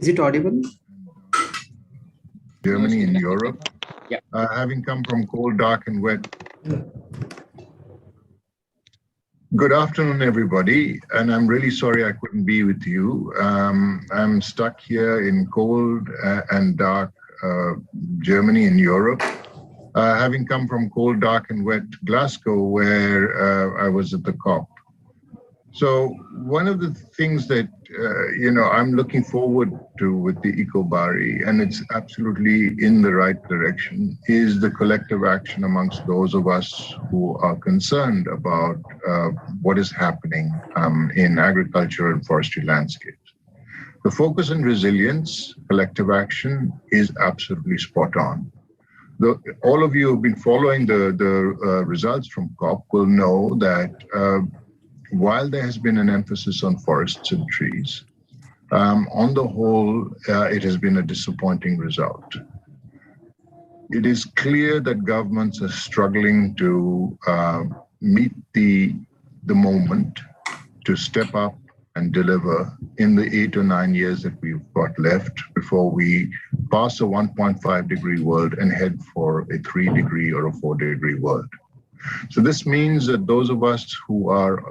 Is it audible? Germany and Europe. Yeah. Having come from cold, dark, and wet. Good afternoon, everybody. And I'm really sorry I couldn't be with you. I'm stuck here in cold and dark Germany and Europe. Having come from cold, dark, and wet Glasgow, where I was at the COP. So one of the things that, I'm looking forward to with the ECOBARI, and it's absolutely in the right direction, is the collective action amongst those of us who are concerned about what is happening in agriculture and forestry landscapes. The focus on resilience, collective action is absolutely spot on. All of you who have been following the results from COP will know that while there has been an emphasis on forests and trees, on the whole, it has been a disappointing result. It is clear that governments are struggling to meet the moment to step up and deliver in the 8 or 9 years that we've got left before we pass a 1.5 degree world and head for a 3 degree or a 4 degree world. So this means that those of us who are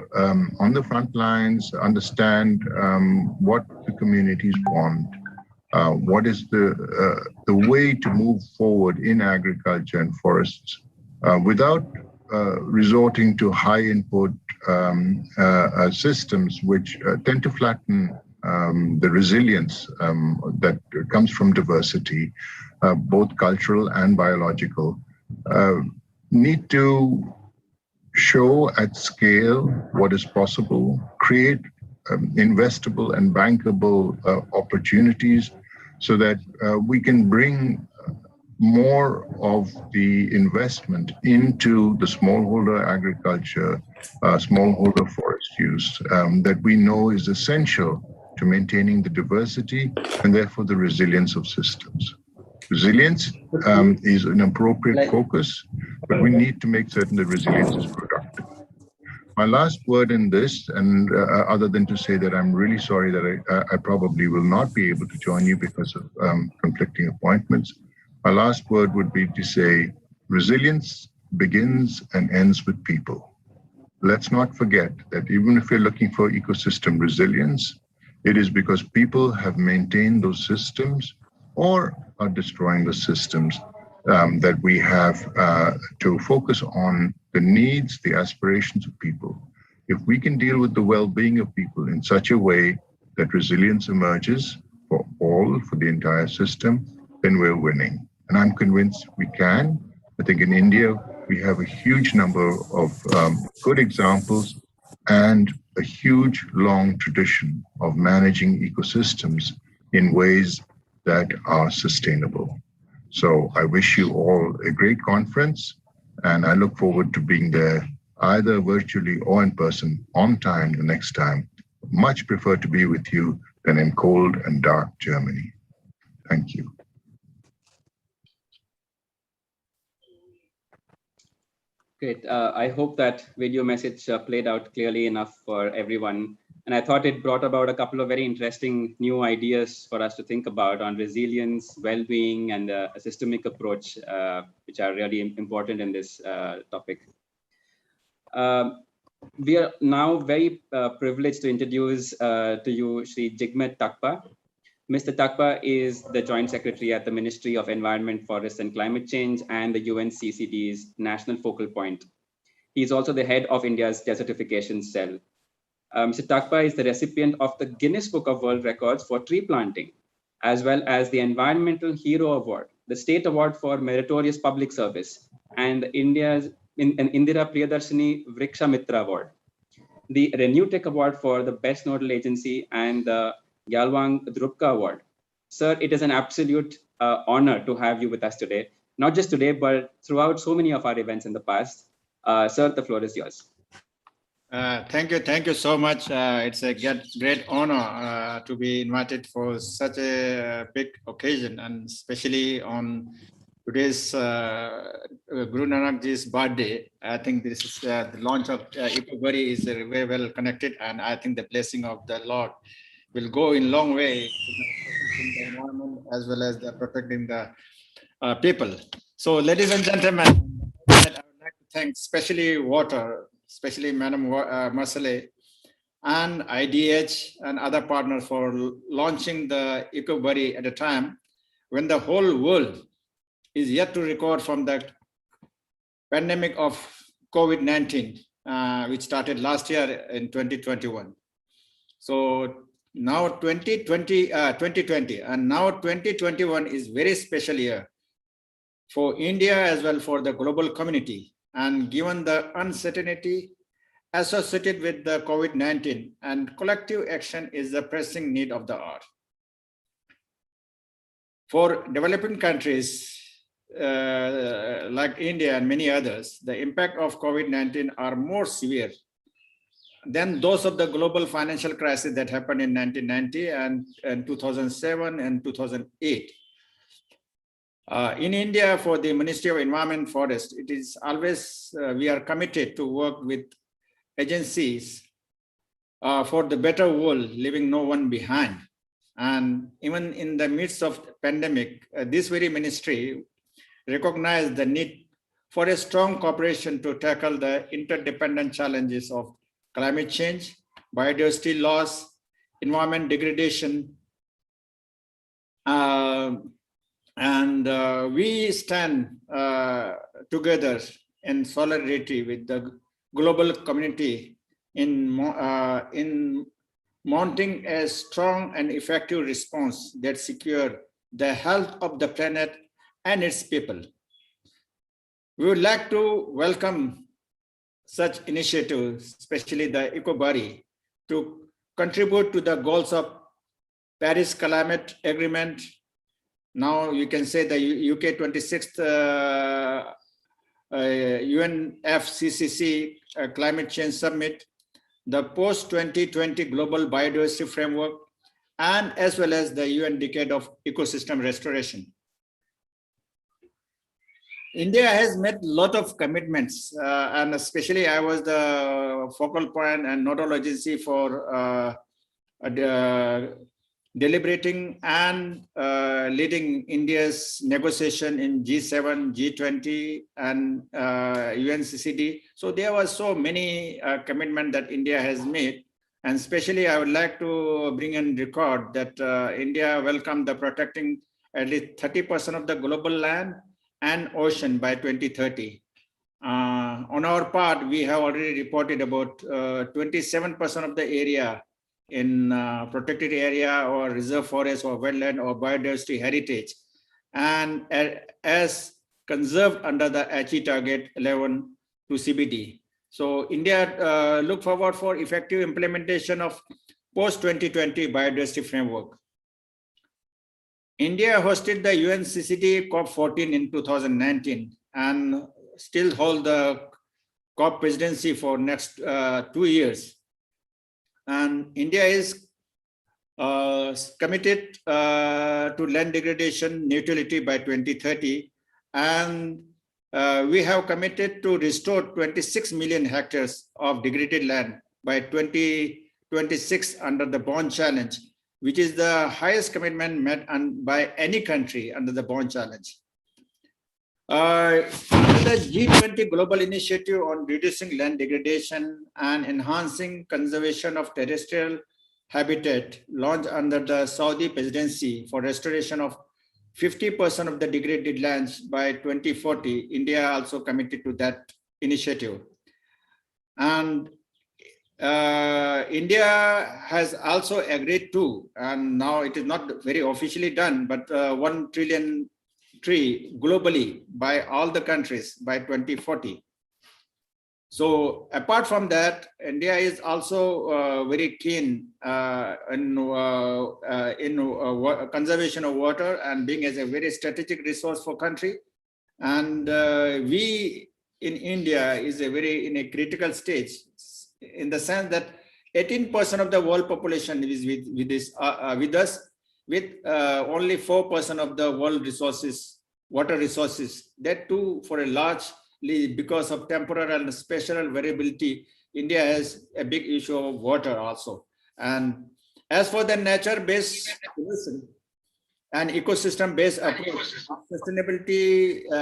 on the front lines understand what the communities want, what is the way to move forward in agriculture and forests without resorting to high input systems which tend to flatten the resilience that comes from diversity, both cultural and biological. Need to show at scale what is possible, create investable and bankable opportunities so that we can bring more of the investment into the smallholder agriculture, smallholder forest use that we know is essential to maintaining the diversity and therefore the resilience of systems. Resilience is an appropriate focus, but we need to make certain that resilience is productive. My last word in this, and other than to say that I'm really sorry that I probably will not be able to join you because of conflicting appointments, my last word would be to say resilience begins and ends with people. Let's not forget that even if we're looking for ecosystem resilience, it is because people have maintained those systems or are destroying the systems that we have to focus on the needs, the aspirations of people. If we can deal with the well-being of people in such a way that resilience emerges for all, for the entire system, then we're winning. And I'm convinced we can. I think in India, we have a huge number of good examples and a huge, long tradition of managing ecosystems in ways that are sustainable. So I wish you all a great conference, and I look forward to being there either virtually or in person on time the next time. Much prefer to be with you than in cold and dark Germany. Thank you. Great. I hope that video message played out clearly enough for everyone. And I thought it brought about a couple of very interesting new ideas for us to think about on resilience, well-being, and a systemic approach, which are really important in this topic. We are now very privileged to introduce to you Shri Jigmet Takpa. Mr. Takpa is the Joint Secretary at the Ministry of Environment, Forests and Climate Change and the UNCCD's National Focal Point. He is also the head of India's Desertification Cell. Mr. Takpa is the recipient of the Guinness Book of World Records for tree planting, as well as the Environmental Hero Award, the State Award for Meritorious Public Service, and India's Indira Priyadarshini Vriksha Mitra Award, the Renew Tech Award for the Best Nodal Agency, and the Gyalwang Drupka Award. Sir, it is an absolute honor to have you with us today, not just today, but throughout so many of our events in the past. Sir, the floor is yours. Thank you so much. It's a great honor to be invited for such a big occasion, and especially on today's Guru Nanak Ji's birthday. I think this is the launch of ECOBARI is very well connected, and I think the blessing of the Lord will go in long way protecting the environment as well as the protecting the people. So, ladies and gentlemen, I would like to thank especially WOTR, especially Madam Masale and IDH and other partners for launching the ECOBARI at a time when the whole world is yet to recover from the pandemic of COVID-19, which started last year in 2021. So now 2020, and now 2021 is very special year for India as well for the global community. And given the uncertainty associated with the COVID-19, and collective action is the pressing need of the hour. For developing countries like India and many others, the impact of COVID-19 are more severe than those of the global financial crisis that happened in 1990 and 2007 and 2008. In India, for the Ministry of Environment and Forest, it is always, we are committed to work with agencies for the better world, leaving no one behind. And even in the midst of pandemic, this very ministry recognized the need for a strong cooperation to tackle the interdependent challenges of climate change, biodiversity loss, environment degradation, and we stand together in solidarity with the global community in mounting a strong and effective response that secure the health of the planet and its people. We would like to welcome such initiatives, especially the ECOBARI, to contribute to the goals of Paris Climate Agreement. Now you can say the UK 26th UNFCCC Climate Change Summit, the post-2020 Global Biodiversity Framework, and as well as the UN Decade of Ecosystem Restoration. India has made a lot of commitments, and especially I was the focal point and nodal agency for deliberating and leading India's negotiation in G7, G20, and UNCCD. So there were so many commitments that India has made. And especially I would like to bring in record that India welcomed the protecting at least 30% of the global land and ocean by 2030. On our part, we have already reported about 27% of the area in protected area or reserve forest or wetland or biodiversity heritage, and as conserved under the Aichi target 11 to CBD. So India look forward for effective implementation of post-2020 biodiversity framework. India hosted the UNCCD COP14 in 2019 and still hold the COP presidency for next 2 years. And India is committed to land degradation neutrality by 2030. And we have committed to restore 26 million hectares of degraded land by 2026 under the Bond Challenge, which is the highest commitment met by any country under the Bond Challenge. Under the G20 Global Initiative on Reducing Land Degradation and Enhancing Conservation of Terrestrial Habitat, launched under the Saudi Presidency for restoration of 50% of the degraded lands by 2040, India also committed to that initiative. And India has also agreed to, and now it is not very officially done, but 1 trillion tree globally by all the countries by 2040. So apart from that, India is also very keen in conservation of water and being as a very strategic resource for country. And we in India is a very in a critical stage in the sense that 18% of the world population is with us, with only 4% of the world resources, water resources. That too, for a largely because of temporal and spatial variability, India has a big issue of water also. And as for the nature-based solution, an ecosystem-based approach,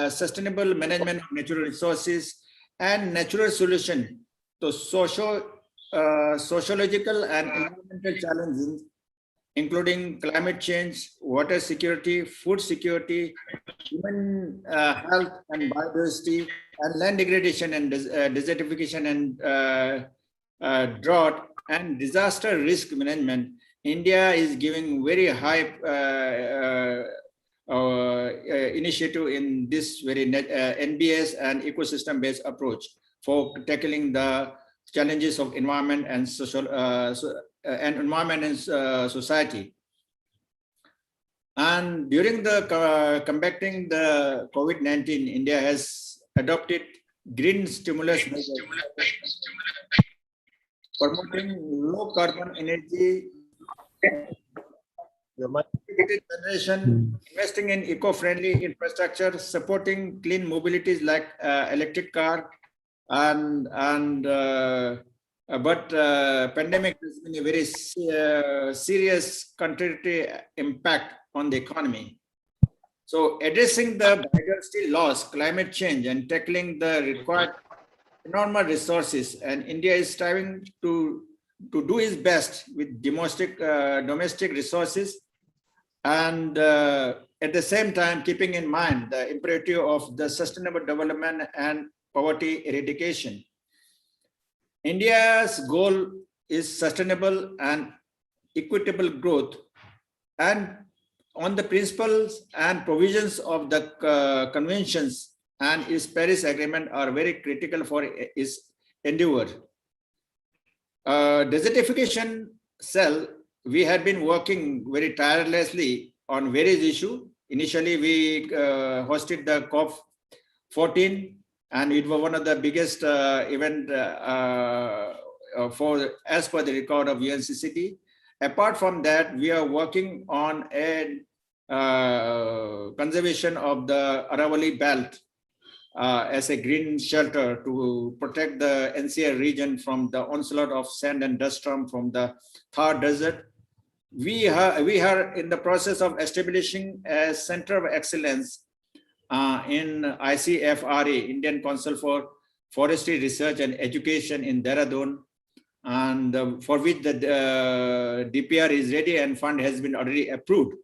sustainable management of natural resources, and natural solution to sociological and environmental challenges, including climate change, water security, food security, human health and biodiversity, and land degradation and desertification and drought and disaster risk management. India is giving very high initiative in this very NBS and ecosystem-based approach for tackling the challenges of environment and social society. And during the combating the COVID-19, India has adopted green stimulus measures, promoting low carbon energy generation, investing in eco-friendly infrastructure, supporting clean mobilities like electric car, but pandemic has been a very serious contradictory impact on the economy. So addressing the biodiversity loss, climate change, and tackling the required enormous resources, and India is striving to do its best with domestic resources, and at the same time keeping in mind the imperative of the sustainable development and poverty eradication. India's goal is sustainable and equitable growth, and on the principles and provisions of the conventions and its Paris Agreement are very critical for its endeavor. Desertification cell, we had been working very tirelessly on various issues. Initially, we hosted the COP14, and it was one of the biggest event as per the record of UNCCD. Apart from that, we are working on a conservation of the Aravalli Belt as a green shelter to protect the NCR region from the onslaught of sand and dust storm from the Thar Desert. We are in the process of establishing a center of excellence in ICFRA, Indian Council for Forestry Research and Education in Dehradun, and for which the DPR is ready and fund has been already approved.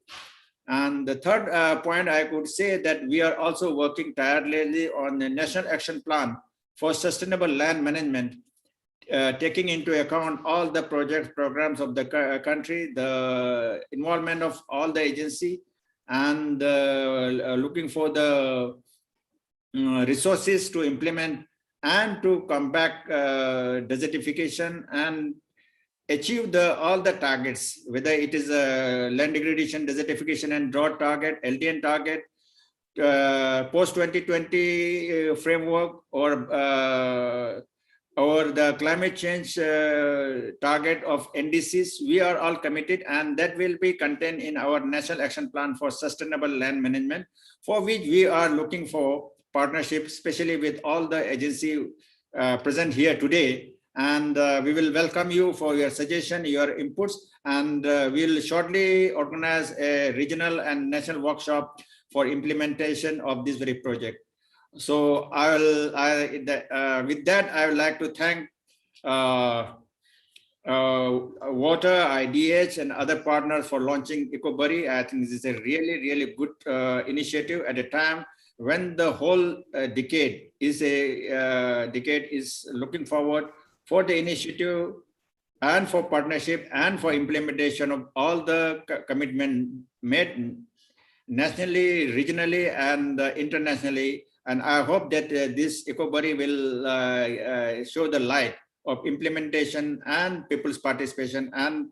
And the third point, I could say that we are also working tirelessly on the National Action Plan for Sustainable Land Management, taking into account all the programs of the country, the involvement of all the agency, and looking for the resources to implement and to combat desertification and achieve all the targets, whether it is a land degradation, desertification and drought target, LDN target, post-2020 framework, or the climate change target of NDCs. We are all committed, and that will be contained in our National Action Plan for Sustainable Land Management, for which we are looking for partnership, especially with all the agencies present here today. And we will welcome you for your suggestion, your inputs, and we'll shortly organize a regional and national workshop for implementation of this very project. So with that, I would like to thank WOTR, IDH, and other partners for launching ECOBARI. I think this is a really, really good initiative at a time when the whole decade is looking forward for the initiative and for partnership and for implementation of all the commitment made nationally, regionally, and internationally. And I hope that this ECOBARI will show the light of implementation and people's participation and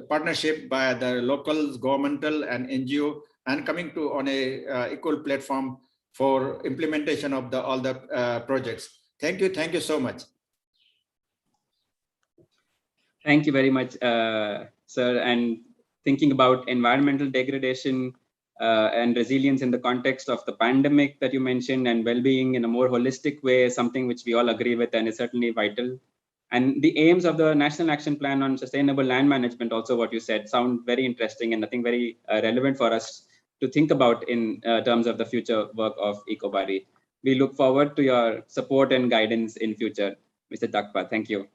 partnership by the local, governmental, and NGO, and coming to on a equal platform for implementation of all the projects. Thank you so much. Thank you very much, sir. And thinking about environmental degradation and resilience in the context of the pandemic that you mentioned, and well-being in a more holistic way is something which we all agree with and is certainly vital. And the aims of the National Action Plan on Sustainable Land Management, also what you said, sound very interesting and I think very relevant for us to think about in terms of the future work of ECOBARI. We look forward to your support and guidance in future, Mr. Takpa. Thank you.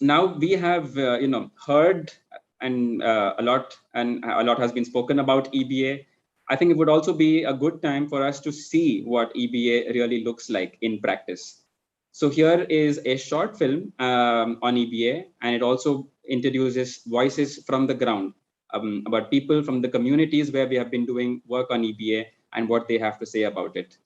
Now we have heard and a lot has been spoken about EBA. I think it would also be a good time for us to see what EBA really looks like in practice. So here is a short film on EBA, and it also introduces voices from the ground about people from the communities where we have been doing work on EBA and what they have to say about it.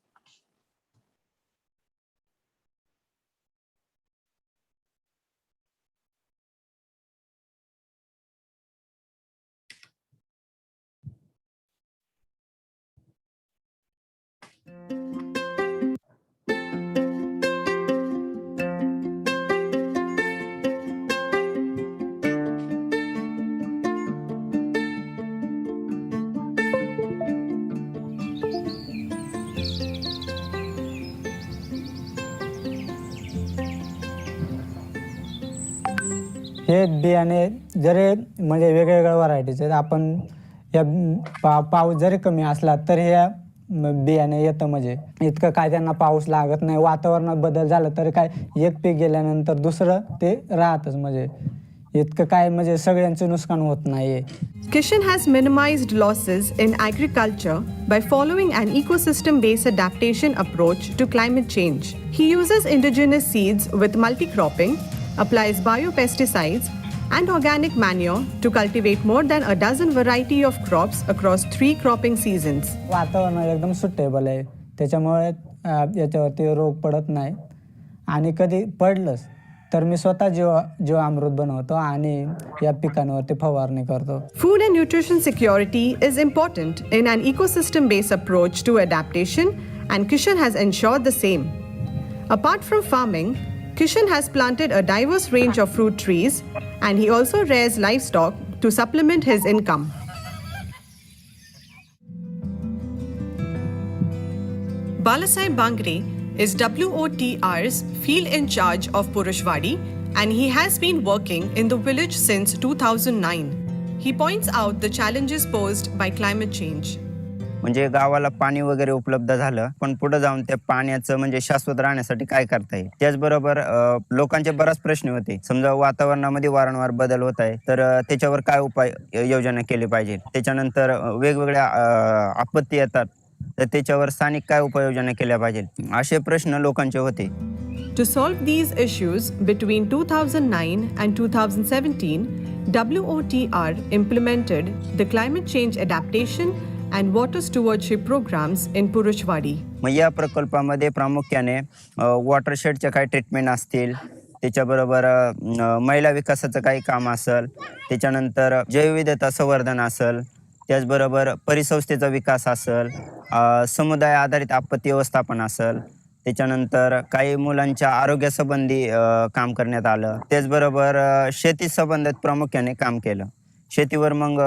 हे बियाणे जरी म्हणजे वेगवेगळ्या व्हरायटीचे आपण या पाऊस जरी कमी असला तर या बियाणे येतं म्हणजे इतकं काय त्यांना पाऊस लागत नाही वातावरणात बदल झाला तर काय एक पीक गेल्यानंतर दुसरं ते राहतच म्हणजे इतकं काय म्हणजे सगळ्यांचं नुकसान होत नाहीये. Kishan has minimized losses in agriculture by following an ecosystem-based adaptation approach to climate change. He uses indigenous seeds with multi-cropping, applies biopesticides and organic manure to cultivate more than a dozen variety of crops across 3 cropping seasons. वातावरण एकदम suitable आहे त्याच्यामुळे याच्यावरती रोग पडत नाही आणि कधी पडलंच तर मी स्वतः जीवामृत बनवतो आणि या पिकांवरती फवारणी करतो. Food and nutrition security is important in an ecosystem-based approach to adaptation, and Kishan has ensured the same. Apart from farming, Kishan has planted a diverse range of fruit trees, and he also rears livestock to supplement his income. Balasai Bangre is WOTR's field in charge of Purushwadi, and he has been working in the village since 2009. He points out the challenges posed by climate change. म्हणजे गावाला पाणी वगैरे उपलब्ध झालं पण पुढे जाऊन त्या पाण्याचं म्हणजे शाश्वत राहण्यासाठी काय करता येईल. त्याचबरोबर लोकांचे बराच प्रश्न होते. समजा वातावरणामध्ये वारंवार बदल होत आहे तर त्याच्यावर काय उपाय योजना केली पाहिजे. त्याच्यानंतर वेगवेगळ्या आपत्ती येतात तर त्याच्यावर स्थानिक काय उपाययोजना केल्या पाहिजे असे प्रश्न लोकांचे होते. To solve these issues, between 2009 and 2017, WOTR implemented the climate change adaptation and water stewardship programs in Purushwadi. मग या प्रकल्पामध्ये प्रामुख्याने वॉटरशेडच्या काही ट्रीटमेंट असतील त्याच्याबरोबर महिला विकासाचं काही काम असेल त्याच्यानंतर जैवविविधता संवर्धन असेल त्याचबरोबर परिसंस्थेचा विकास असेल समुदाय आधारित आपत्ती व्यवस्थापन असेल त्याच्यानंतर काही मुलांच्या आरोग्यासंबंधी काम करण्यात आलं. त्याचबरोबर शेती संबंधित प्रामुख्याने काम केलं. शेतीवर मग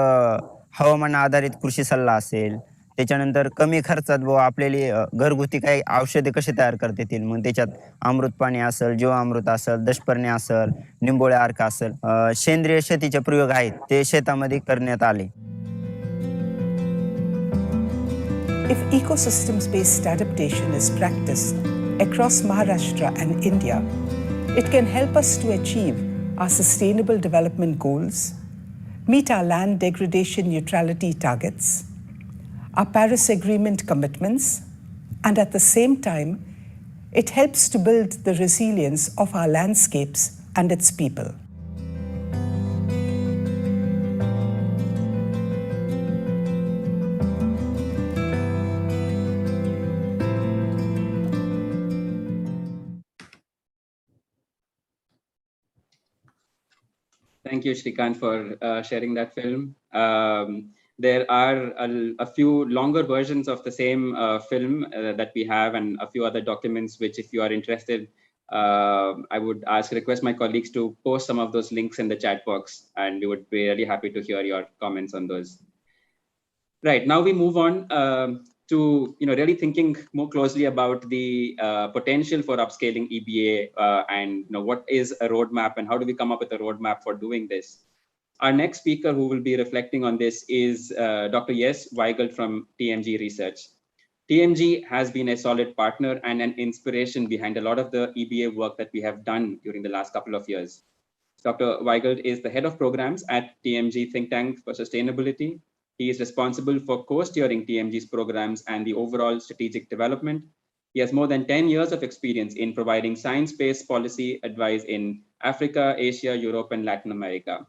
हवामान आधारित कृषी सल्ला असेल त्याच्यानंतर कमी खर्चात आपल्याला घरगुती काही औषधे कशी तयार करता येतील मग त्याच्यात अमृत पाणी असेल जीवामृत असेल दशपर्णी असेल निंबोळे अर्क असेल सेंद्रिय शेतीचे प्रयोग आहेत ते शेतामध्ये करण्यात आले. If ecosystems-based adaptation is practiced across Maharashtra and India, it can help us to achieve our sustainable development goals, meet our land degradation neutrality targets, our Paris Agreement commitments, and at the same time, it helps to build the resilience of our landscapes and its people. Thank you, Shrikant, for sharing that film. There are a few longer versions of the same film that we have and a few other documents which, if you are interested, I would request my colleagues to post some of those links in the chat box, and we would be really happy to hear your comments on those. Right, now we move on to really thinking more closely about the potential for upscaling EBA and what is a roadmap and how do we come up with a roadmap for doing this. Our next speaker who will be reflecting on this is Dr. Jess Weigelt from TMG Research. TMG has been a solid partner and an inspiration behind a lot of the EBA work that we have done during the last couple of years. Dr. Weigelt is the head of programs at TMG Think Tank for Sustainability. He is responsible for co-steering TMG's programs and the overall strategic development. He has more than 10 years of experience in providing science-based policy advice in Africa, Asia, Europe, and Latin America.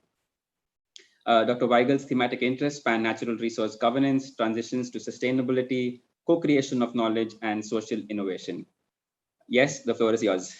Dr. Weigel's thematic interests span natural resource governance, transitions to sustainability, co-creation of knowledge, and social innovation. Yes, the floor is yours.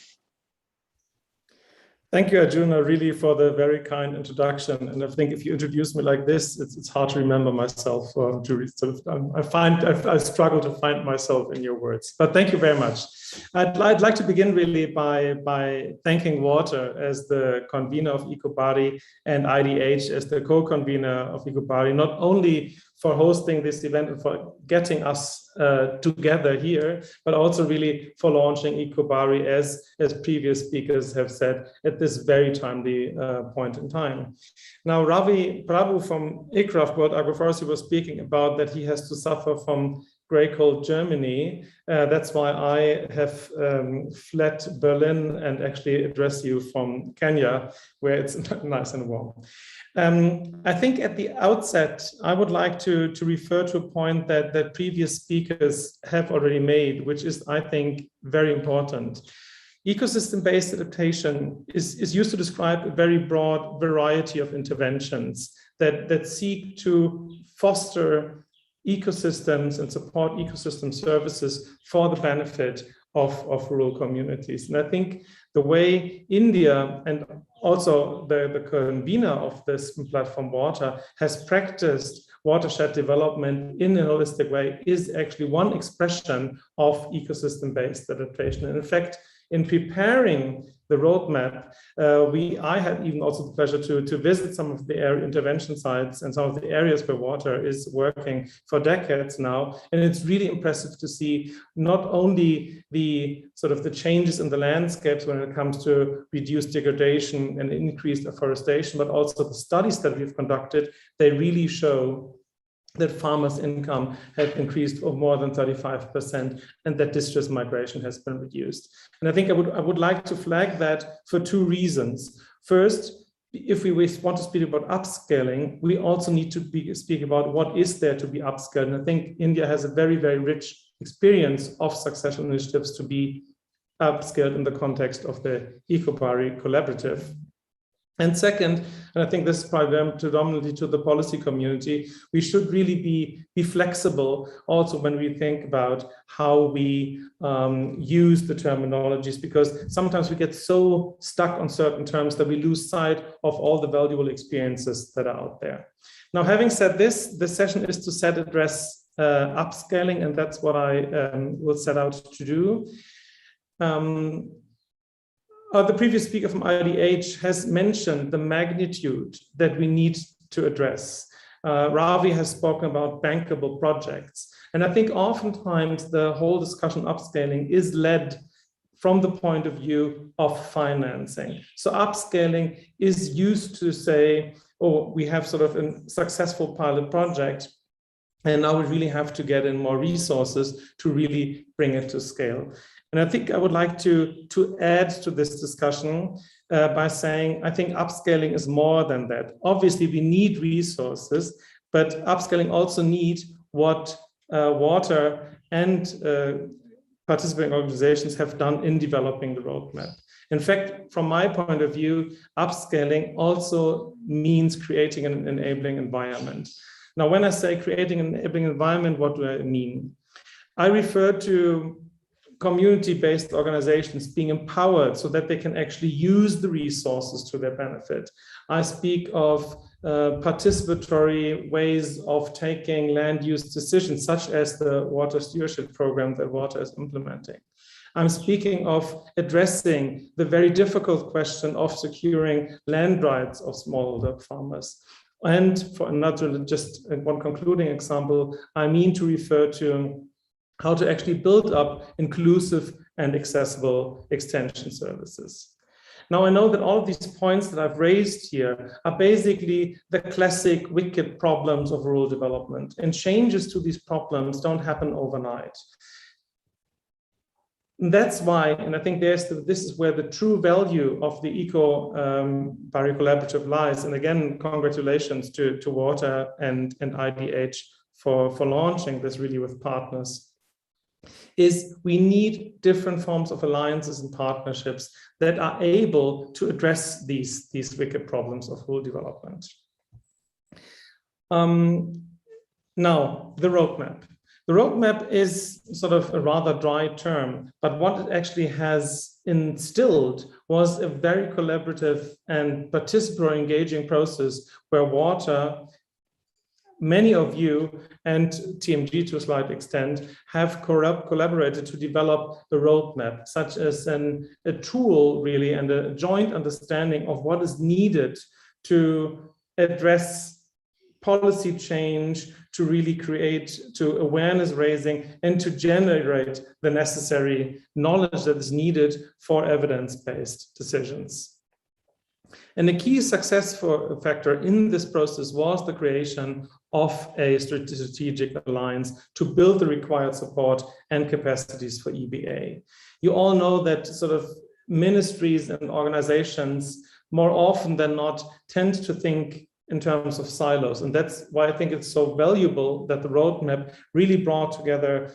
Thank you, Arjuna, really for the very kind introduction. And I think if you introduce me like this, it's hard to remember myself. I struggle to find myself in your words, but thank you very much. I'd like to begin really by thanking WOTR as the convener of ECOBARI and IDH as the co-convener of ECOBARI, not only for hosting this event and for getting us together here, but also really for launching ECOBARI, as previous speakers have said, at this very timely point in time. Now, Ravi Prabhu from ICRAF, World Agroforestry, was speaking about that he has to suffer from gray cold Germany. That's why I have fled Berlin and actually address you from Kenya, where it's nice and warm. I think at the outset, I would like to refer to a point that previous speakers have already made, which is, I think, very important. Ecosystem-based adaptation is used to describe a very broad variety of interventions that seek to foster ecosystems and support ecosystem services for the benefit of rural communities. And I think the way India and also the convener of this platform, WOTR, has practiced watershed development in a holistic way is actually one expression of ecosystem-based adaptation. And in fact, in preparing the roadmap, I had even also the pleasure to visit some of the area intervention sites and some of the areas where WOTR is working for decades now. And it's really impressive to see not only the sort of the changes in the landscapes when it comes to reduced degradation and increased afforestation, but also the studies that we've conducted, they really show that farmers' income have increased of more than 35% and that distress migration has been reduced. And I think I would like to flag that for two reasons. First, if we want to speak about upscaling, we also need to speak about what is there to be upscaled. And I think India has a very, very rich experience of successful initiatives to be upscaled in the context of the ECOBARI collaborative. And second, and I think this is predominantly to the policy community, we should really be flexible also when we think about how we use the terminologies, because sometimes we get so stuck on certain terms that we lose sight of all the valuable experiences that are out there. Now, having said this session is to address upscaling, and that's what I will set out to do. The previous speaker from IDH has mentioned the magnitude that we need to address. Ravi has spoken about bankable projects. And I think oftentimes the whole discussion upscaling is led from the point of view of financing. So upscaling is used to say, oh, we have sort of a successful pilot project, and now we really have to get in more resources to really bring it to scale. And I think I would like to add to this discussion by saying, I think upscaling is more than that. Obviously, we need resources, but upscaling also needs what WOTR and participating organizations have done in developing the roadmap. In fact, from my point of view, upscaling also means creating an enabling environment. Now, when I say creating an enabling environment, what do I mean? I refer to community-based organizations being empowered so that they can actually use the resources to their benefit. I speak of participatory ways of taking land use decisions, such as the water stewardship program that WOTR is implementing. I'm speaking of addressing the very difficult question of securing land rights of smallholder farmers. And for another, just one concluding example, I mean to refer to how to actually build up inclusive and accessible extension services. Now, I know that all of these points that I've raised here are basically the classic wicked problems of rural development, and changes to these problems don't happen overnight. And that's why, and I think this is where the true value of the ECOBARI collaborative lies. And again, congratulations to WOTR and IDH for launching this really with partners. Is we need different forms of alliances and partnerships that are able to address these wicked problems of rural development. Now, the roadmap. The roadmap is sort of a rather dry term, but what it actually has instilled was a very collaborative and participatory engaging process where WOTR, many of you, and TMG to a slight extent, have collaborated to develop the roadmap, such as a tool really and a joint understanding of what is needed to address policy change, to really create, to awareness raising, and to generate the necessary knowledge that is needed for evidence-based decisions. And the key success factor in this process was the creation of a strategic alliance to build the required support and capacities for EBA. You all know that sort of ministries and organizations more often than not tend to think in terms of silos. And that's why I think it's so valuable that the roadmap really brought together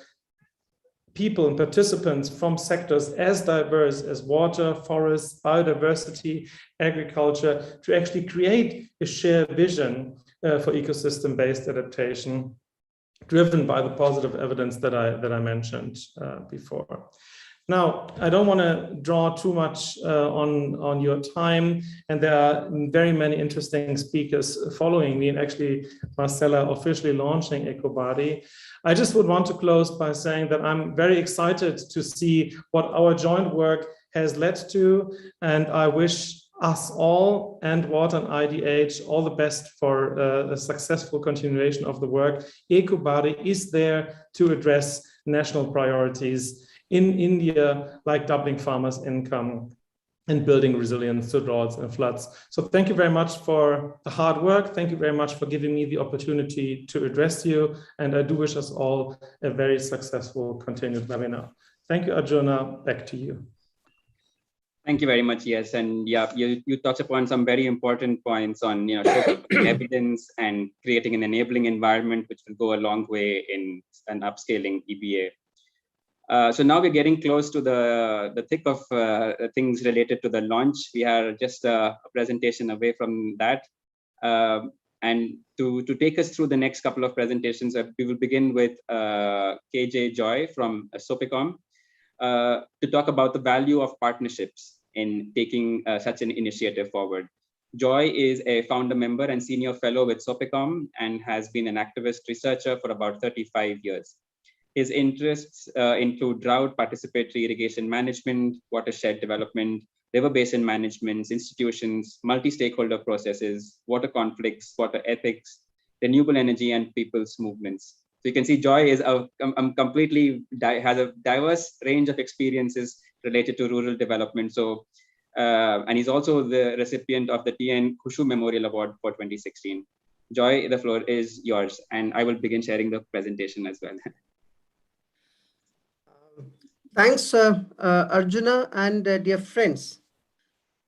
people and participants from sectors as diverse as water, forests, biodiversity, agriculture, to actually create a shared vision for ecosystem-based adaptation, driven by the positive evidence that I mentioned before. Now, I don't want to draw too much on your time, and there are very many interesting speakers following me, and actually Marcella officially launching ECOBARI. I just would want to close by saying that I'm very excited to see what our joint work has led to, and I wish us all and WOTR and IDH all the best for the successful continuation of the work. ECOBARI is there to address national priorities in India, like doubling farmers' income and building resilience to droughts and floods. So thank you very much for the hard work. Thank you very much for giving me the opportunity to address you. And I do wish us all a very successful continued webinar. Thank you, Arjuna. Back to you. Thank you very much. Yes, and yeah, you touch upon some very important points on showcasing evidence and creating an enabling environment, which will go a long way in an upscaling EBA. So now we're getting close to the thick of things related to the launch. We are just a presentation away from that. And to take us through the next couple of presentations, we will begin with KJ Joy from SOPICOM to talk about the value of partnerships in taking such an initiative forward. Joy is a founder member and senior fellow with SOPICOM and has been an activist researcher for about 35 years. His interests include drought, participatory irrigation management, watershed development, river basin management, institutions, multi-stakeholder processes, water conflicts, water ethics, renewable energy, and people's movements. So you can see Joy is has a diverse range of experiences related to rural development. So, and he's also the recipient of the TN Khushu Memorial Award for 2016. Joy, the floor is yours, and I will begin sharing the presentation as well. Thanks, Arjuna, and dear friends.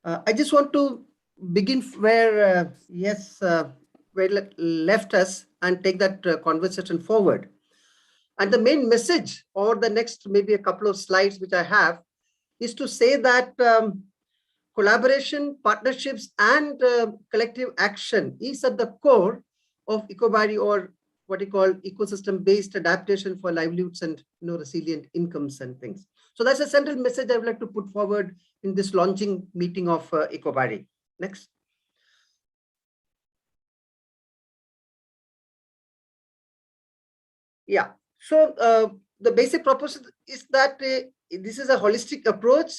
I just want to begin where where left us and take that conversation forward. And the main message, or the next maybe a couple of slides which I have, is to say that collaboration, partnerships, and collective action is at the core of ECOBARI, or what we call ecosystem-based adaptation for livelihoods and resilient incomes and things. So that's a central message I would like to put forward in this launching meeting of ECOBARI. Next. Yeah. So the basic proposition is that this is a holistic approach,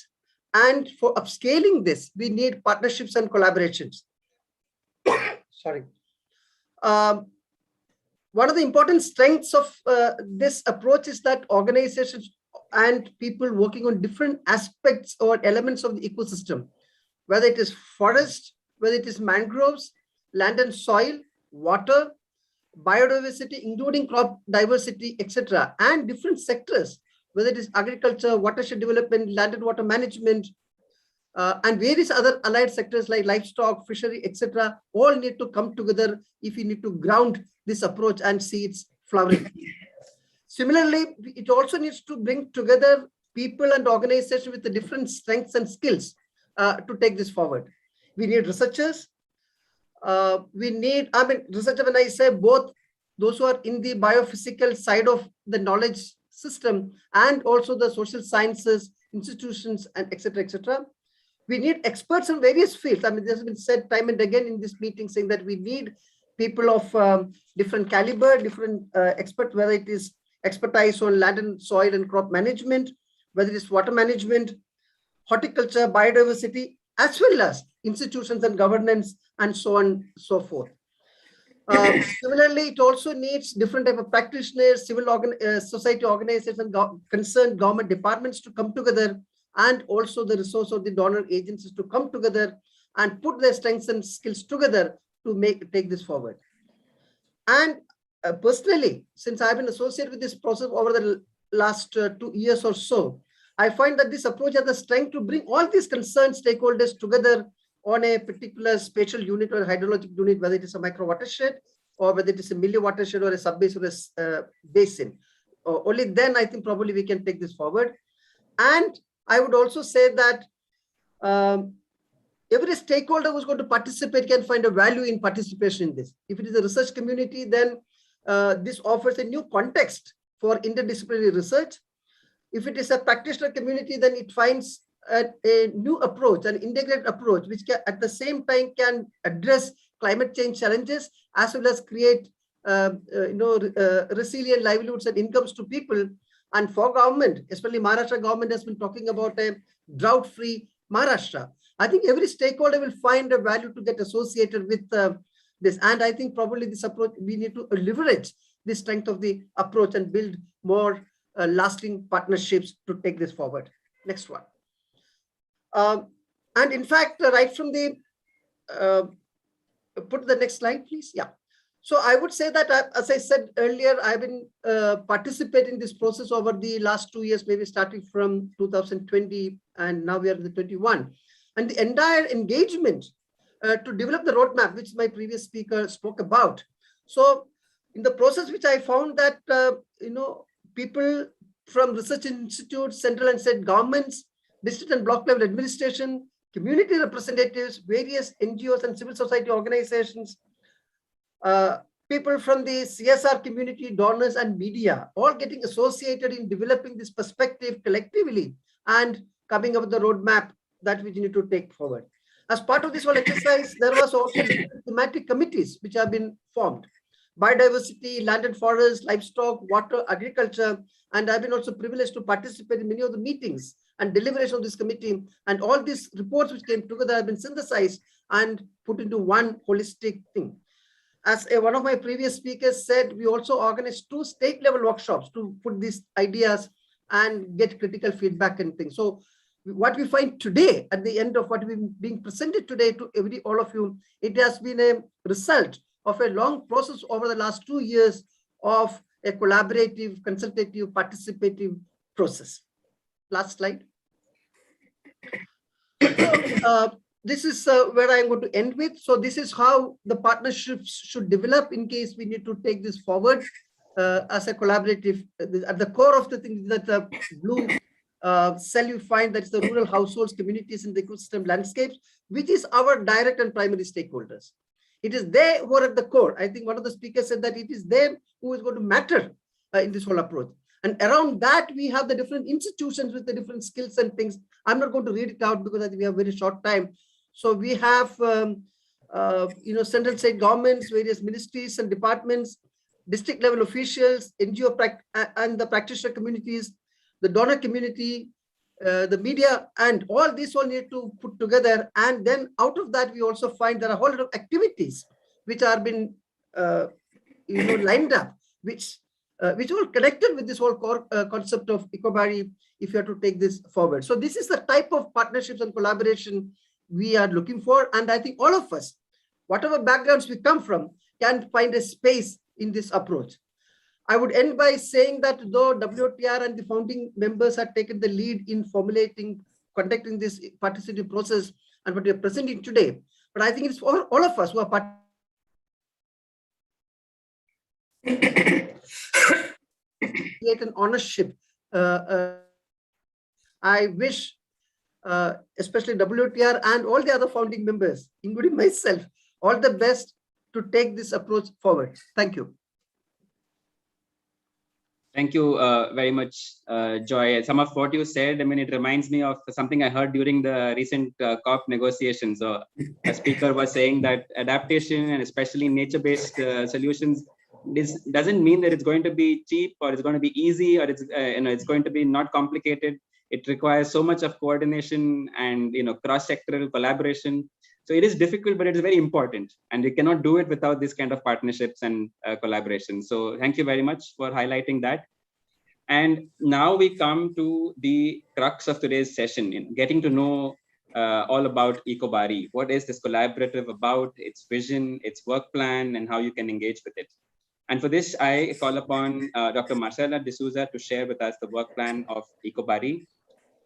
and for upscaling this, we need partnerships and collaborations. Sorry. one of the important strengths of this approach is that organizations and people working on different aspects or elements of the ecosystem, whether it is forest, whether it is mangroves, land and soil, water, biodiversity, including crop diversity, etc., and different sectors, whether it is agriculture, watershed development, land and water management, and various other allied sectors like livestock, fishery, etc., all need to come together if we need to ground this approach and see its flowering. Similarly, it also needs to bring together people and organizations with the different strengths and skills to take this forward. We need researchers. Researcher, when I say both those who are in the biophysical side of the knowledge system and also the social sciences, institutions, and etc., etc. We need experts in various fields. I mean, this has been said time and again in this meeting, saying that we need people of different caliber, different experts, whether it is expertise on land and soil and crop management, whether it is water management, horticulture, biodiversity, as well as institutions and governance, and so on and so forth. Similarly, it also needs different type of practitioners, civil society organizations, and concerned government departments to come together, and also the resource of the donor agencies to come together and put their strengths and skills together to take this forward. And personally, since I've been associated with this process over the last 2 years or so, I find that this approach has the strength to bring all these concerned stakeholders together on a particular spatial unit or hydrologic unit, whether it is a micro watershed or whether it is a milli watershed or a sub-basin or a basin. Only then I think probably we can take this forward. And I would also say that every stakeholder who's going to participate can find a value in participation in this. If it is a research community, then this offers a new context for interdisciplinary research. If it is a practitioner community, then it finds a new approach, an integrated approach, which can, at the same time can address climate change challenges as well as create resilient livelihoods and incomes to people. And for government, especially Maharashtra government has been talking about a drought-free Maharashtra. I think every stakeholder will find a value to get associated with this. And I think probably this approach, we need to leverage the strength of the approach and build more lasting partnerships to take this forward. Next one. And in fact, right from the, put the next slide, please. Yeah. So I would say that, as I said earlier, I've been participating in this process over the last 2 years, maybe starting from 2020, and now we are in the 21. And the entire engagement to develop the roadmap, which my previous speaker spoke about. So in the process, which I found that, people from research institutes, central and state governments, district and block level administration, community representatives, various NGOs and civil society organizations, people from the CSR community, donors and media, all getting associated in developing this perspective collectively and coming up with the roadmap that we need to take forward. As part of this whole exercise, there was also thematic committees which have been formed. Biodiversity, land and forest, livestock, water, agriculture, and I've been also privileged to participate in many of the meetings and deliberation of this committee. And all these reports which came together have been synthesized and put into one holistic thing. As one of my previous speakers said, we also organized 2 state-level workshops to put these ideas and get critical feedback and things. So what we find today, at the end of what we've being presented today to all of you, it has been a result of a long process over the last 2 years of a collaborative, consultative, participative process. Last slide. So, this is where I'm going to end with. So this is how the partnerships should develop in case we need to take this forward as a collaborative. At the core of the thing that the blue cell you find, that is the rural households, communities in the ecosystem landscapes, which is our direct and primary stakeholders. It is they who are at the core. I think one of the speakers said that it is them who is going to matter in this whole approach. And around that, we have the different institutions with the different skills and things. I'm not going to read it out because I think we have very short time. So we have, central state governments, various ministries and departments, district level officials, NGO and the practitioner communities, the donor community, the media, and all these all need to put together. And then out of that, we also find there are a whole lot of activities which are been lined up, which all connected with this whole core concept of ECOBARI, if you have to take this forward. So this is the type of partnerships and collaboration we are looking for. And I think all of us, whatever backgrounds we come from, can find a space in this approach. I would end by saying that though WOTR and the founding members have taken the lead in conducting this participative process and what we are presenting today, but I think it's for all of us who are create an ownership. I wish, especially WOTR and all the other founding members, including myself, all the best to take this approach forward. Thank you. Thank you very much, Joy. Some of what you said, I mean, it reminds me of something I heard during the recent COP negotiations. So a speaker was saying that adaptation and especially nature-based solutions, this doesn't mean that it's going to be cheap or it's going to be easy or it's going to be not complicated. It requires so much of coordination and cross-sectoral collaboration. So it is difficult, but it is very important, and we cannot do it without this kind of partnerships and collaboration. So thank you very much for highlighting that. And now we come to the crux of today's session, getting to know all about ECOBARI. What is this collaborative about, its vision, its work plan, and how you can engage with it. And for this, I call upon Dr. Marcela D'Souza to share with us the work plan of ECOBARI.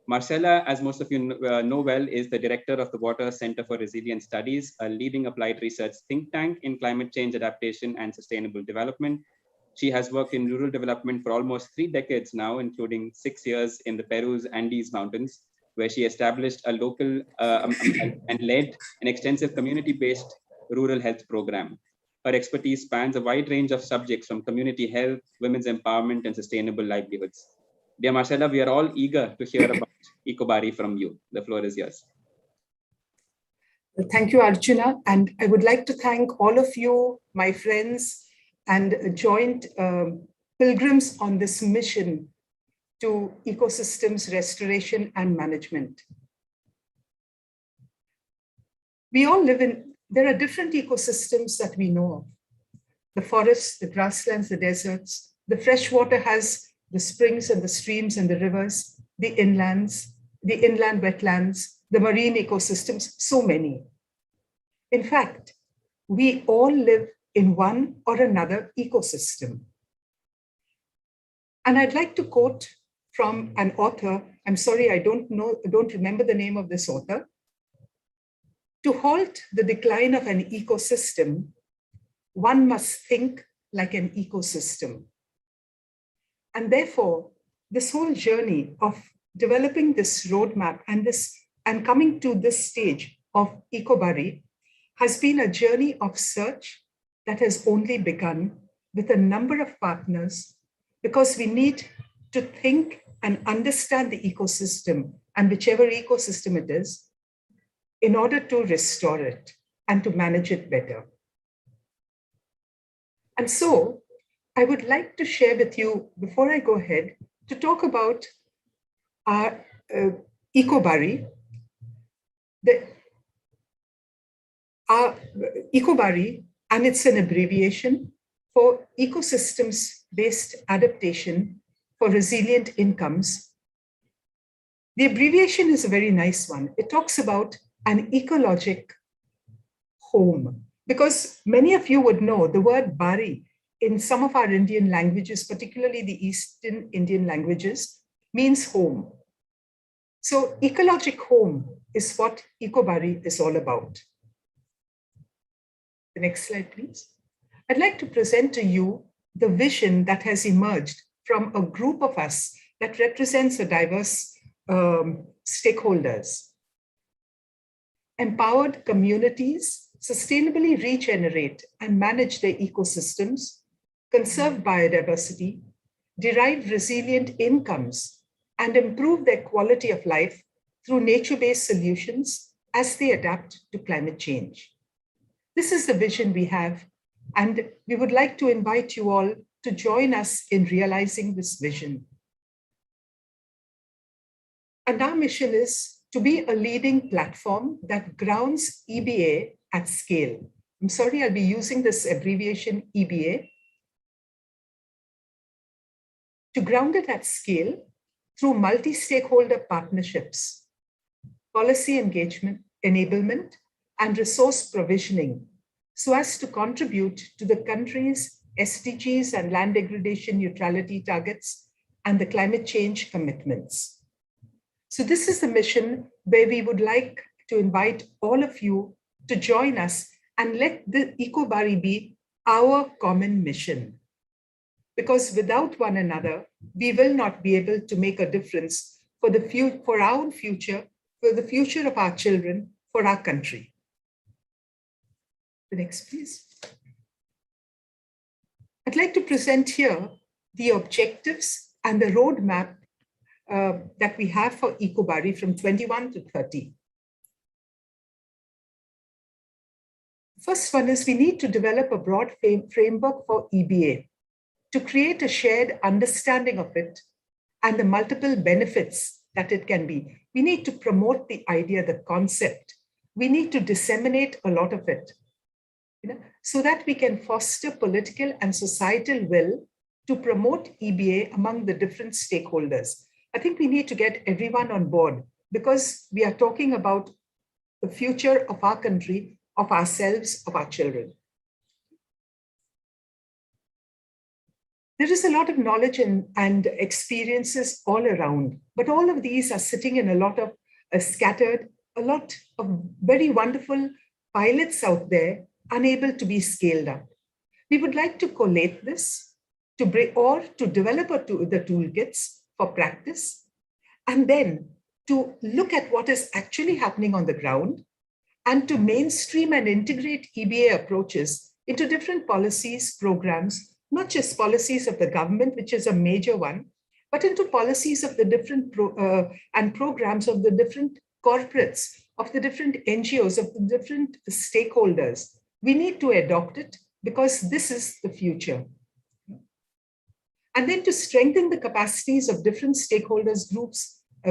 Marcela, as most of you know well, is the director of the WOTR Center for Resilient Studies, a leading applied research think tank in climate change adaptation and sustainable development. She has worked in rural development for almost 3 decades now, including 6 years in the Peru's Andes Mountains, where she established a local and led an extensive community-based rural health program. Her expertise spans a wide range of subjects from community health, women's empowerment, and sustainable livelihoods. Dear Marcela, we are all eager to hear about ECOBARI from you. The floor is yours. Thank you, Arjuna. And I would like to thank all of you, my friends, and joint pilgrims on this mission to ecosystems restoration and management. We all live in, there are different ecosystems that we know of. The forests, the grasslands, the deserts. The fresh water has the springs and the streams and the rivers, the inlands, the inland wetlands, the marine ecosystems, so many. In fact, we all live in one or another ecosystem. And I'd like to quote from an author. I'm sorry, I don't remember the name of this author. To halt the decline of an ecosystem, one must think like an ecosystem. And therefore, this whole journey of developing this roadmap and coming to this stage of ECOBARI has been a journey of search that has only begun with a number of partners, because we need to think and understand the ecosystem, and whichever ecosystem it is, in order to restore it and to manage it better. And so I would like to share with you, before I go ahead, to talk about our ECOBARI. Our ECOBARI, and it's an abbreviation for Ecosystems Based Adaptation for Resilient Incomes. The abbreviation is a very nice one. It talks about an ecologic home, because many of you would know the word Bari in some of our Indian languages, particularly the Eastern Indian languages, means home. So ecologic home is what ECOBARI is all about. The next slide, please. I'd like to present to you the vision that has emerged from a group of us that represents a diverse stakeholders. Empowered communities sustainably regenerate and manage their ecosystems, conserve biodiversity, derive resilient incomes, and improve their quality of life through nature-based solutions as they adapt to climate change. This is the vision we have, and we would like to invite you all to join us in realizing this vision. And our mission is to be a leading platform that grounds EBA at scale. I'm sorry, I'll be using this abbreviation EBA, to ground it at scale through multi-stakeholder partnerships, policy engagement, enablement, and resource provisioning, so as to contribute to the country's SDGs and land degradation neutrality targets and the climate change commitments. So this is the mission where we would like to invite all of you to join us and let the ECOBARI be our common mission. Because without one another, we will not be able to make a difference for our own future, for the future of our children, for our country. The next, please. I'd like to present here the objectives and the roadmap that we have for ECOBARI from 21 to 30. First one is we need to develop a broad framework for EBA to create a shared understanding of it and the multiple benefits that it can be. We need to promote the idea, the concept. We need to disseminate a lot of it, so that we can foster political and societal will to promote EBA among the different stakeholders. I think we need to get everyone on board because we are talking about the future of our country, of ourselves, of our children. There is a lot of knowledge and experiences all around, but all of these are sitting in a lot of scattered, a lot of very wonderful pilots out there, unable to be scaled up. We would like to collate this to bring or to develop the toolkits for practice, and then to look at what is actually happening on the ground and to mainstream and integrate EBA approaches into different policies, programs, not just policies of the government, which is a major one, but into policies of the different programs of the different corporates, of the different NGOs, of the different stakeholders. We need to adopt it because this is the future. And then to strengthen the capacities of different stakeholders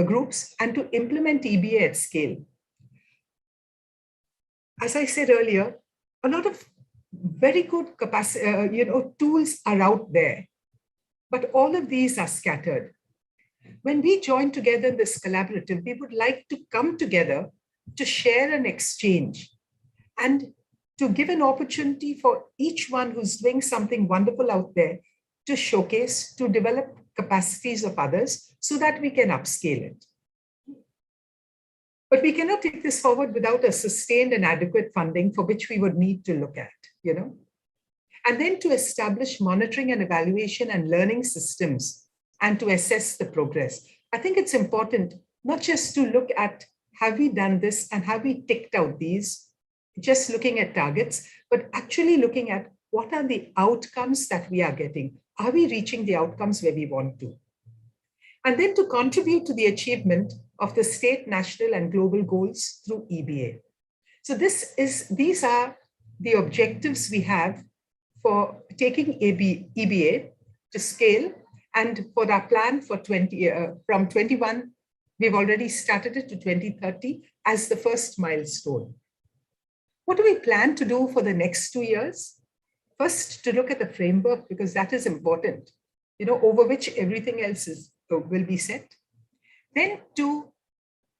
groups and to implement EBA at scale. As I said earlier, a lot of very good capacity, tools are out there, but all of these are scattered. When we join together in this collaborative, we would like to come together to share and exchange and to give an opportunity for each one who's doing something wonderful out there to showcase, to develop capacities of others so that we can upscale it. But we cannot take this forward without a sustained and adequate funding for which we would need to look at, And then to establish monitoring and evaluation and learning systems and to assess the progress. I think it's important not just to look at have we done this and have we ticked out these, just looking at targets, but actually looking at what are the outcomes that we are getting. Are we reaching the outcomes where we want to? And then to contribute to the achievement of the state, national, and global goals through EBA. So these are the objectives we have for taking EBA to scale, and for our plan for from 21, we've already started it to 2030 as the first milestone. What do we plan to do for the next 2 years? First, to look at the framework, because that is important, over which everything else will be set. Then to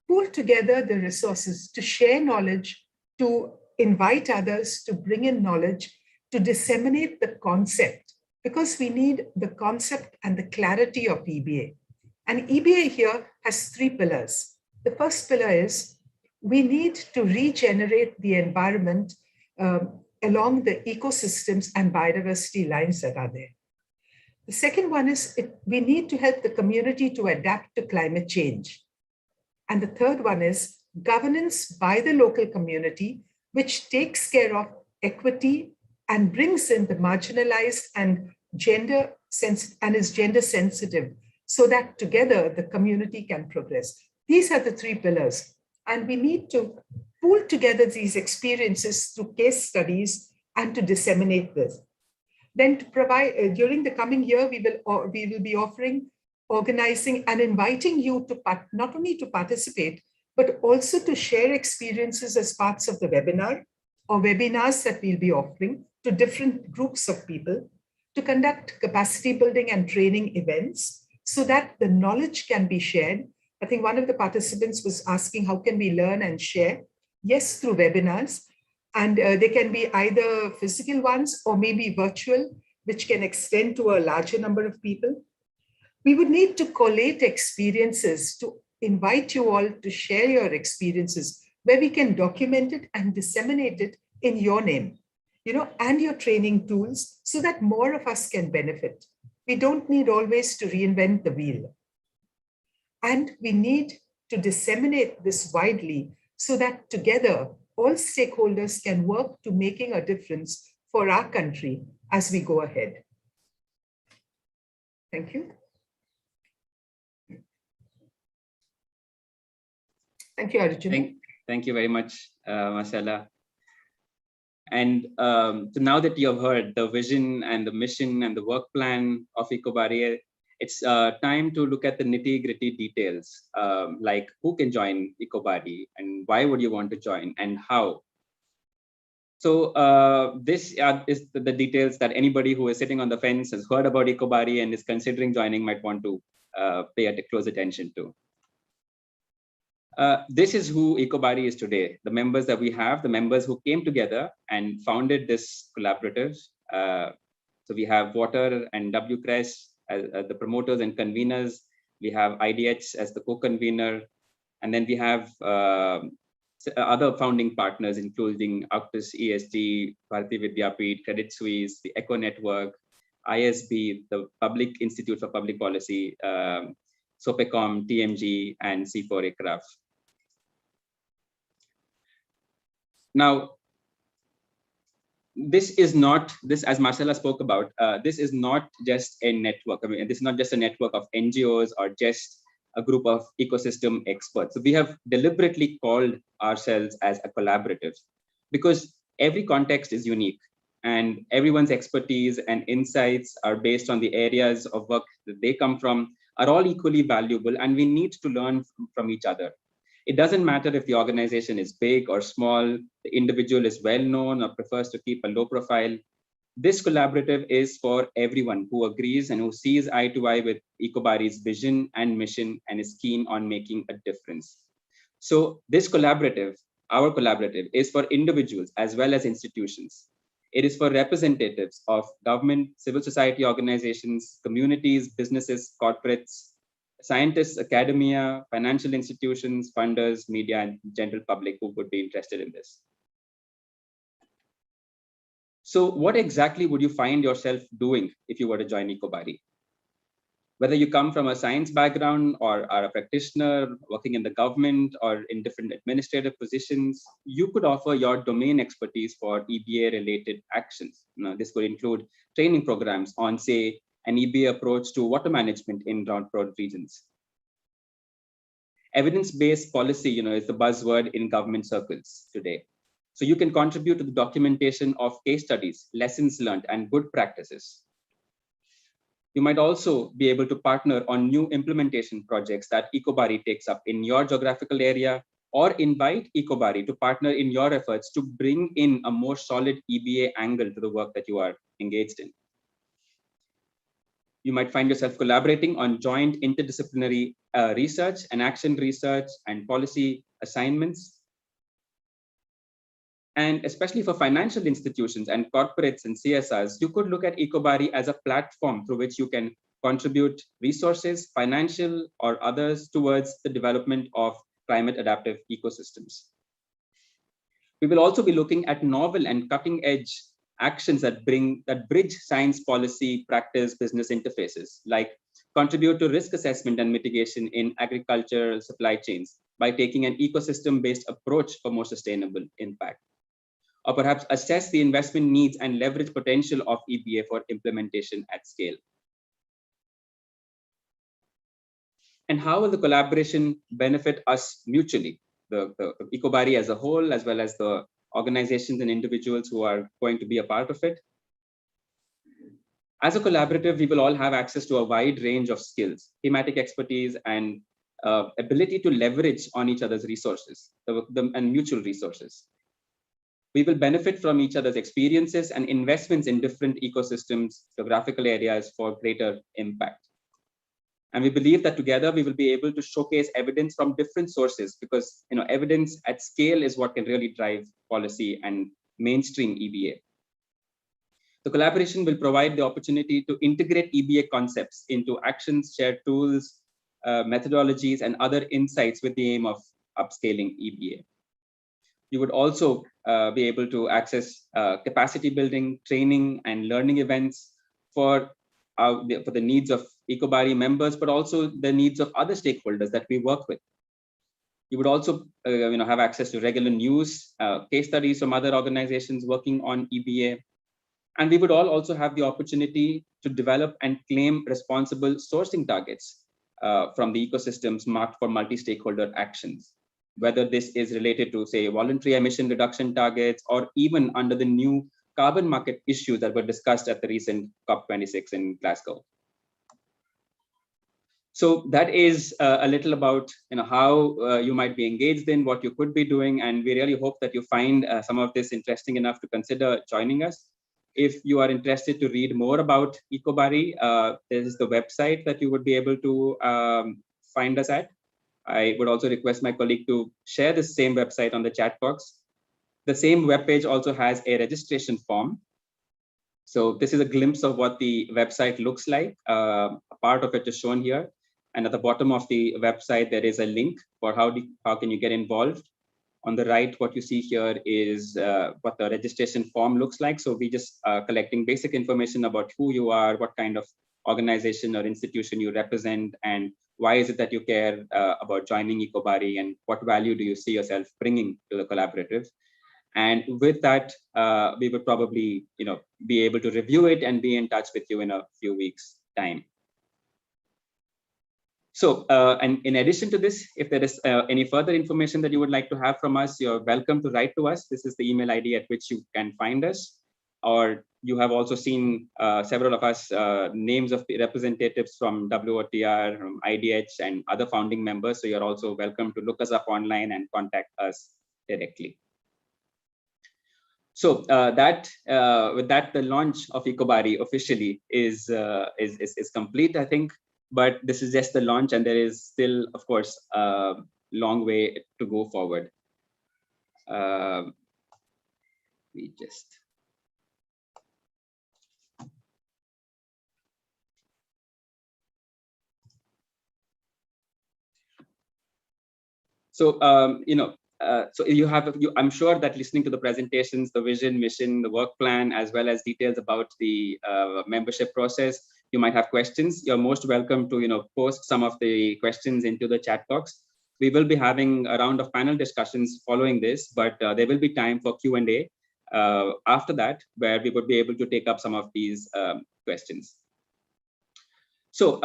pool together the resources, to share knowledge, to invite others to bring in knowledge, to disseminate the concept, because we need the concept and the clarity of EBA. And EBA here has 3 pillars. The first pillar is we need to regenerate the environment along the ecosystems and biodiversity lines that are there. The second one is we need to help the community to adapt to climate change. And the third one is governance by the local community, which takes care of equity and brings in the marginalized and is gender sensitive, so that together the community can progress. These are the 3 pillars. And we need to pool together these experiences through case studies and to disseminate this. Then to provide, during the coming year, we will be offering, organizing and inviting you to not only to participate, but also to share experiences as parts of the webinar or webinars that we'll be offering to different groups of people, to conduct capacity building and training events so that the knowledge can be shared. I think one of the participants was asking, how can we learn and share? Yes, through webinars. And they can be either physical ones or maybe virtual, which can extend to a larger number of people. We would need to collate experiences to invite you all to share your experiences where we can document it and disseminate it in your name, and your training tools so that more of us can benefit. We don't need always to reinvent the wheel. And we need to disseminate this widely so that together all stakeholders can work to making a difference for our country as we go ahead. Thank you. Thank you, Arjun. Thank you very much, Marcella. And so now that you have heard the vision and the mission and the work plan of ECOBARI, it's time to look at the nitty-gritty details, like who can join ECOBARI and why would you want to join and how. So this is the details that anybody who is sitting on the fence has heard about ECOBARI and is considering joining might want to pay close attention to. This is who ECOBARI is today. The members that we have, the members who came together and founded this collaborative. So we have WOTR and WCRES as the promoters and conveners. We have IDH as the co-convener. And then we have other founding partners, including Actus ESG, Bharati Vidyapeeth, Credit Suisse, the Eco Network, ISB, the Public Institute for Public Policy, SOPECOM, TMG, and C4 ICRAF. Now, this is not, as Marcella spoke about, this is not just a network. I mean, this is not just a network of NGOs or just a group of ecosystem experts. So we have deliberately called ourselves as a collaborative because every context is unique and everyone's expertise and insights are based on the areas of work that they come from, are all equally valuable, and we need to learn from each other. It doesn't matter if the organization is big or small, the individual is well known or prefers to keep a low profile. This collaborative is for everyone who agrees and who sees eye to eye with ECOBARI's vision and mission and is keen on making a difference. So this collaborative, our collaborative, is for individuals as well as institutions. It is for representatives of government, civil society organizations, communities, businesses, corporates, scientists, academia, financial institutions, funders, media, and general public who would be interested in this. So what exactly would you find yourself doing if you were to join ECOBARI? Whether you come from a science background or are a practitioner working in the government or in different administrative positions, you could offer your domain expertise for EBA-related actions. This could include training programs on, say, an EBA approach to water management in drought-prone regions. Evidence-based policy, is the buzzword in government circles today. So you can contribute to the documentation of case studies, lessons learned, and good practices. You might also be able to partner on new implementation projects that ECOBARI takes up in your geographical area, or invite ECOBARI to partner in your efforts to bring in a more solid EBA angle to the work that you are engaged in. You might find yourself collaborating on joint interdisciplinary research and action research and policy assignments. And especially for financial institutions and corporates and CSRs, you could look at ECOBARI as a platform through which you can contribute resources, financial or others, towards the development of climate adaptive ecosystems. We will also be looking at novel and cutting edge actions that bridge science, policy, practice, business interfaces, like contribute to risk assessment and mitigation in agricultural supply chains by taking an ecosystem-based approach for more sustainable impact. Or perhaps assess the investment needs and leverage potential of EBA for implementation at scale. And how will the collaboration benefit us mutually, the ECOBARI as a whole, as well as the organizations and individuals who are going to be a part of it? As a collaborative, we will all have access to a wide range of skills, thematic expertise, and ability to leverage on each other's resources and mutual resources. We will benefit from each other's experiences and investments in different ecosystems, geographical areas for greater impact. And we believe that together we will be able to showcase evidence from different sources, because evidence at scale is what can really drive policy and mainstream EBA. The collaboration will provide the opportunity to integrate EBA concepts into actions, shared tools, methodologies, and other insights with the aim of upscaling EBA. You would also be able to access capacity building, training, and learning events for the needs of ECOBARI members, but also the needs of other stakeholders that we work with. You would also have access to regular news, case studies from other organizations working on EBA. And we would all also have the opportunity to develop and claim responsible sourcing targets from the ecosystems marked for multi-stakeholder actions, whether this is related to, say, voluntary emission reduction targets, or even under the new carbon market issues that were discussed at the recent COP26 in Glasgow. So that is a little about how you might be engaged in, what you could be doing, and we really hope that you find some of this interesting enough to consider joining us. If you are interested to read more about ECOBARI, this is the website that you would be able to find us at. I would also request my colleague to share the same website on the chat box. The same webpage also has a registration form. So this is a glimpse of what the website looks like. A part of it is shown here. And at the bottom of the website, there is a link for how can you get involved. On the right, what you see here is what the registration form looks like. So we just collecting basic information about who you are, what kind of organization or institution you represent, and why is it that you care about joining ECOBARI, and what value do you see yourself bringing to the collaborative. And with that, we would probably be able to review it and be in touch with you in a few weeks' time. So, and in addition to this, if there is any further information that you would like to have from us, you're welcome to write to us. This is the email ID at which you can find us. Or you have also seen several of us names of the representatives from WOTR, from IDH, and other founding members. So you're also welcome to look us up online and contact us directly. So with that, the launch of ECOBARI officially is complete, I think. But this is just the launch, and there is still, of course, a long way to go forward. So I'm sure that listening to the presentations, the vision, mission, the work plan, as well as details about the membership process, you might have questions. You're most welcome to post some of the questions into the chat box. We will be having a round of panel discussions following this, but there will be time for Q&A after that, where we would be able to take up some of these questions. So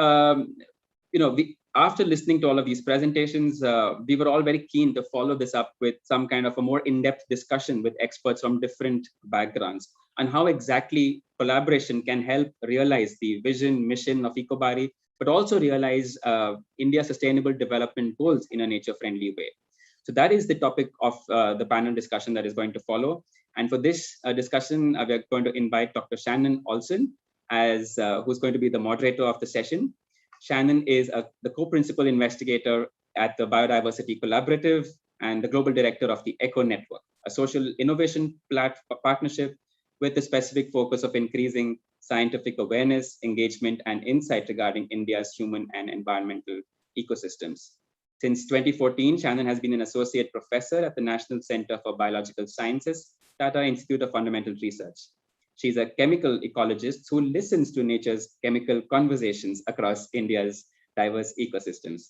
after listening to all of these presentations, we were all very keen to follow this up with some kind of a more in-depth discussion with experts from different backgrounds, and how exactly collaboration can help realize the vision, mission of ECOBARI, but also realize India's sustainable development goals in a nature-friendly way. So that is the topic of the panel discussion that is going to follow. And for this discussion, we are going to invite Dr. Shannon Olson, who's going to be the moderator of the session. Shannon is the co-principal investigator at the Biodiversity Collaborative and the global director of the ECO Network, a social innovation partnership with the specific focus of increasing scientific awareness, engagement, and insight regarding India's human and environmental ecosystems. Since 2014, Shannon has been an associate professor at the National Center for Biological Sciences, Tata Institute of Fundamental Research. She's a chemical ecologist who listens to nature's chemical conversations across India's diverse ecosystems.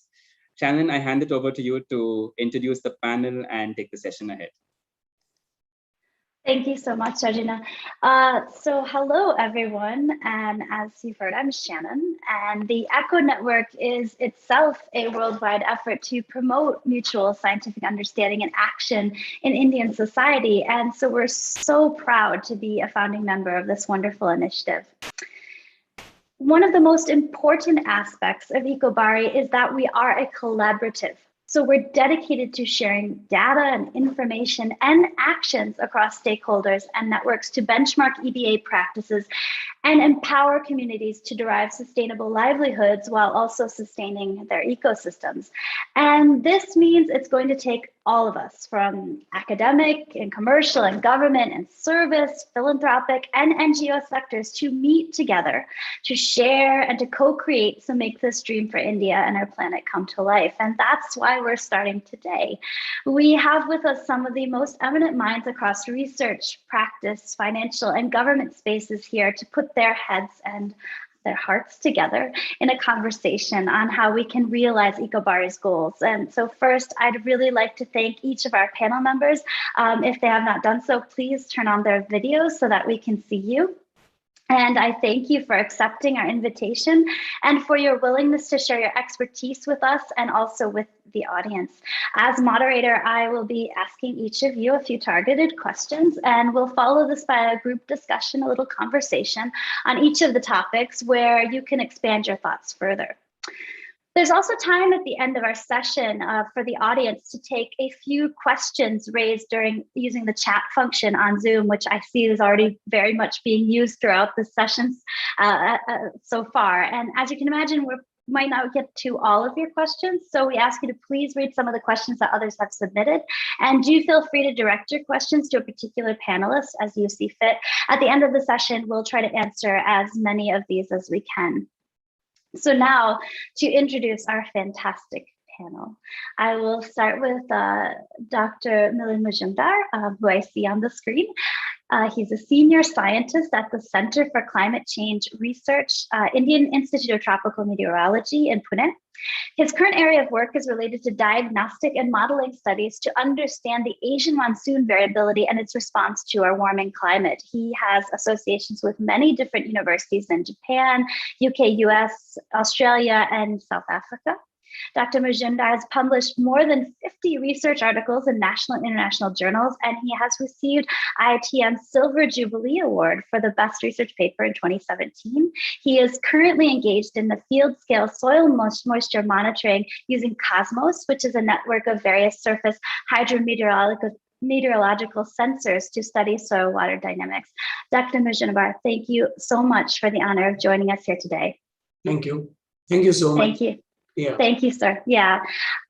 Shannon, I hand it over to you to introduce the panel and take the session ahead. Thank you so much, Arjuna. So hello, everyone. And as you've heard, I'm Shannon, and the ECO Network is itself a worldwide effort to promote mutual scientific understanding and action in Indian society. And so we're so proud to be a founding member of this wonderful initiative. One of the most important aspects of ECOBARI is that we are a collaborative. So we're dedicated to sharing data and information and actions across stakeholders and networks to benchmark EBA practices and empower communities to derive sustainable livelihoods while also sustaining their ecosystems. And this means it's going to take all of us, from academic and commercial and government and service, philanthropic and NGO sectors, to meet together, to share and to co-create to make this dream for India and our planet come to life. And that's why we're starting today. We have with us some of the most eminent minds across research, practice, financial and government spaces here to put their heads and their hearts together in a conversation on how we can realize ECOBARI's goals. And so first, I'd really like to thank each of our panel members. If they have not done so, please turn on their videos so that we can see you. And I thank you for accepting our invitation and for your willingness to share your expertise with us and also with the audience. As moderator, I will be asking each of you a few targeted questions, and we'll follow this by a group discussion, a little conversation on each of the topics where you can expand your thoughts further. There's also time at the end of our session for the audience to take a few questions raised during using the chat function on Zoom, which I see is already very much being used throughout the sessions so far. And as you can imagine, we might not get to all of your questions, so we ask you to please read some of the questions that others have submitted. And do feel free to direct your questions to a particular panelist as you see fit. At the end of the session, we'll try to answer as many of these as we can. So now, to introduce our fantastic panel, I will start with Dr. Milind Majumdar, who I see on the screen. He's a senior scientist at the Center for Climate Change Research, Indian Institute of Tropical Meteorology in Pune. His current area of work is related to diagnostic and modeling studies to understand the Asian monsoon variability and its response to our warming climate. He has associations with many different universities in Japan, UK, US, Australia, and South Africa. Dr. Majumdar has published more than 50 research articles in national and international journals, and he has received IITM's Silver Jubilee Award for the best research paper in 2017. He is currently engaged in the field-scale soil moisture monitoring using Cosmos, which is a network of various surface hydrometeorological sensors to study soil water dynamics. Dr. Majumdar, thank you so much for the honor of joining us here today. Thank you. Thank you so much. Thank you. Yeah. Thank you, sir. Yeah.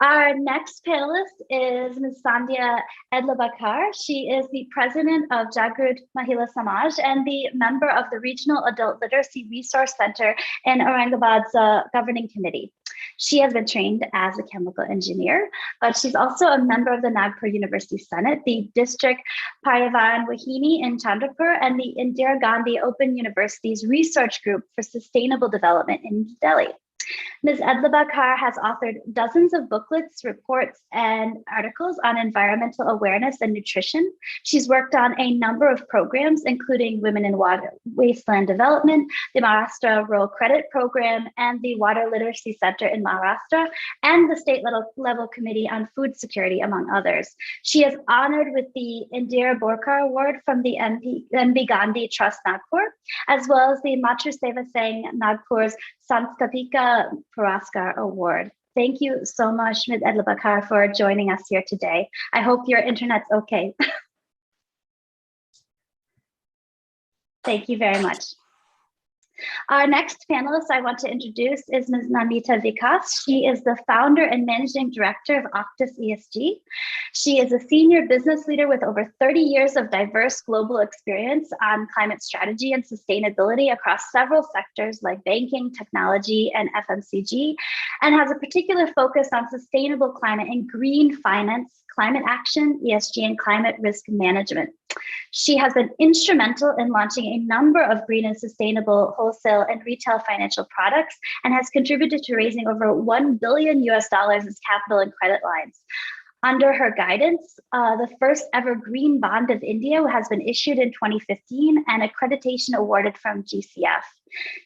Our next panelist is Ms. Sandhya Edlabakar. She is the president of Jagrat Mahila Samaj and the member of the Regional Adult Literacy Resource Center in Aurangabad's governing committee. She has been trained as a chemical engineer, but she's also a member of the Nagpur University Senate, the District Pariyavan Wahini in Chandrapur, and the Indira Gandhi Open University's Research Group for Sustainable Development in New Delhi. Ms. Edlabakar has authored dozens of booklets, reports, and articles on environmental awareness and nutrition. She's worked on a number of programs, including Women in Wasteland Development, the Maharashtra Rural Credit Program, and the Water Literacy Center in Maharashtra, and the state level Committee on Food Security, among others. She is honored with the Indira Borkar Award from the MB Gandhi Trust Nagpur, as well as the Matru Seva Sangh Nagpur's Sanskatika Puraskar Award. Thank you so much, Ms. Edlabakar, for joining us here today. I hope your internet's okay. Thank you very much. Our next panelist I want to introduce is Ms. Namita Vikas. She is the founder and managing director of Octus ESG. She is a senior business leader with over 30 years of diverse global experience on climate strategy and sustainability across several sectors like banking, technology, and FMCG, and has a particular focus on sustainable climate and green finance, climate action, ESG, and climate risk management. She has been instrumental in launching a number of green and sustainable wholesale and retail financial products and has contributed to raising over $1 billion as capital and credit lines. Under her guidance, the first ever green bond of India has been issued in 2015 and accreditation awarded from GCF.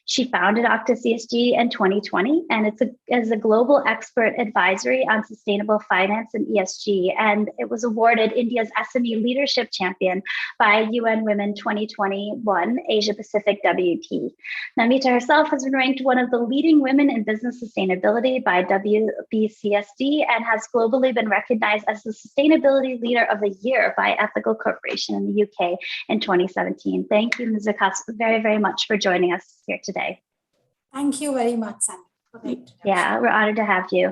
She founded Octa CSG in 2020, and it's a global expert advisory on sustainable finance and ESG, and it was awarded India's SME Leadership Champion by UN Women 2021 Asia Pacific WP. Namita herself has been ranked one of the leading women in business sustainability by WBCSD and has globally been recognized as the Sustainability Leader of the Year by Ethical Corporation in the UK in 2017. Thank you, Ms. Vikas, very, very much for joining us here today. Thank you very much, Sam. Yeah, we're honored to have you.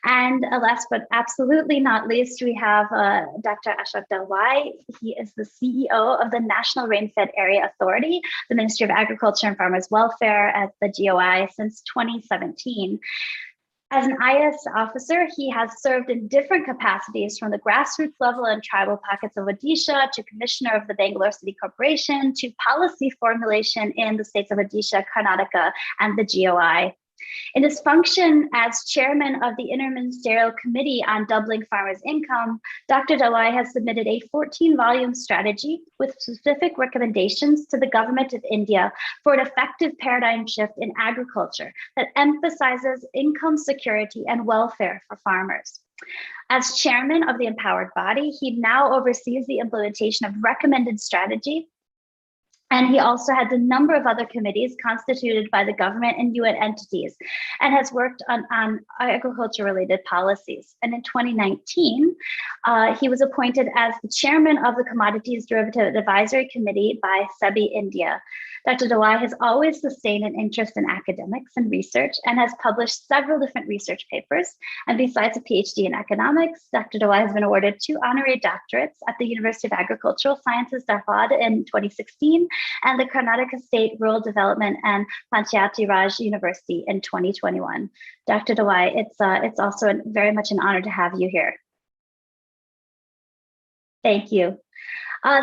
And last but absolutely not least, we have Dr. Ashok Dalwai. He is the CEO of the National Rainfed Area Authority, the Ministry of Agriculture and Farmers Welfare at the GOI since 2017. As an IS officer, he has served in different capacities from the grassroots level in tribal pockets of Odisha to commissioner of the Bangalore City Corporation to policy formulation in the states of Odisha, Karnataka, and the GOI. In his function as chairman of the Interministerial Committee on Doubling Farmers' Income, Dr. Dalwai has submitted a 14-volume strategy with specific recommendations to the government of India for an effective paradigm shift in agriculture that emphasizes income security and welfare for farmers. As chairman of the empowered body, he now oversees the implementation of recommended strategy. And he also has a number of other committees constituted by the government and UN entities and has worked on agriculture-related policies. And in 2019, he was appointed as the chairman of the Commodities Derivative Advisory Committee by SEBI India. Dr. Dalwai has always sustained an interest in academics and research and has published several different research papers. And besides a PhD in economics, Dr. Dalwai has been awarded 2 honorary doctorates at the University of Agricultural Sciences, Dharwad in 2016, and the Karnataka State Rural Development and Panchayati Raj University in 2021. Dr. Dalwai, it's also very much an honor to have you here. Thank you.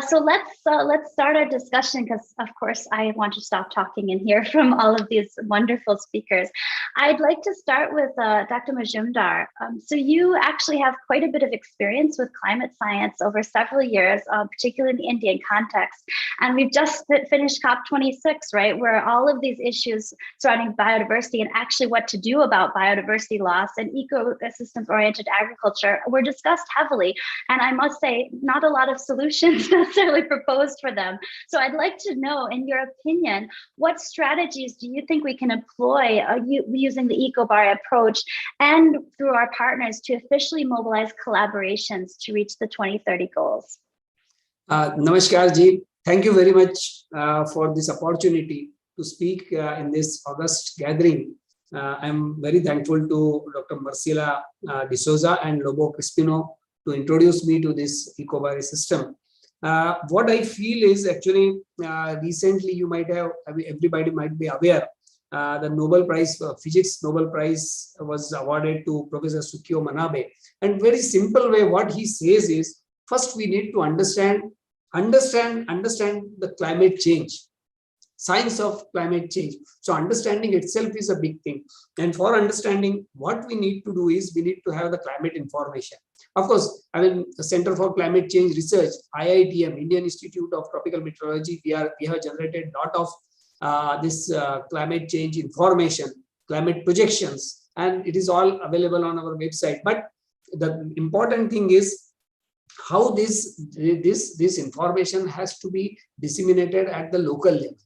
So let's start our discussion, because of course I want to stop talking and hear from all of these wonderful speakers. I'd like to start with Dr. Majumdar. So you actually have quite a bit of experience with climate science over several years, particularly in the Indian context. And we've just finished COP26, right, where all of these issues surrounding biodiversity and actually what to do about biodiversity loss and ecosystems-oriented agriculture were discussed heavily. And I must say, not a lot of solutions necessarily proposed for them. So I'd like to know, in your opinion, what strategies do you think we can employ using the ECOBARI approach and through our partners to officially mobilize collaborations to reach the 2030 goals? Namaskar ji. Thank you very much for this opportunity to speak in this August gathering. I'm very thankful to Dr. Marcela D'Souza and Lobo Crispino to introduce me to this ECOBARI system. What I feel is actually recently you might have, everybody might be aware, the Nobel Prize, Physics Nobel Prize was awarded to Professor Sukio Manabe. And very simple way, what he says is, first we need to understand the climate change, science of climate change. So understanding itself is a big thing. And for understanding, what we need to do is we need to have the climate information. Of course, I mean, the Center for Climate Change Research, IITM, Indian Institute of Tropical Meteorology, we have generated a lot of this climate change information, climate projections, and it is all available on our website. But the important thing is how this information has to be disseminated at the local level,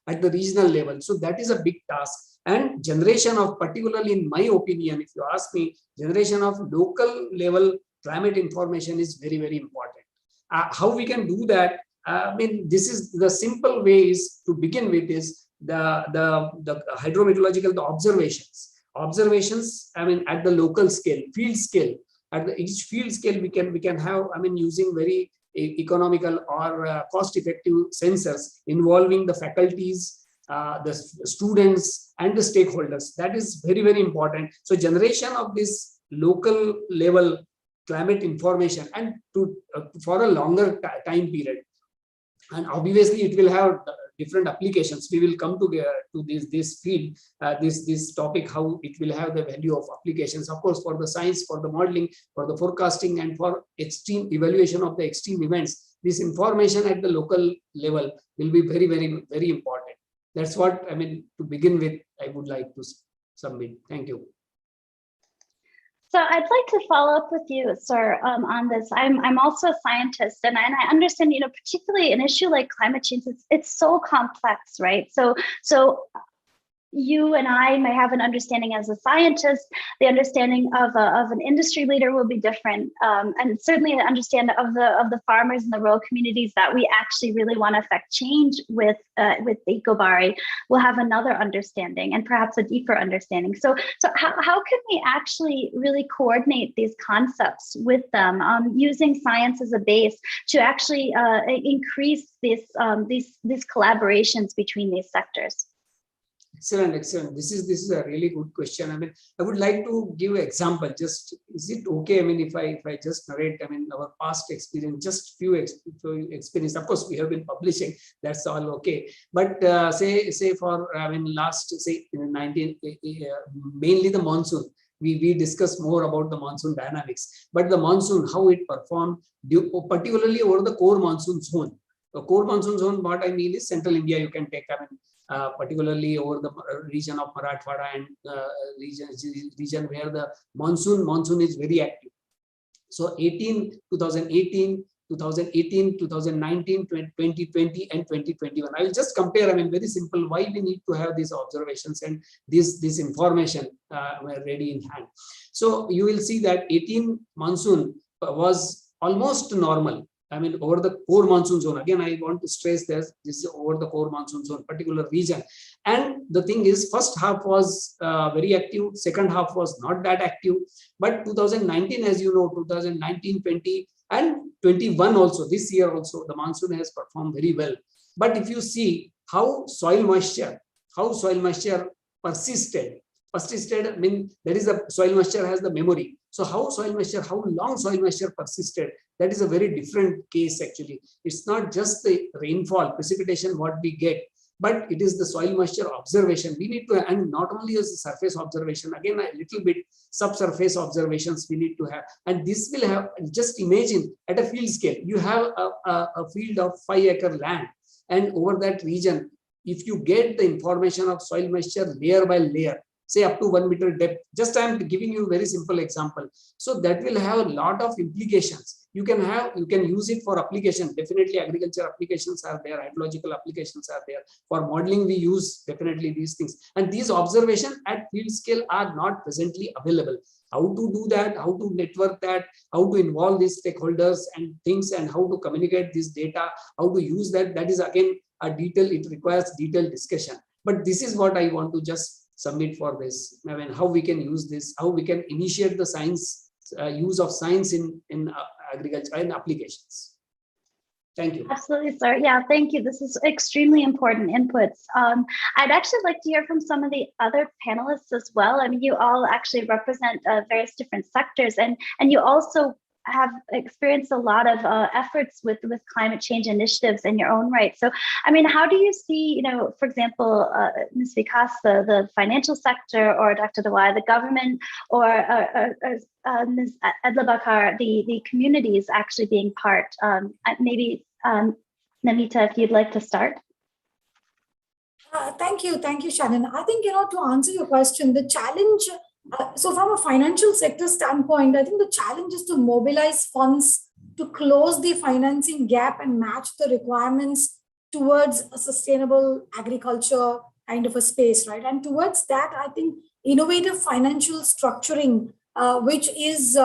at the regional level. So that is a big task. And generation of, particularly in my opinion, if you ask me, generation of local level climate information is very, very important. How we can do that? I mean, this is the simple ways to begin with is the hydrometeorological observations. I mean, at the local scale, field scale. At each field scale, we can have, I mean, using very economical or cost-effective sensors involving the faculties, the students, and the stakeholders. That is very, very important. So generation of this local level climate information and for a longer time period. And obviously it will have different applications. We will come to this field, this topic, how it will have the value of applications, of course, for the science, for the modeling, for the forecasting, and for extreme evaluation of the extreme events. This information at the local level will be very, very, very important. That's what, I mean, to begin with, I would like to submit. Thank you. So I'd like to follow up with you, sir, on this. I'm also a scientist, and I understand, particularly an issue like climate change, it's so complex, right? So you and I may have an understanding as a scientist. The understanding of an industry leader will be different, and certainly the understanding of the farmers in the rural communities that we actually really want to affect change with ECOBARI will have another understanding, and perhaps a deeper understanding. So how can we actually really coordinate these concepts with them, using science as a base to actually increase these collaborations between these sectors? Excellent. This is a really good question. I mean, I would like to give an example. Just, is it okay? I mean, if I just narrate, I mean, our past experience, just few experience. Of course, we have been publishing. That's all okay. But say for, I mean, last, say in mainly the monsoon. We discuss more about the monsoon dynamics. But the monsoon, how it performed, particularly over the core monsoon zone. The core monsoon zone, what I mean is central India. You can take, I mean, particularly over the region of Marathwada and region where the monsoon is very active. So 2018, 2019, 2020, and 2021. I will just compare. I mean, very simple. Why we need to have these observations and this information ready in hand. So you will see that 18 monsoon was almost normal. I mean, over the core monsoon zone. Again, I want to stress this is over the core monsoon zone, particular region. And the thing is, first half was very active, second half was not that active. But 2019, as you know, 2019, 20, and 21 also, this year also, the monsoon has performed very well. But if you see how soil moisture persisted, I mean, there is a soil moisture has the memory. So how long soil moisture persisted, that is a very different case actually. It's not just the rainfall, precipitation, what we get, but it is the soil moisture observation. We need to, and not only as a surface observation, again, a little bit subsurface observations we need to have. And this will have, just imagine at a field scale, you have a field of 5-acre land, and over that region, if you get the information of soil moisture layer by layer, say up to 1 meter depth, just I'm giving you a very simple example. So that will have a lot of implications. You can use it for application. Definitely agriculture applications are there, hydrological applications are there. For modeling, we use definitely these things. And these observations at field scale are not presently available. How to do that, how to network that, how to involve these stakeholders and things, and how to communicate this data, how to use that, that is again a detail, it requires detailed discussion. But this is what I want to just submit for this. I mean, how we can use this, how we can initiate the science, use of science in agriculture and applications. Thank you. Absolutely, sir. Yeah, thank you. This is extremely important inputs. I'd actually like to hear from some of the other panelists as well. I mean, you all actually represent various different sectors, and you also have experienced a lot of efforts with climate change initiatives in your own right. So, I mean, how do you see, for example, Ms. Vikas, the financial sector, or Dr. Dawai, the government, or Ms. Adlabakar, the communities actually being part? Maybe Namita, if you'd like to start. Thank you, Shannon. I think, to answer your question, the challenge, so from a financial sector standpoint, I think the challenge is to mobilize funds to close the financing gap and match the requirements towards a sustainable agriculture kind of a space, right? And towards that, I think innovative financial structuring, which is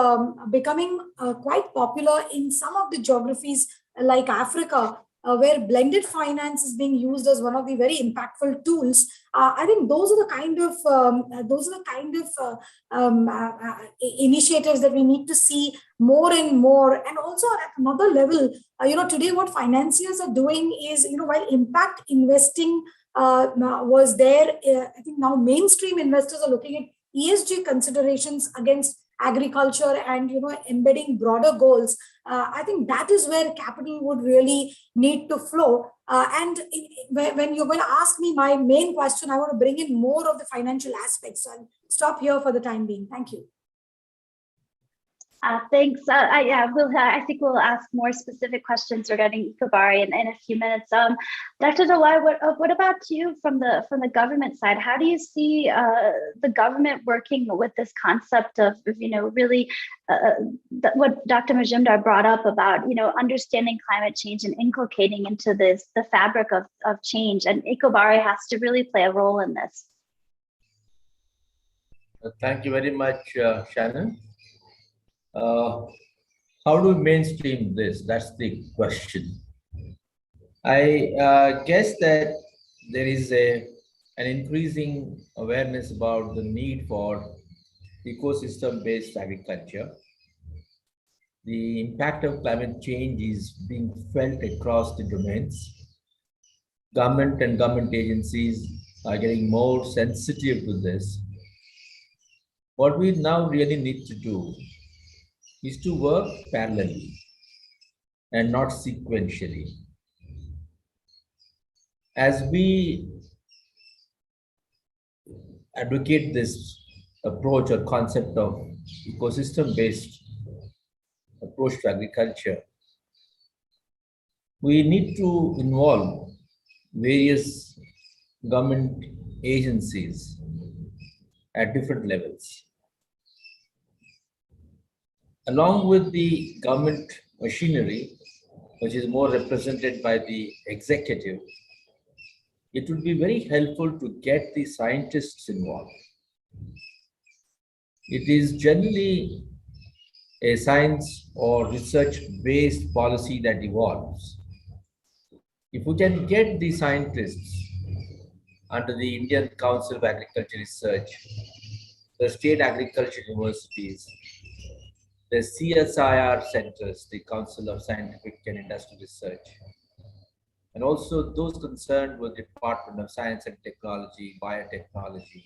becoming quite popular in some of the geographies like Africa, where blended finance is being used as one of the very impactful tools. I think those are the kind of initiatives that we need to see more and more. And also at another level, today what financiers are doing is, while impact investing was there, I think now mainstream investors are looking at ESG considerations against agriculture and embedding broader goals. I think that is where capital would really need to flow. And when you're going to ask me my main question, I want to bring in more of the financial aspects. So I'll stop here for the time being. Thank you. Thanks. I think we'll ask more specific questions regarding ECOBARI in a few minutes. Dr. Dawai, what about you from the government side? How do you see the government working with this concept of really what Dr. Majumdar brought up about understanding climate change and inculcating into the fabric of change, and ECOBARI has to really play a role in this. Thank you very much, Shannon. How do we mainstream this? That's the question. I guess that there is an increasing awareness about the need for ecosystem-based agriculture. The impact of climate change is being felt across the domains. Government and government agencies are getting more sensitive to this. What we now really need to do is to work parallelly and not sequentially. As we advocate this approach or concept of ecosystem-based approach to agriculture, we need to involve various government agencies at different levels. Along with the government machinery, which is more represented by the executive, it would be very helpful to get the scientists involved. It is generally a science or research-based policy that evolves. If we can get the scientists under the Indian Council of Agriculture Research, the state agriculture universities, the CSIR centers, the Council of Scientific and Industrial Research, and also those concerned with the Department of Science and Technology, Biotechnology.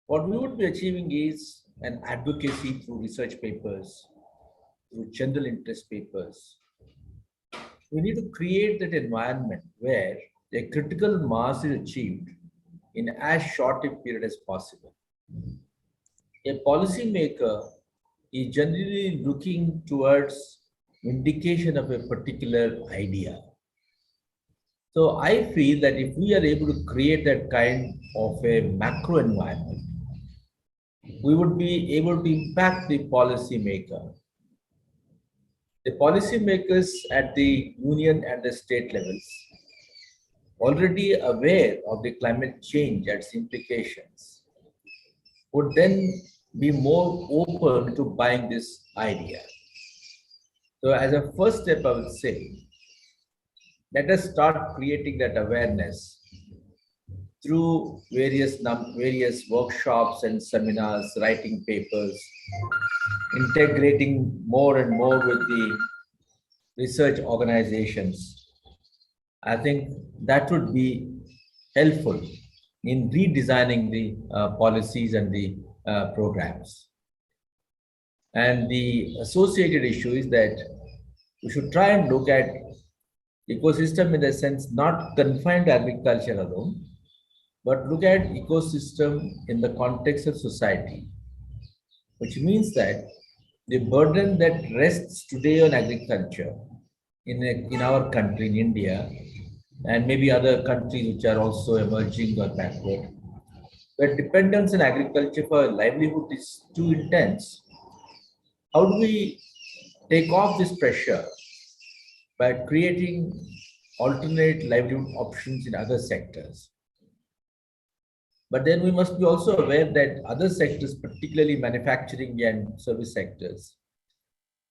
What we would be achieving is an advocacy through research papers, through general interest papers. We need to create that environment where a critical mass is achieved in as short a period as possible. A policymaker is generally looking towards vindication of a particular idea. So I feel that if we are able to create that kind of a macro environment, we would be able to impact the policymaker. The policymakers at the union and the state levels, already aware of the climate change and its implications, would then be more open to buying this idea. So as a first step, I would say, let us start creating that awareness through various workshops and seminars, writing papers, integrating more and more with the research organizations. I think that would be helpful in redesigning the policies and the programs. And the associated issue is that we should try and look at ecosystem in the sense not confined to agriculture alone, but look at ecosystem in the context of society, which means that the burden that rests today on agriculture in our country, in India, and maybe other countries which are also emerging or backward, where dependence on agriculture for livelihood is too intense. How do we take off this pressure by creating alternate livelihood options in other sectors? But then we must be also aware that other sectors, particularly manufacturing and service sectors,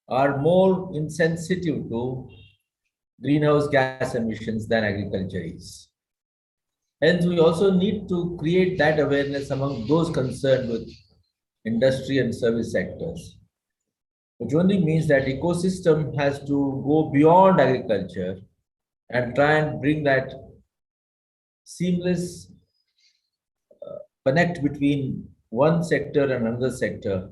are more insensitive to greenhouse gas emissions than agriculture is. Hence, we also need to create that awareness among those concerned with industry and service sectors, which only means that ecosystem has to go beyond agriculture and try and bring that seamless connect between one sector and another sector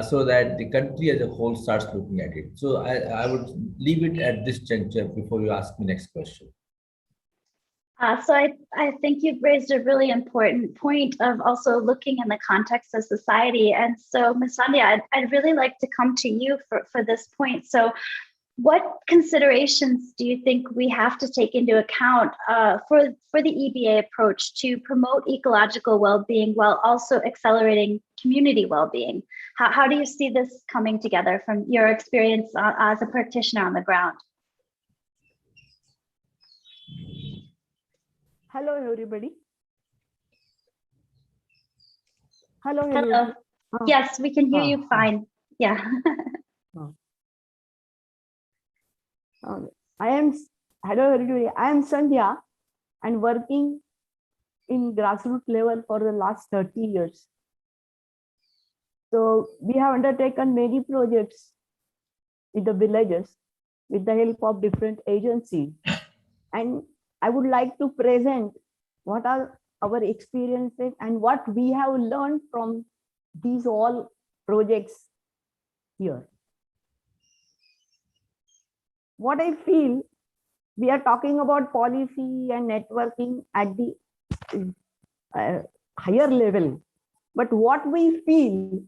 so that the country as a whole starts looking at it. So I would leave it at this juncture before you ask me next question. So I think you've raised a really important point of also looking in the context of society. And so, Ms. Sandhya, I'd really like to come to you for this point. So what considerations do you think we have to take into account for the EBA approach to promote ecological well-being while also accelerating community well-being? How do you see this coming together from your experience as a practitioner on the ground? Hello, everybody. Hello, Hello. everybody. Yes, we can hear you fine. Yeah. Hello, everybody. I am Sandhya and working in grassroots level for the last 30 years. So we have undertaken many projects in the villages with the help of different agencies. And I would like to present what are our experiences and what we have learned from these all projects here. What I feel, we are talking about policy and networking at the higher level, but what we feel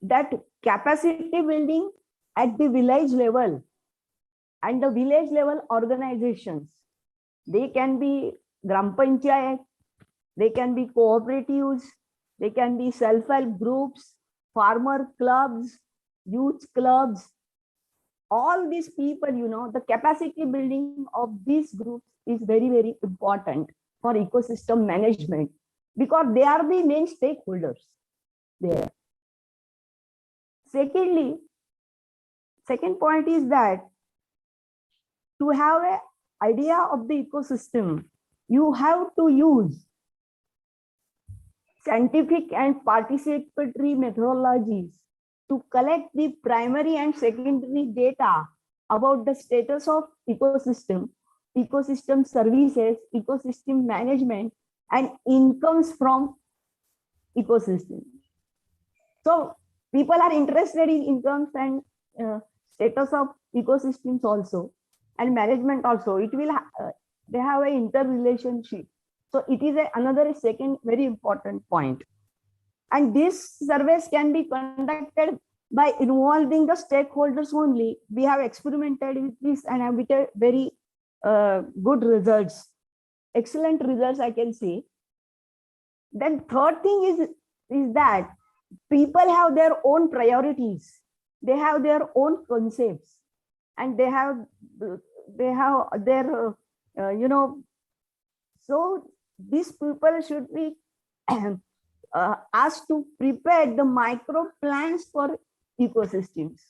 that capacity building at the village level and the village level organizations, they can be Gram Panchayat, they can be cooperatives, they can be self-help groups, farmer clubs, youth clubs. All these people, you know, the capacity building of these groups is very, very important for ecosystem management because they are the main stakeholders there. Secondly, second point is that to have an idea of the ecosystem, you have to use scientific and participatory methodologies to collect the primary and secondary data about the status of ecosystem, ecosystem services, ecosystem management, and incomes from ecosystem. So people are interested in incomes and status of ecosystems also, and management also. It will they have an interrelationship. So it is another second very important point. And these surveys can be conducted by involving the stakeholders only. We have experimented with this and have with a very good results, excellent results, I can say. Then third thing is that people have their own priorities. They have their own concepts, and they have their you know. So these people should be asked to prepare the micro plans for ecosystems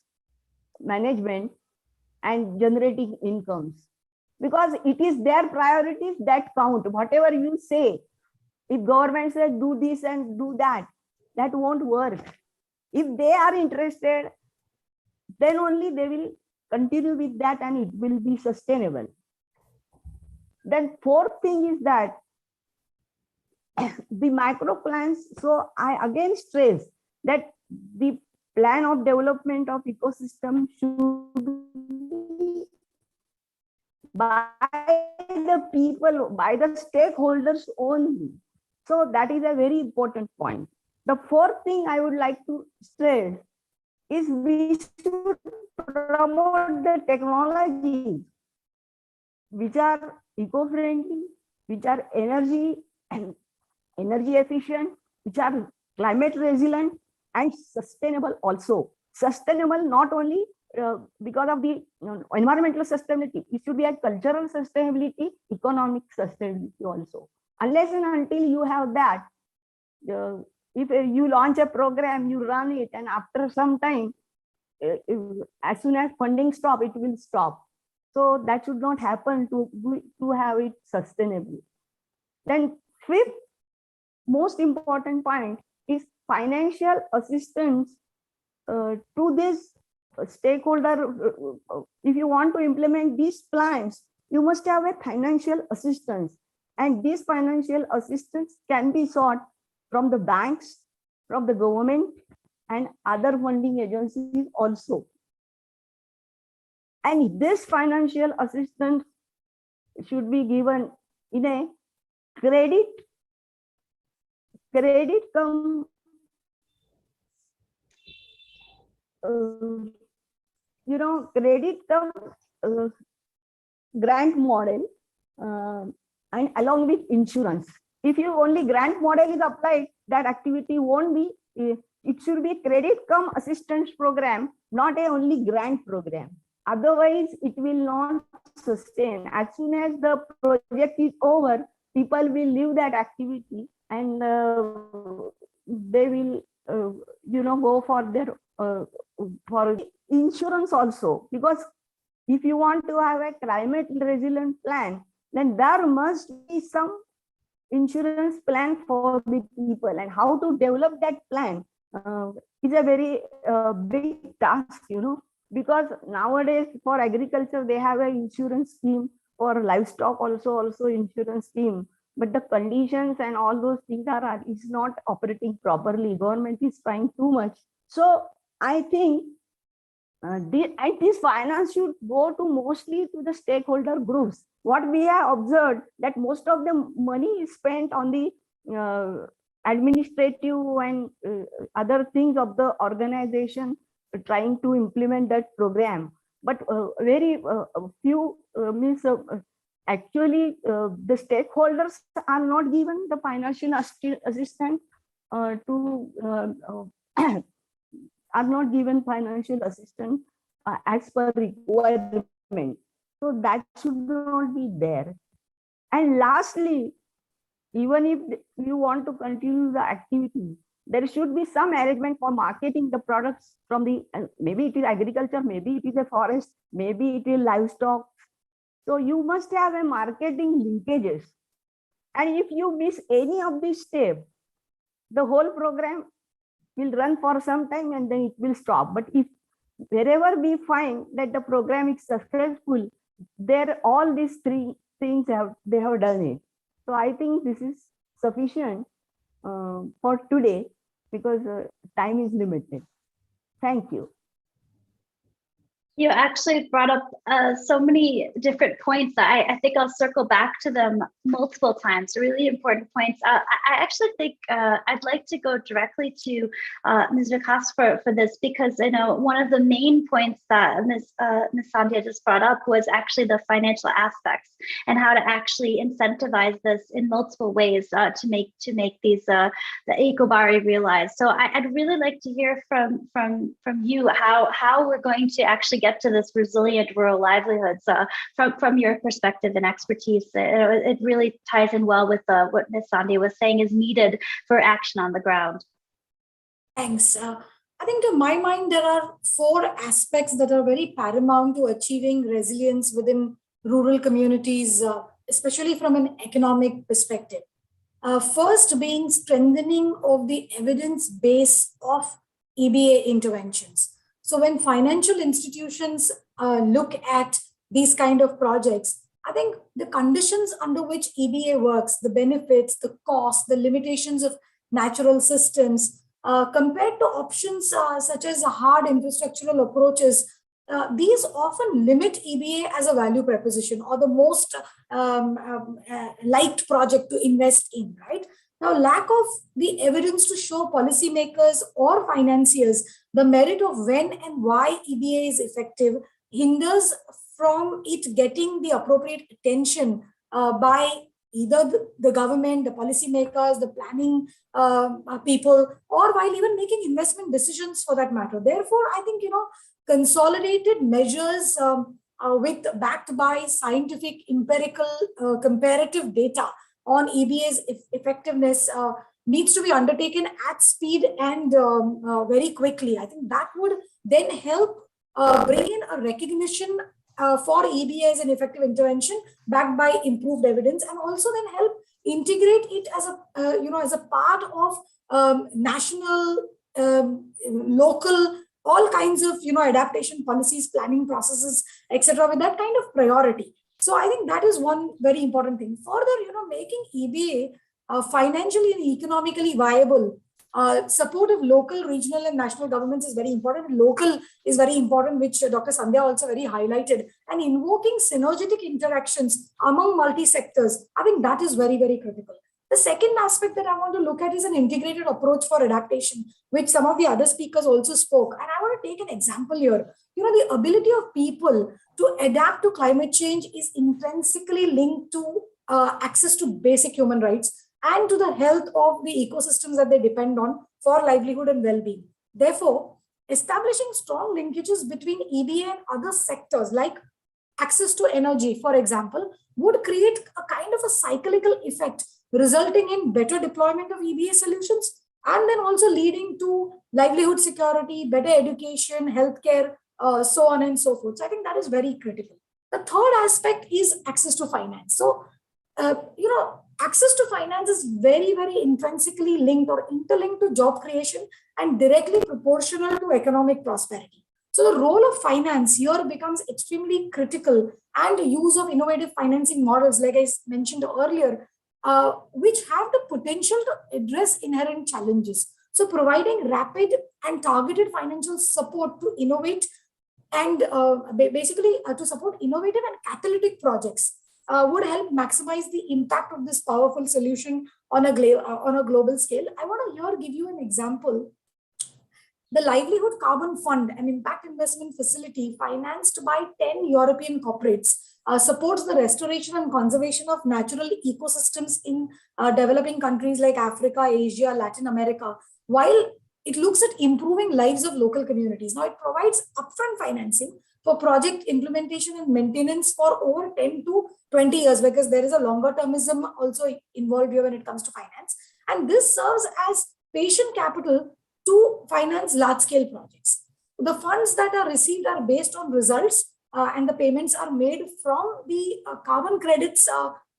management and generating incomes, because it is their priorities that count. Whatever you say, if government says do this and do that, that won't work. If they are interested, then only they will continue with that and it will be sustainable. Then fourth thing is that the micro plans. So I again stress that the plan of development of ecosystem should be by the people, by the stakeholders only. So that is a very important point. The fourth thing I would like to stress is we should promote the technologies which are eco-friendly, which are energy efficient, which are climate resilient and sustainable also. Sustainable not only because of the environmental sustainability, it should be a cultural sustainability, economic sustainability also. Unless and until you have that, if you launch a program, you run it, and after some time, as soon as funding stop, it will stop. So that should not happen to have it sustainably. Then fifth most important point is financial assistance to this stakeholder. If you want to implement these plans, you must have a financial assistance, and this financial assistance can be sought from the banks, from the government, and other funding agencies also. And this financial assistance should be given in a credit come credit come grant model and along with insurance. If you only grant model is applied, that activity won't be, it should be credit come assistance program, not a only grant program. Otherwise, it will not sustain. As soon as the project is over, people will leave that activity and they will, go for their for insurance also. Because if you want to have a climate resilient plan, then there must be some insurance plan for the people, and how to develop that plan is a very big task, because nowadays for agriculture they have an insurance scheme, for livestock also insurance scheme, but the conditions and all those things is not operating properly. Government is trying too much. So I think this finance should go to mostly to the stakeholder groups. What we have observed, that most of the money is spent on the administrative and other things of the organization trying to implement that program, but very few means actually the stakeholders are not given the financial assistance are not given financial assistance as per requirement. So that should not be there. And lastly, even if you want to continue the activity, there should be some arrangement for marketing the products from the, maybe it is agriculture, maybe it is a forest, maybe it is livestock. So you must have a marketing linkages. And if you miss any of these steps, the whole program will run for some time and then it will stop. But if wherever we find that the program is successful, there all these three things they have done it. So I think this is sufficient for today, because time is limited. Thank you. You actually brought up so many different points that I think I'll circle back to them multiple times, really important points. I actually think I'd like to go directly to Ms. Vikas for this, because one of the main points that Ms. Sandhya just brought up was actually the financial aspects and how to actually incentivize this in multiple ways to make these the ECOBARI realized. So I'd really like to hear from you how we're going to actually get to this resilient rural livelihoods from your perspective and expertise. It really ties in well with what Ms. Sandhya was saying is needed for action on the ground. Thanks. I think to my mind, there are 4 aspects that are very paramount to achieving resilience within rural communities, especially from an economic perspective. First being strengthening of the evidence base of EBA interventions. So when financial institutions look at these kind of projects, I think the conditions under which EBA works, the benefits, the cost, the limitations of natural systems, compared to options such as hard infrastructural approaches, these often limit EBA as a value proposition or the most liked project to invest in, right? Now, lack of the evidence to show policymakers or financiers the merit of when and why EBA is effective hinders from it getting the appropriate attention by either the government, the policymakers, the planning people, or while even making investment decisions for that matter. Therefore, I think, consolidated measures backed by scientific, empirical, comparative data on EBA's effectiveness needs to be undertaken at speed and very quickly. I think that would then help bring in a recognition for EBA as an effective intervention backed by improved evidence, and also then help integrate it as a as a part of national, local, all kinds of adaptation policies, planning processes, etc., with that kind of priority. So I think that is one very important thing. Further, making EBA financially and economically viable Support of local, regional, and national governments is very important. Local is very important, which Dr. Sandhya also very highlighted. And invoking synergetic interactions among multi-sectors, I think that is very, very critical. The second aspect that I want to look at is an integrated approach for adaptation, which some of the other speakers also spoke. And I want to take an example here. The ability of people to adapt to climate change is intrinsically linked to access to basic human rights and to the health of the ecosystems that they depend on for livelihood and well-being. Therefore, establishing strong linkages between EBA and other sectors like access to energy, for example, would create a kind of a cyclical effect, resulting in better deployment of EBA solutions and then also leading to livelihood security, better education, healthcare, so on and so forth. So I think that is very critical. The third aspect is access to finance. So, access to finance is very, very intrinsically linked or interlinked to job creation and directly proportional to economic prosperity. So the role of finance here becomes extremely critical, and use of innovative financing models, like I mentioned earlier, which have the potential to address inherent challenges. So providing rapid and targeted financial support to innovate and basically to support innovative and catalytic projects would help maximize the impact of this powerful solution on a global scale. I want to here give you an example. The Livelihood Carbon Fund, an impact investment facility financed by 10 European corporates, supports the restoration and conservation of natural ecosystems in developing countries like Africa, Asia, Latin America, while it looks at improving lives of local communities. Now, it provides upfront financing for project implementation and maintenance for over 10 to 20 years, because there is a longer termism also involved here when it comes to finance. And this serves as patient capital to finance large-scale projects. The funds that are received are based on results, and the payments are made from the carbon credits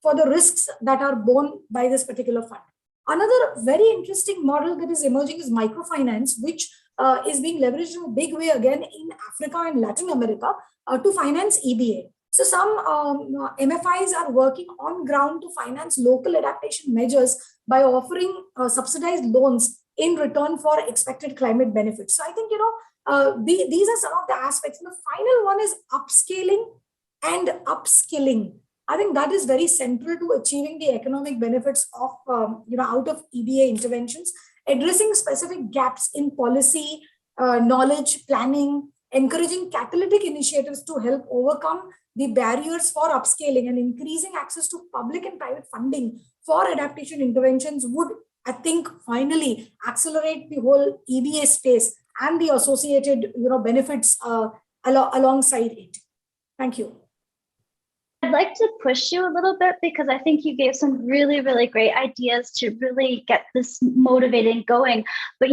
for the risks that are borne by this particular fund. Another very interesting model that is emerging is microfinance, which is being leveraged in a big way again in Africa and Latin America to finance EBA. So some MFIs are working on ground to finance local adaptation measures by offering subsidized loans in return for expected climate benefits. So I think, these are some of the aspects. And the final one is upscaling and upskilling. I think that is very central to achieving the economic benefits of, out of EBA interventions, addressing specific gaps in policy, knowledge, planning, encouraging catalytic initiatives to help overcome the barriers for upscaling, and increasing access to public and private funding for adaptation interventions would, I think, finally accelerate the whole EBA space and the associated, benefits alongside it. Thank you. I'd like to push you a little bit, because I think you gave some really, really great ideas to really get this motivating going. But,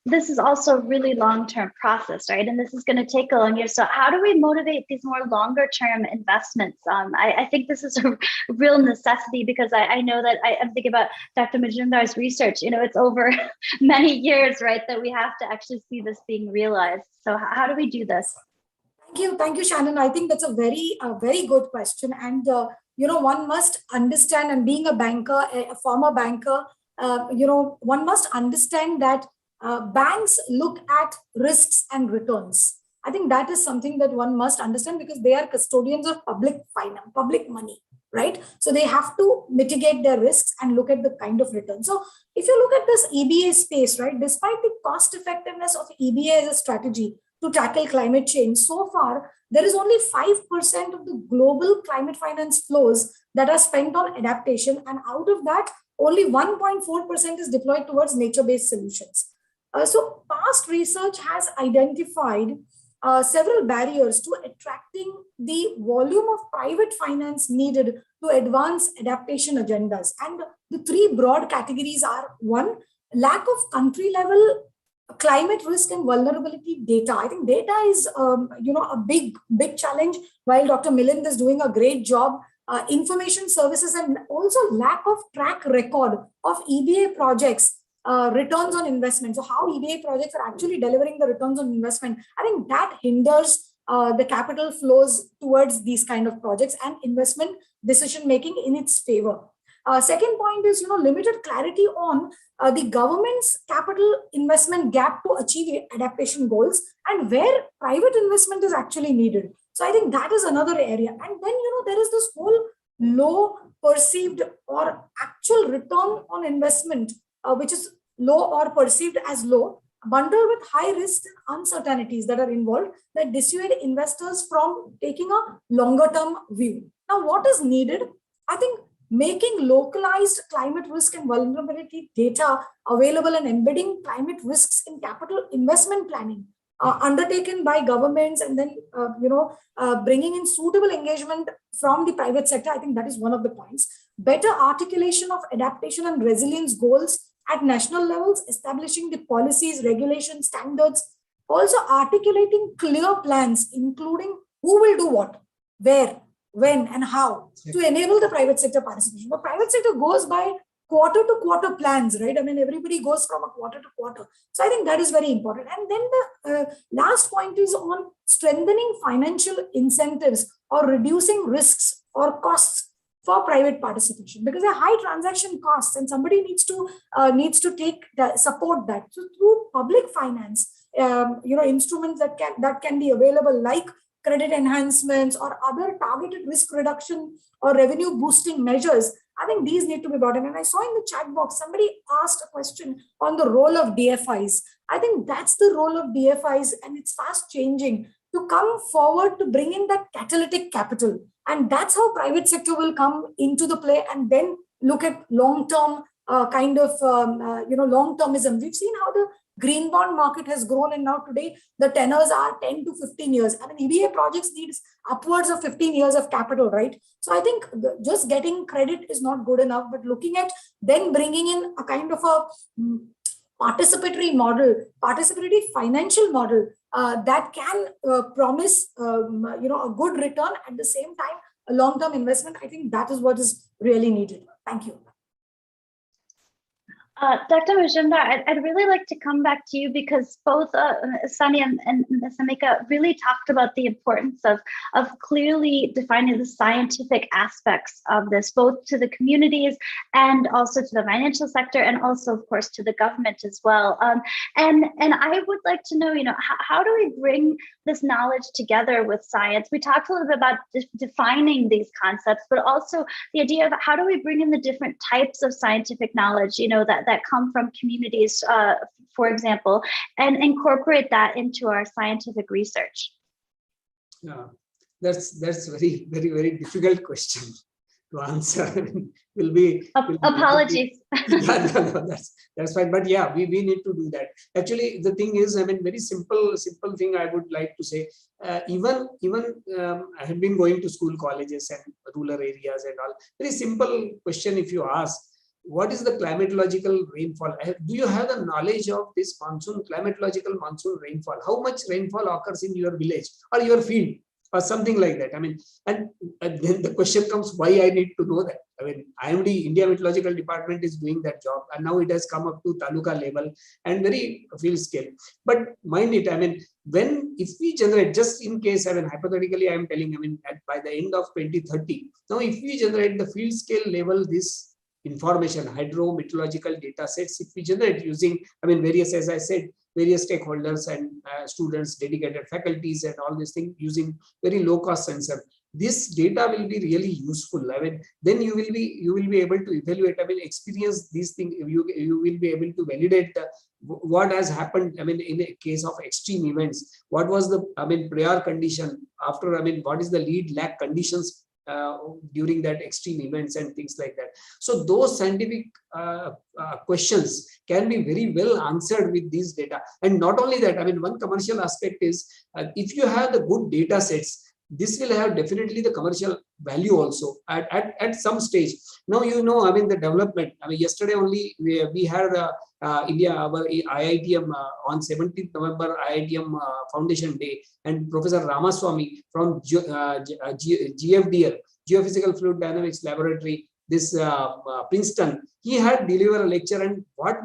this is also a really long-term process, right? And this is going to take a long year. So how do we motivate these more longer-term investments? I think this is a real necessity, because I know that I'm thinking about Dr. Majumdar's research. It's over many years, right, that we have to actually see this being realized. So how do we do this? Thank you, Shannon. I think that's a very good question. And, one must understand, and being a banker, a former banker, one must understand that banks look at risks and returns. I think that is something that one must understand, because they are custodians of public finance, public money, right? So they have to mitigate their risks and look at the kind of return. So if you look at this EBA space, right, despite the cost effectiveness of EBA as a strategy to tackle climate change, so far, there is only 5% of the global climate finance flows that are spent on adaptation. And out of that, only 1.4% is deployed towards nature-based solutions. So past research has identified several barriers to attracting the volume of private finance needed to advance adaptation agendas. And the three broad categories are: one, lack of country level climate risk and vulnerability data. I think data is, a big challenge, while Dr. Milind is doing a great job. Information services, and also lack of track record of EBA projects, returns on investment. So how EBA projects are actually delivering the returns on investment, I think that hinders the capital flows towards these kind of projects and investment decision making in its favor. Second point is, limited clarity on the government's capital investment gap to achieve adaptation goals and where private investment is actually needed. So I think that is another area. And then, there is this whole low perceived or actual return on investment, which is low or perceived as low, bundled with high risks and uncertainties that are involved that dissuade investors from taking a longer term view. Now, what is needed? I think making localized climate risk and vulnerability data available and embedding climate risks in capital investment planning undertaken by governments, and then bringing in suitable engagement from the private sector. I think that is one of the points. Better articulation of adaptation and resilience goals at national levels, establishing the policies, regulations, standards, also articulating clear plans, including who will do what, where, when, and how, to enable the private sector participation. The private sector goes by quarter to quarter plans, right? I mean, everybody goes from a quarter to quarter. So I think that is very important. And then the last point is on strengthening financial incentives or reducing risks or costs for private participation, because there are high transaction costs and somebody needs to take that, support that. So through public finance, instruments that can be available, like credit enhancements or other targeted risk reduction or revenue boosting measures, I think these need to be brought in. And I saw in the chat box, somebody asked a question on the role of DFIs. I think that's the role of DFIs, and it's fast changing, to come forward to bring in that catalytic capital. And that's how private sector will come into the play and then look at long-term long-termism. We've seen how the green bond market has grown, and now today the tenors are 10 to 15 years. I mean, EBA projects needs upwards of 15 years of capital, right? So I think just getting credit is not good enough, but looking at then bringing in a kind of a participatory model, participatory financial model that can promise a good return, at the same time a long-term investment. I think that is what is really needed. Thank you. Dr. Majumdar, I'd really like to come back to you, because both Sunny and Ms. Namita really talked about the importance of clearly defining the scientific aspects of this, both to the communities and also to the financial sector, and also, of course, to the government as well. And I would like to know, how do we bring this knowledge together with science? We talked a little bit about defining these concepts, but also the idea of how do we bring in the different types of scientific knowledge, that come from communities, for example, and incorporate that into our scientific research? Yeah, that's very, very, very difficult question to answer. Apologies. No, that's fine. But yeah, we need to do that. Actually, the thing is, I mean, very simple thing I would like to say. Even I have been going to school, colleges, and rural areas and all. Very simple question if you ask. What is the climatological rainfall? Do you have the knowledge of this climatological monsoon rainfall? How much rainfall occurs in your village or your field or something like that? I mean, and then the question comes, why I need to know that? I mean, IMD, India Meteorological Department, is doing that job, and now it has come up to taluka level and very field scale. But mind it, I mean, if we generate, just in case, I mean, hypothetically, I am telling, I mean, by the end of 2030, now if we generate the field scale level, this information, hydrometeorological data sets, if we generate using, I mean, various, as I said, various stakeholders and students, dedicated faculties, and all these things, using very low cost sensor, this data will be really useful. I mean, then you will be able to evaluate, I mean, experience these things. You will be able to validate what has happened. I mean, in a case of extreme events, what was the, I mean, prior condition after, I mean, what is the lead lag conditions during that extreme events and things like that. So those scientific questions can be very well answered with these data. And not only that, I mean, one commercial aspect is if you have the good data sets, this will have definitely the commercial value also at some stage. Now, I mean, the development, I mean, yesterday only we had India, our IITM on 17th November, IITM Foundation Day, and Professor Ramaswamy from GFDL, Geophysical Fluid Dynamics Laboratory, this Princeton, he had delivered a lecture, and where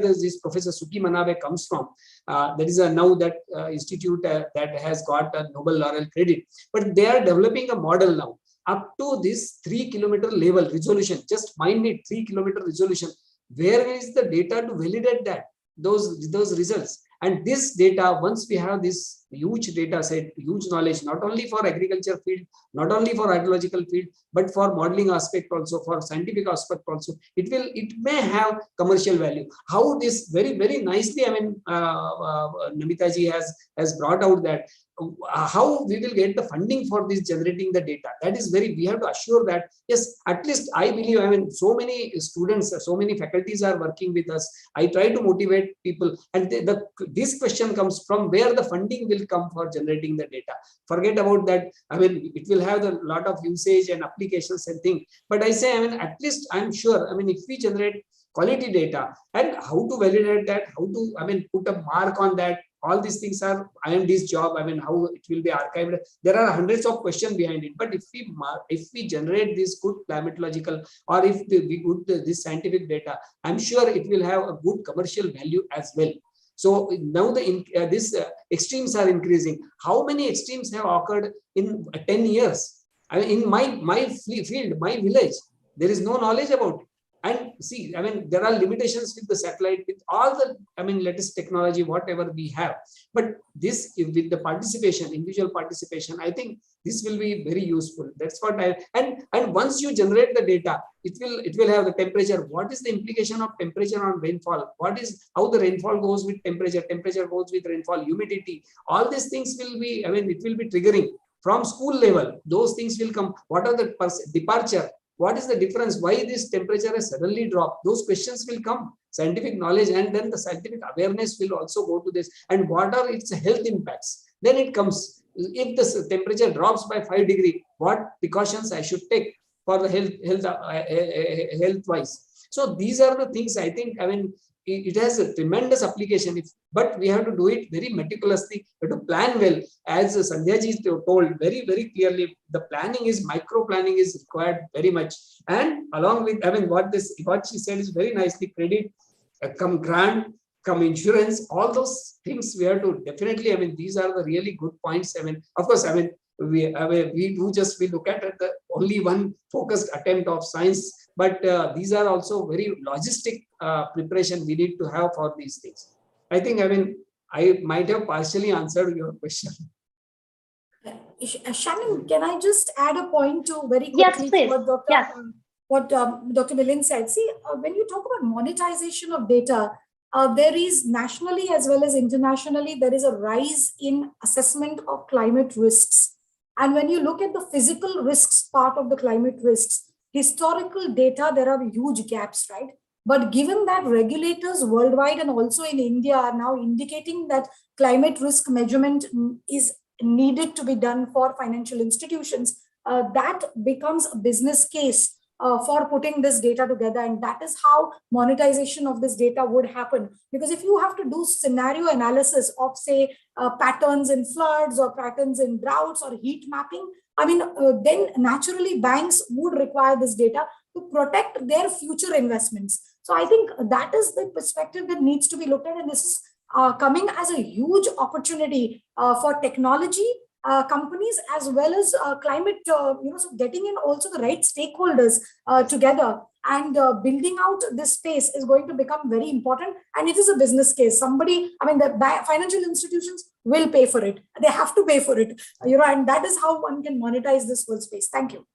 this Professor Suki Manabe comes from, that is now that institute that has got a Nobel Laurel credit, but they are developing a model now. up to this 3-kilometer level resolution. Just mind it, 3-kilometer resolution. Where is the data to validate that those results? And this data, once we have this huge data set, huge knowledge, not only for agriculture field, not only for hydrological field, but for modeling aspect also, for scientific aspect also, it may have commercial value. How this very nicely, I mean, Namita ji has brought out that how we will get the funding for this generating the data. That is we have to assure that, yes, at least I believe, I mean, so many students, so many faculties are working with us. I try to motivate people, and this question comes from where the funding will come for generating the data. Forget about that. I mean, it will have a lot of usage and applications and things. But I say, I mean, at least I'm sure, I mean, if we generate quality data and how to validate that, how to, I mean, put a mark on that, all these things are IMD's job. I mean, how it will be archived. There are hundreds of questions behind it. But if we generate this good climatological, or if we put this scientific data, I'm sure it will have a good commercial value as well. So now these extremes are increasing. How many extremes have occurred in 10 years? I mean, in my field, my village, there is no knowledge about it. And see, I mean, there are limitations with the satellite, with all the, I mean, latest technology, whatever we have. But this, with the participation, individual participation, I think this will be very useful. That's what and once you generate the data, it will have the temperature. What is the implication of temperature on rainfall? What is how the rainfall goes with temperature? Temperature goes with rainfall, humidity. All these things will be, I mean, it will be triggering from school level. Those things will come. What are the departure? What is the difference? Why this temperature has suddenly dropped? Those questions will come. Scientific knowledge, and then the scientific awareness will also go to this. And what are its health impacts? Then it comes. If the temperature drops by 5 degrees, what precautions I should take for the health wise? So these are the things I think. I mean, it has a tremendous application, but we have to do it very meticulously. We have to plan well, as Sandhya ji told very clearly. The planning is, micro planning is required very much, and along with, I mean, what she said is very nicely. Credit, come grant, come insurance, all those things we have to definitely. I mean, these are the really good points. I mean, of course, I mean, we look at the only one focused attempt of science. But these are also very logistic preparation we need to have for these things. I think, I mean, I might have partially answered your question. Shannon, can I just add a point to very Yes, quickly please. what Dr. Milind said? See, when you talk about monetization of data, there is nationally as well as internationally, there is a rise in assessment of climate risks. And when you look at the physical risks part of the climate risks, historical data, there are huge gaps, right? But given that regulators worldwide and also in India are now indicating that climate risk measurement is needed to be done for financial institutions, that becomes a business case for putting this data together. And that is how monetization of this data would happen. Because if you have to do scenario analysis of, say, patterns in floods or patterns in droughts or heat mapping, I mean, then naturally banks would require this data to protect their future investments. So I think that is the perspective that needs to be looked at. And this is coming as a huge opportunity for technology companies as well as climate, so getting in also the right stakeholders together and building out this space is going to become very important. And it is a business case. Somebody, I mean, the financial institutions will pay for it. They have to pay for it, and that is how one can monetize this whole space. Thank you.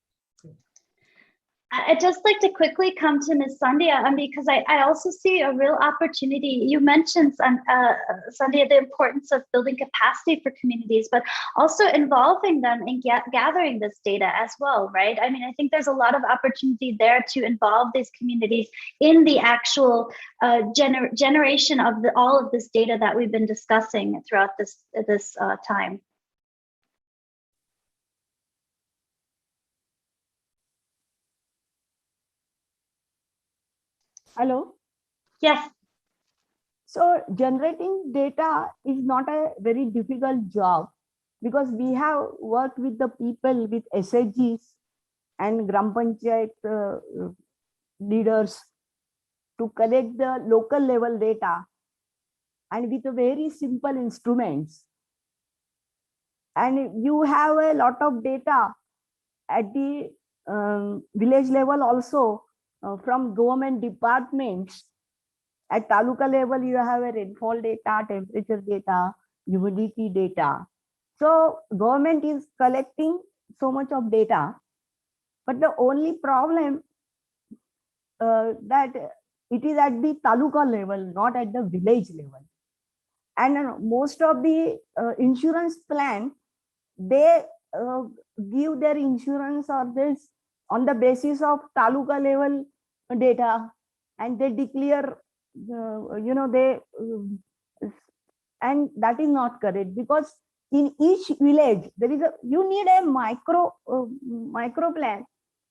I'd just like to quickly come to Ms. Sandhya, because I also see a real opportunity. You mentioned, Sandhya, the importance of building capacity for communities, but also involving them in gathering this data as well, right? I mean, I think there's a lot of opportunity there to involve these communities in the actual generation of all of this data that we've been discussing throughout this time. Hello? Yes. So generating data is not a very difficult job because we have worked with the people with SHGs and Gram Panchayat leaders to collect the local level data and with a very simple instruments. And you have a lot of data at the village level also, from government departments. At taluka level, you have a rainfall data, temperature data, humidity data. So government is collecting so much of data, but the only problem that it is at the taluka level, not at the village level. And most of the insurance plan, they give their insurance or this on the basis of taluka level data, and they declare, and that is not correct, because in each village there is you need a micro plan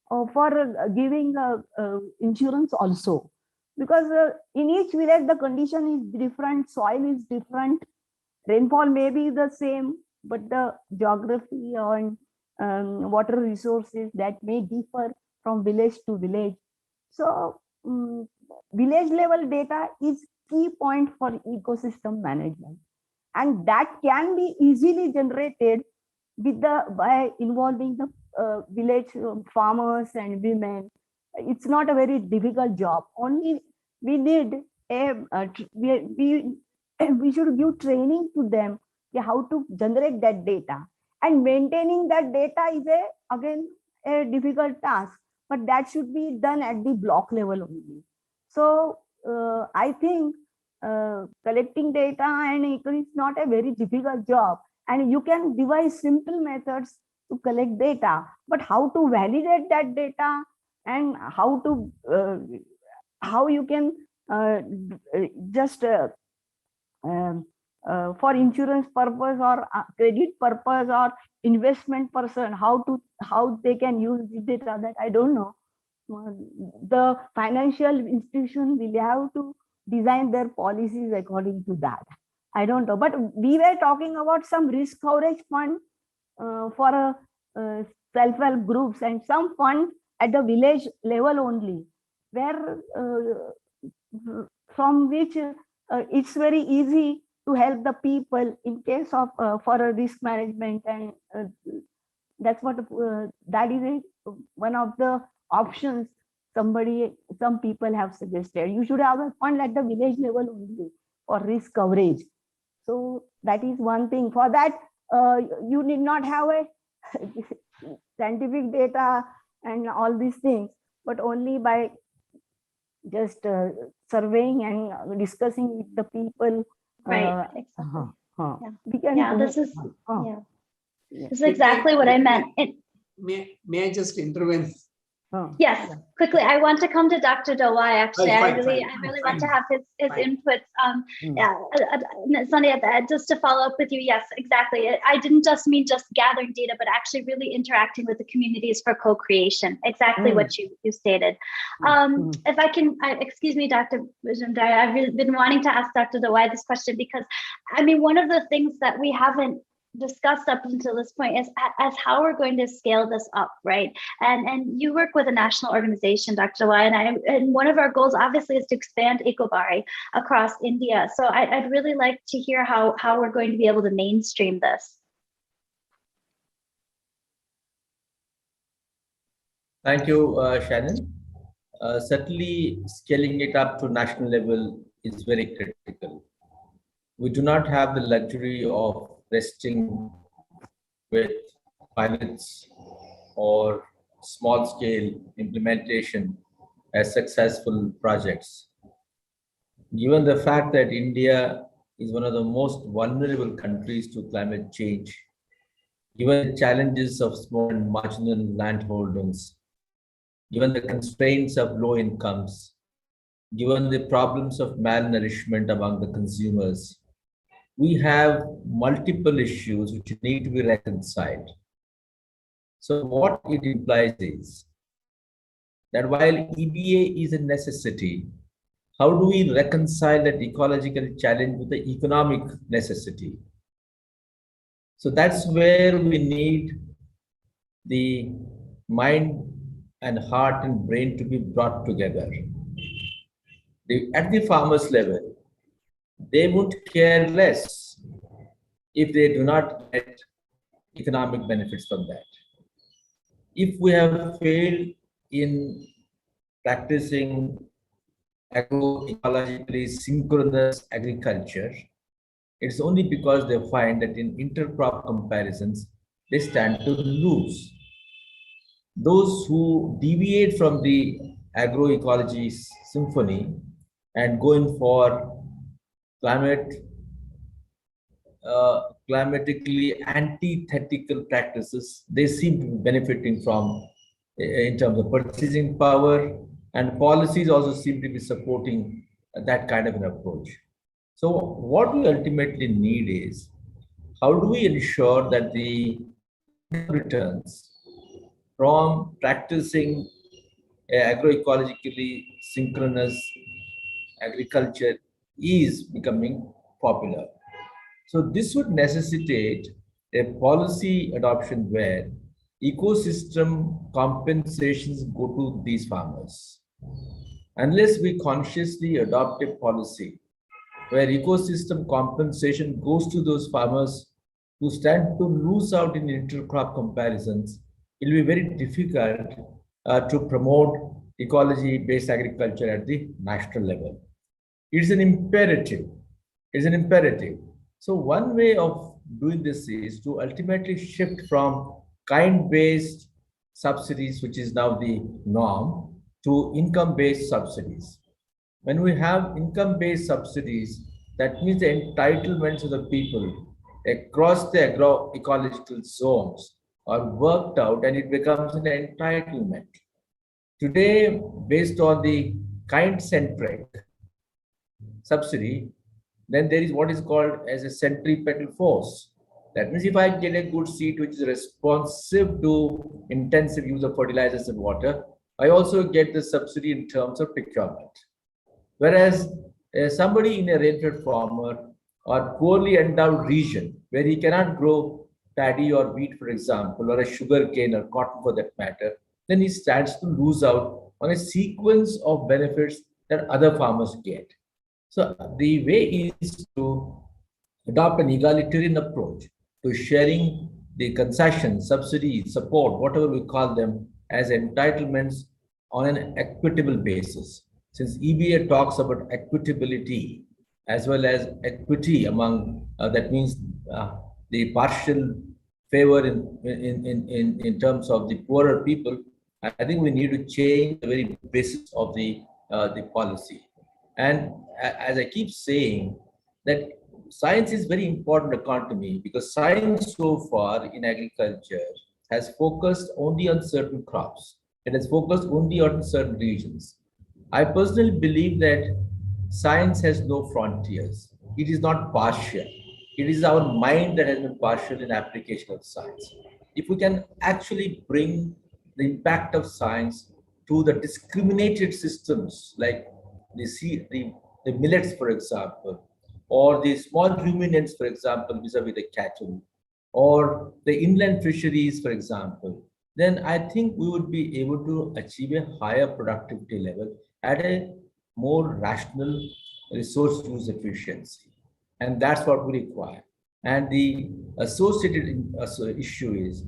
for giving insurance also, because in each village the condition is different, soil is different, rainfall may be the same, but the geography and water resources that may differ from village to village. So village level data is key point for ecosystem management, and that can be easily generated with by involving the village farmers and women. It's not a very difficult job. Only we need we should give training to them how to generate that data, and maintaining that data is again a difficult task, but that should be done at the block level only. So I think collecting data and is not a very difficult job, and you can devise simple methods to collect data, but how to validate that data and how to how you can just for insurance purpose or credit purpose or investment person, how they can use the data, that I don't know. The financial institution will have to design their policies according to that. I don't know, but we were talking about some risk coverage fund for self-help groups and some fund at the village level only, where from which it's very easy to help the people in case of for a risk management, and that's what that is one of the options some people have suggested. You should have a fund at the village level only for risk coverage. So that is one thing. For that you need not have a scientific data and all these things, but only by just surveying and discussing with the people. Right, exactly. Yeah. We can This is this is exactly what I meant. May I just intervene? Yes, quickly. I want to come to Dr. Dawai. Actually, I really want to have his inputs. Sonia, just to follow up with you. Yes, exactly. I didn't just mean just gathering data, but actually really interacting with the communities for co-creation. Exactly what you stated. If I can, excuse me, Dr. Vijayandar, I've really been wanting to ask Dr. Dawai this question, because I mean, one of the things that we haven't discussed up until this point is as how we're going to scale this up, right? And you work with a national organization, Dr. Dawai, and one of our goals obviously is to expand ECOBARI across India. So I'd really like to hear how we're going to be able to mainstream this. Thank you, Shannon. Certainly, scaling it up to national level is very critical. We do not have the luxury of resting with pilots or small-scale implementation as successful projects. Given the fact that India is one of the most vulnerable countries to climate change, given the challenges of small and marginal landholdings, given the constraints of low incomes, given the problems of malnourishment among the consumers, we have multiple issues which need to be reconciled. So what it implies is that while EBA is a necessity, how do we reconcile that ecological challenge with the economic necessity? So that's where we need the mind and heart and brain to be brought together. At the farmers level, they would care less if they do not get economic benefits from that. if we have failed in practicing agroecologically synchronous agriculture, it's only because they find that in intercrop comparisons, they stand to lose. Those who deviate from the agroecology symphony and go in for climatically antithetical practices, they seem to be benefiting from in terms of purchasing power, and policies also seem to be supporting that kind of an approach. So what we ultimately need is, how do we ensure that the returns from practicing agroecologically synchronous agriculture is becoming popular? So this would necessitate a policy adoption where ecosystem compensations go to these farmers. Unless we consciously adopt a policy where ecosystem compensation goes to those farmers who stand to lose out in intercrop comparisons, it will be very difficult to promote ecology-based agriculture at the national level. It's an imperative. It's an imperative. So one way of doing this is to ultimately shift from kind-based subsidies, which is now the norm, to income-based subsidies. When we have income-based subsidies, that means the entitlements of the people across the agroecological zones are worked out and it becomes an entitlement. Today, based on the kind-centric subsidy, then there is what is called as a centripetal force. That means if I get a good seed which is responsive to intensive use of fertilizers and water, I also get the subsidy in terms of procurement. Whereas somebody in a rainfed farmer or poorly endowed region where he cannot grow paddy or wheat, for example, or a sugar cane or cotton for that matter, then he stands to lose out on a sequence of benefits that other farmers get. So the way is to adopt an egalitarian approach to sharing the concessions, subsidies, support, whatever we call them, as entitlements on an equitable basis. Since EBA talks about equitability as well as equity among, that means the partial favor in terms of the poorer people, I think we need to change the very basis of the policy. And as I keep saying, that science is very important according to me, because science so far in agriculture has focused only on certain crops. It has focused only on certain regions. I personally believe that science has no frontiers. It is not partial. It is our mind that has been partial in application of science. If we can actually bring the impact of science to the discriminated systems like the millets, for example, or the small ruminants, for example, vis-a-vis the cattle, or the inland fisheries, for example, then I think we would be able to achieve a higher productivity level at a more rational resource use efficiency. And that's what we require. And the associated issue is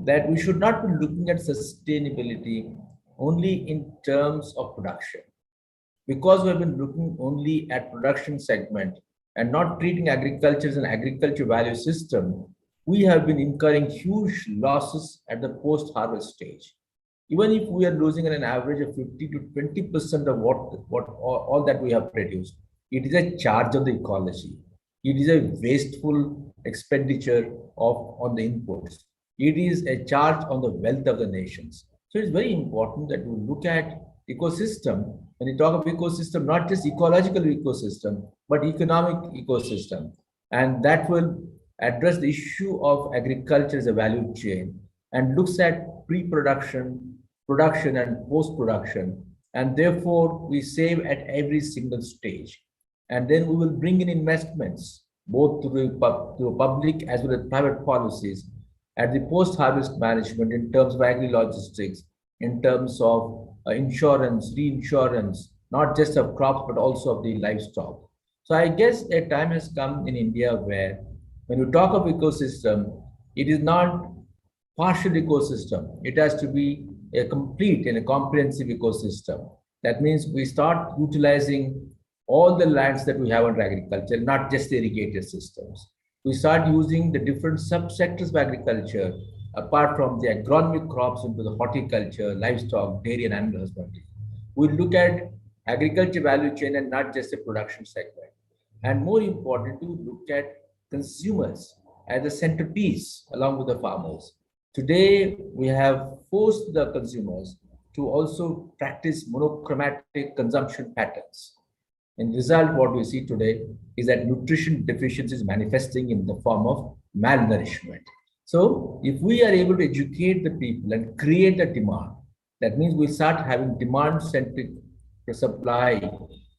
that we should not be looking at sustainability only in terms of production. Because we have been looking only at production segment and not treating agriculture as an agriculture value system, we have been incurring huge losses at the post-harvest stage. Even if we are losing an average of 50 to 20% of all that we have produced, it is a charge on the ecology. It is a wasteful expenditure on the inputs. It is a charge on the wealth of the nations. So it's very important that we look at ecosystem. When you talk of ecosystem, not just ecological ecosystem, but economic ecosystem. And that will address the issue of agriculture as a value chain and looks at pre-production, production, and post-production. And therefore, we save at every single stage. And then we will bring in investments, both through public as well as private policies, at the post-harvest management in terms of agri-logistics, in terms of insurance, reinsurance, not just of crops, but also of the livestock. So I guess a time has come in India where when you talk of ecosystem, it is not partial ecosystem. It has to be a complete and a comprehensive ecosystem. That means we start utilizing all the lands that we have under agriculture, not just the irrigated systems. We start using the different subsectors of agriculture, apart from the agronomic crops, into the horticulture, livestock, dairy, and animal husbandry. We look at agriculture value chain and not just a production segment. And more importantly, we look at consumers as a centerpiece along with the farmers. Today, we have forced the consumers to also practice monochromatic consumption patterns. In result, what we see today is that nutrition deficiency is manifesting in the form of malnourishment. So if we are able to educate the people and create a demand, that means we start having demand-centric supply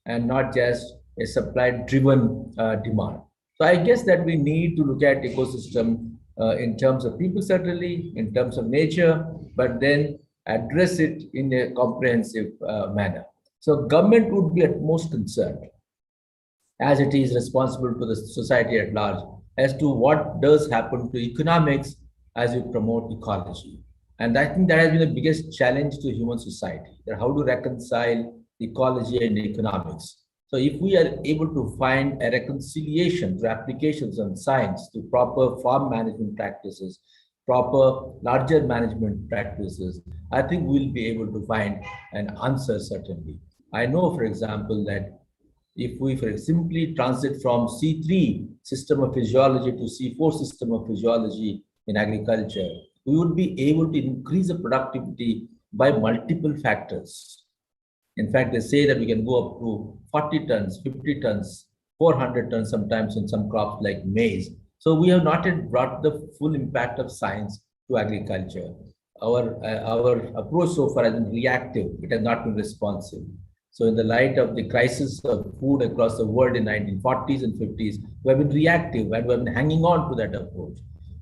and not just a supply-driven demand. So I guess that we need to look at ecosystem in terms of people, certainly, in terms of nature, but then address it in a comprehensive manner. So government would be at most concerned, as it is responsible to the society at large, as to what does happen to economics as we promote ecology. And I think that has been the biggest challenge to human society, that how to reconcile ecology and economics. So if we are able to find a reconciliation through applications on science, to proper farm management practices, proper larger management practices, I think we'll be able to find an answer, certainly. I know, for example, that if we simply transit from C3 system of physiology to C4 system of physiology in agriculture, we would be able to increase the productivity by multiple factors. In fact, they say that we can go up to 40 tons, 50 tons, 400 tons sometimes in some crops like maize. So we have not yet brought the full impact of science to agriculture. Our approach so far has been reactive. It has not been responsive. So in the light of the crisis of food across the world in 1940s and 50s, we have been reactive and we have been hanging on to that approach.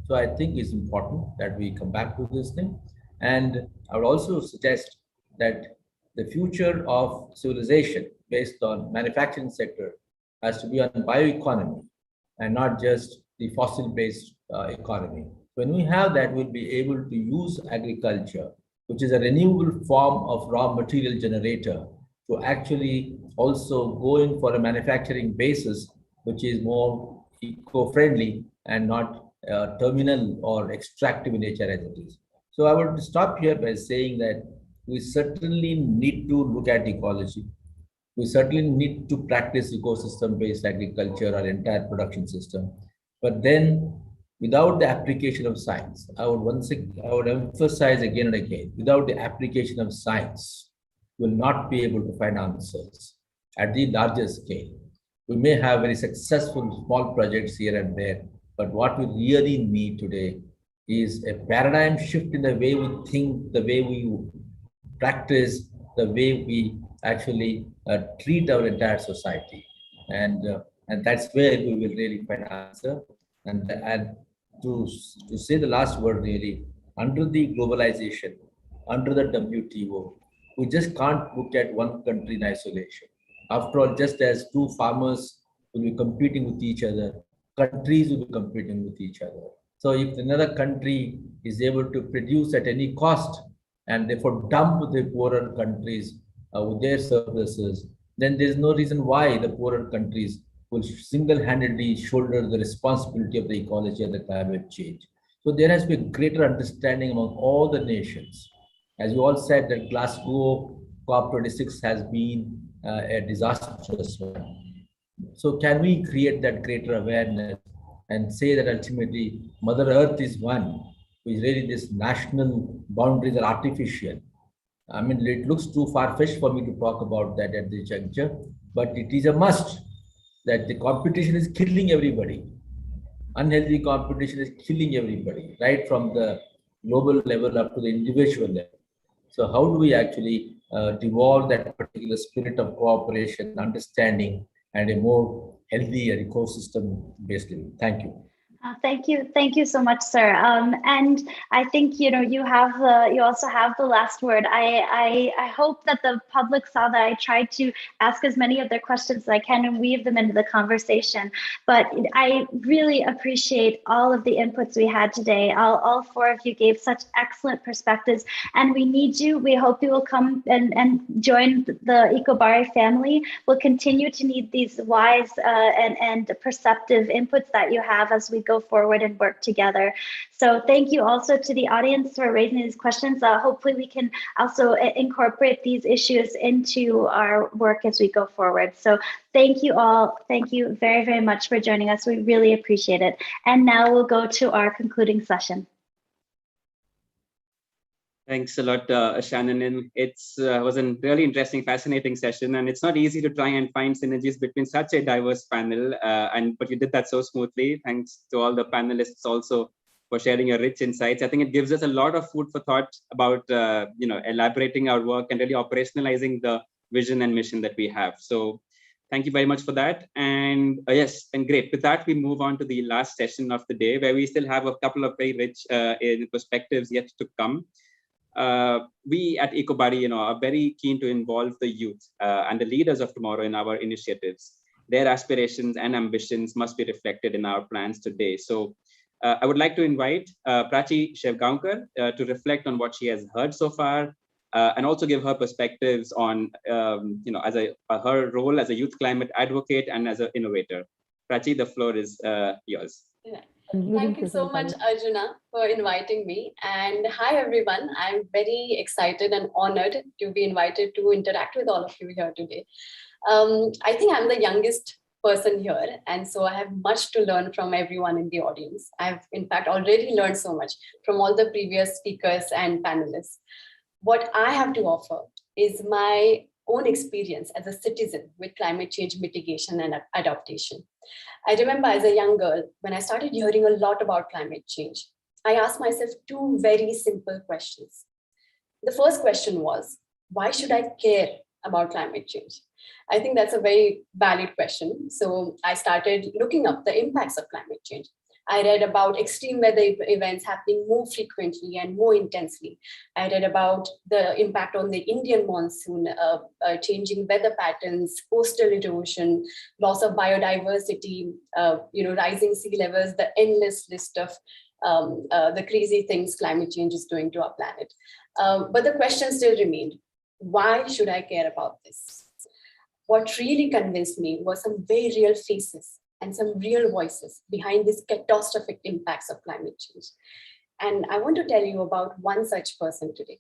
So I think it's important that we come back to this thing. And I would also suggest that the future of civilization based on manufacturing sector has to be on bioeconomy and not just the fossil-based economy. When we have that, we'll be able to use agriculture, which is a renewable form of raw material generator, to actually also go in for a manufacturing basis, which is more eco-friendly and not terminal or extractive in nature as it is. So I would stop here by saying that we certainly need to look at ecology. We certainly need to practice ecosystem-based agriculture, our entire production system. But then, without the application of science, I would emphasize again and again, without the application of science, will not be able to find answers at the larger scale. We may have very successful small projects here and there, but what we really need today is a paradigm shift in the way we think, the way we practice, the way we actually treat our entire society. And that's where we will really find an answer. And to say the last word really, under the globalization, under the WTO, we just can't look at one country in isolation. After all, just as two farmers will be competing with each other, countries will be competing with each other. So if another country is able to produce at any cost and therefore dump the poorer countries with their surpluses, then there's no reason why the poorer countries will single-handedly shoulder the responsibility of the ecology and the climate change. So there has been greater understanding among all the nations. As you all said, that Glasgow COP26 has been a disastrous one. So can we create that greater awareness and say that ultimately Mother Earth is one, which really this national boundaries are artificial? I mean, it looks too far-fetched for me to talk about that at this juncture, but it is a must that the competition is killing everybody. Unhealthy competition is killing everybody, right from the global level up to the individual level. So how do we actually devolve that particular spirit of cooperation, understanding, and a more healthier ecosystem-based living? Thank you. Thank you so much, sir. And I think you also have the last word. I hope that the public saw that I tried to ask as many of their questions as I can and weave them into the conversation. But I really appreciate all of the inputs we had today. All four of you gave such excellent perspectives, and we need you. We hope you will come and join the ECOBARI family. We'll continue to need these wise and perceptive inputs that you have as we go forward and work together. So thank you also to the audience for raising these questions. Hopefully we can also incorporate these issues into our work as we go forward. So thank you all. Thank you very, very much for joining us. We really appreciate it. And now we'll go to our concluding session. Thanks a lot, Shannon. It was a really interesting, fascinating session, and it's not easy to try and find synergies between such a diverse panel, but you did that so smoothly. Thanks to all the panelists also for sharing your rich insights. I think it gives us a lot of food for thought about elaborating our work and really operationalizing the vision and mission that we have. So thank you very much for that. And yes, and great. With that, we move on to the last session of the day, where we still have a couple of very rich perspectives yet to come. We at ECOBARI, are very keen to involve the youth and the leaders of tomorrow in our initiatives. Their aspirations and ambitions must be reflected in our plans today. So I would like to invite Prachi Shevgaonkar to reflect on what she has heard so far, and also give her perspectives on, her role as a youth climate advocate and as an innovator. Prachi, the floor is yours. Thank you so much, Arjuna, for inviting me. And hi, everyone. I'm very excited and honored to be invited to interact with all of you here today. I think I'm the youngest person here, and so I have much to learn from everyone in the audience. I've, in fact, already learned so much from all the previous speakers and panelists. What I have to offer is my own experience as a citizen with climate change mitigation and adaptation. I remember as a young girl, when I started hearing a lot about climate change, I asked myself two very simple questions. The first question was, why should I care about climate change? I think that's a very valid question. So I started looking up the impacts of climate change. I read about extreme weather events happening more frequently and more intensely. I read about the impact on the Indian monsoon, changing weather patterns, coastal erosion, loss of biodiversity, rising sea levels, the endless list of the crazy things climate change is doing to our planet. But the question still remained, why should I care about this? What really convinced me was some very real faces and some real voices behind these catastrophic impacts of climate change. And I want to tell you about one such person today.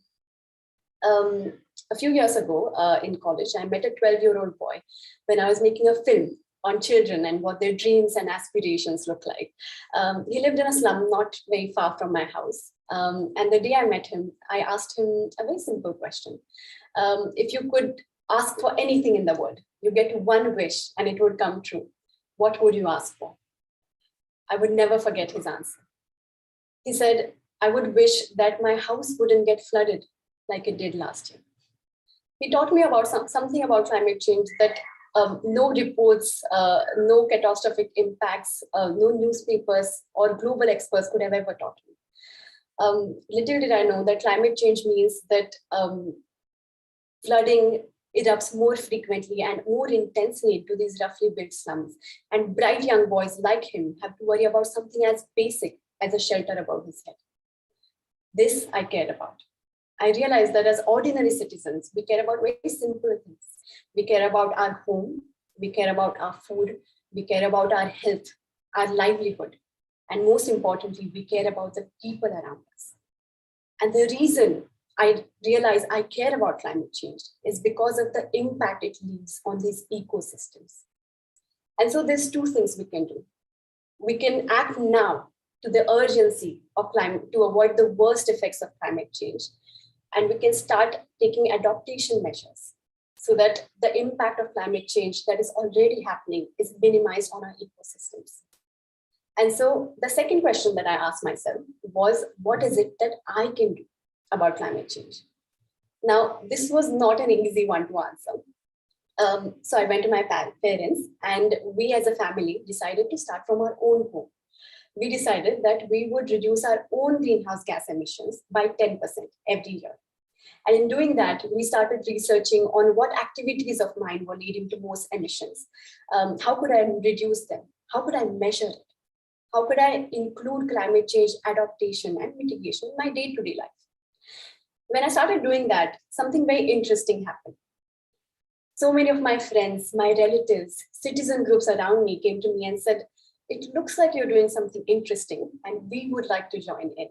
A few years ago in college, I met a 12-year-old boy when I was making a film on children and what their dreams and aspirations look like. He lived in a slum not very far from my house. And the day I met him, I asked him a very simple question. If you could ask for anything in the world, you get one wish and it would come true, what would you ask for? I would never forget his answer. He said, I would wish that my house wouldn't get flooded like it did last year. He taught me about something about climate change that no reports, no catastrophic impacts, no newspapers or global experts could have ever taught me. Little did I know that climate change means that flooding erupts more frequently and more intensely into these roughly built slums. And bright young boys like him have to worry about something as basic as a shelter above his head. This I cared about. I realized that as ordinary citizens, we care about very simple things. We care about our home, we care about our food, we care about our health, our livelihood, and most importantly, we care about the people around us. And the reason I realize I care about climate change is because of the impact it leaves on these ecosystems. And so there's two things we can do. We can act now to the urgency of climate to avoid the worst effects of climate change. And we can start taking adaptation measures so that the impact of climate change that is already happening is minimized on our ecosystems. And so the second question that I asked myself was, what is it that I can do about climate change? Now, this was not an easy one to answer. So I went to my parents and we as a family decided to start from our own home. we decided that we would reduce our own greenhouse gas emissions by 10% every year. And in doing that, we started researching on what activities of mine were leading to most emissions. How could I reduce them? How could I measure it? How could I include climate change adaptation and mitigation in my day-to-day life? When I started doing that, something very interesting happened. So many of my friends, my relatives, citizen groups around me came to me and said, it looks like you're doing something interesting and we would like to join in.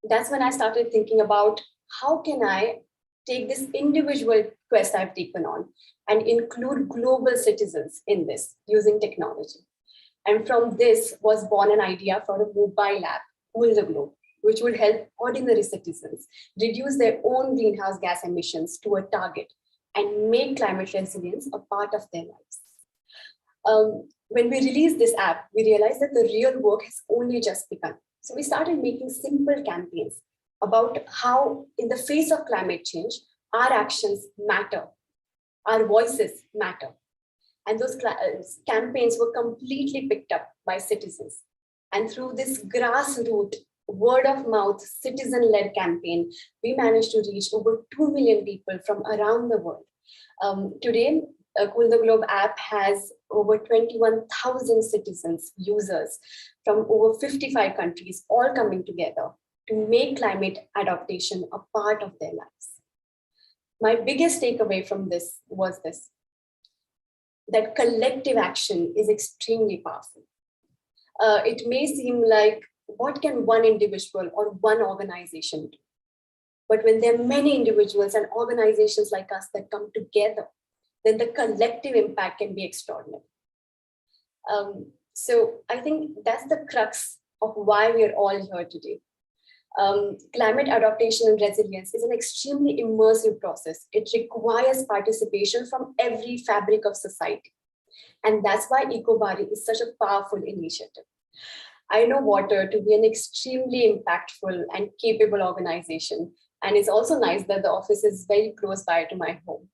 That's when I started thinking about how can I take this individual quest I've taken on and include global citizens in this using technology. And from this was born an idea for a mobile app, Cool the Globe, which would help ordinary citizens reduce their own greenhouse gas emissions to a target and make climate resilience a part of their lives. When we released this app, we realized that the real work has only just begun. So we started making simple campaigns about how, in the face of climate change, our actions matter, our voices matter. And those campaigns were completely picked up by citizens. And through this grassroots, word-of-mouth, citizen-led campaign, we managed to reach over 2 million people from around the world. Today, Cool the Globe app has over 21,000 citizens, users from over 55 countries, all coming together to make climate adaptation a part of their lives. My biggest takeaway from this was this, that collective action is extremely powerful. It may seem like, what can one individual or one organization do? But when there are many individuals and organizations like us that come together, then the collective impact can be extraordinary. So I think that's the crux of why we're all here today. Climate adaptation and resilience is an extremely immersive process. It requires participation from every fabric of society. And that's why ECOBARI is such a powerful initiative. I know WOTR to be an extremely impactful and capable organization. And it's also nice that the office is very close by to my home.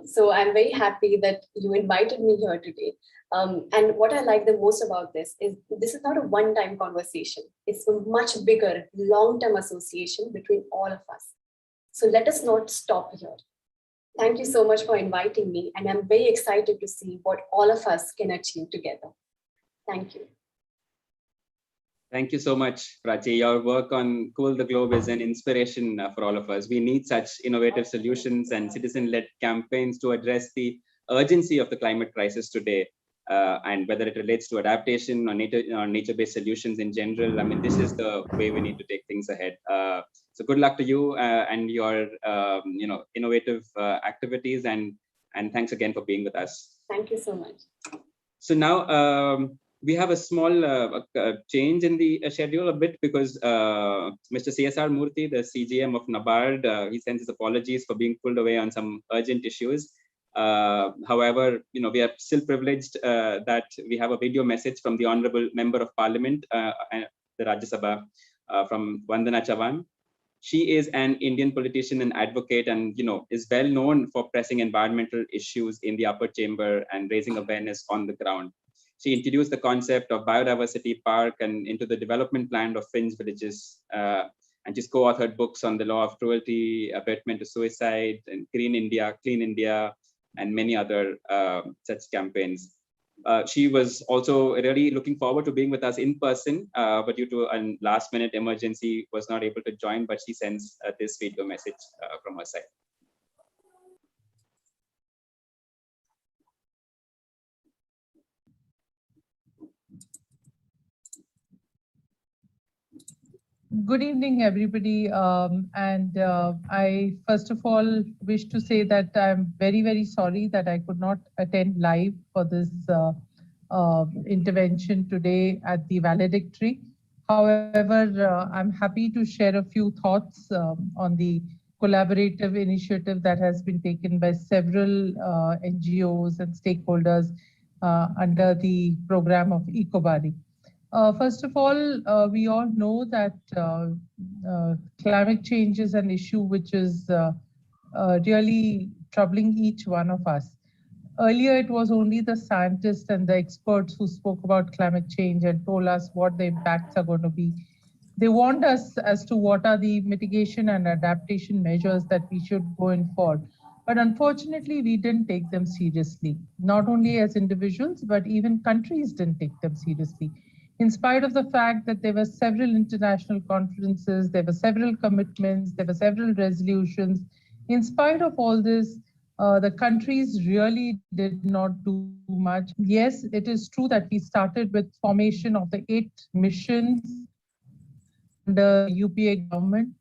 So I'm very happy that you invited me here today. And what I like the most about this is not a one-time conversation. It's a much bigger long-term association between all of us. So let us not stop here. Thank you so much for inviting me. And I'm very excited to see what all of us can achieve together. Thank you. Thank you so much, Prachi. Your work on Cool the Globe is an inspiration for all of us. We need such innovative solutions and citizen-led campaigns to address the urgency of the climate crisis today. And whether it relates to adaptation or nature-based solutions in general, I mean, this is the way we need to take things ahead. So good luck to you and your innovative activities, and thanks again for being with us. Thank you so much. So now we have a small change in the schedule a bit, because Mr. CSR Murthy, the CGM of NABARD, he sends his apologies for being pulled away on some urgent issues. However, we are still privileged that we have a video message from the Honorable Member of Parliament, the Rajya Sabha, from Vandana Chavan. She is an Indian politician and advocate, and is well known for pressing environmental issues in the upper chamber and raising awareness on the ground. She introduced the concept of biodiversity park and into the development plan of fringe villages, and she's co-authored books on the law of cruelty, abatement to suicide, and Green India, Clean India, and many other such campaigns. She was also really looking forward to being with us in person, but due to a last-minute emergency, was not able to join, but she sends this video message from her side. Good evening, everybody. I first of all wish to say that I'm very, very sorry that I could not attend live for this intervention today at the valedictory. However, I'm happy to share a few thoughts on the collaborative initiative that has been taken by several NGOs and stakeholders under the program of ECOBARI. First of all, we all know that climate change is an issue which is really troubling each one of us. Earlier, it was only the scientists and the experts who spoke about climate change and told us what the impacts are going to be. They warned us as to what are the mitigation and adaptation measures that we should go in for. But unfortunately, we didn't take them seriously, not only as individuals, but even countries didn't take them seriously. In spite of the fact that there were several international conferences, there were several commitments, there were several resolutions, in spite of all this, the countries really did not do much. Yes, it is true that we started with formation of the 8 missions under the UPA government,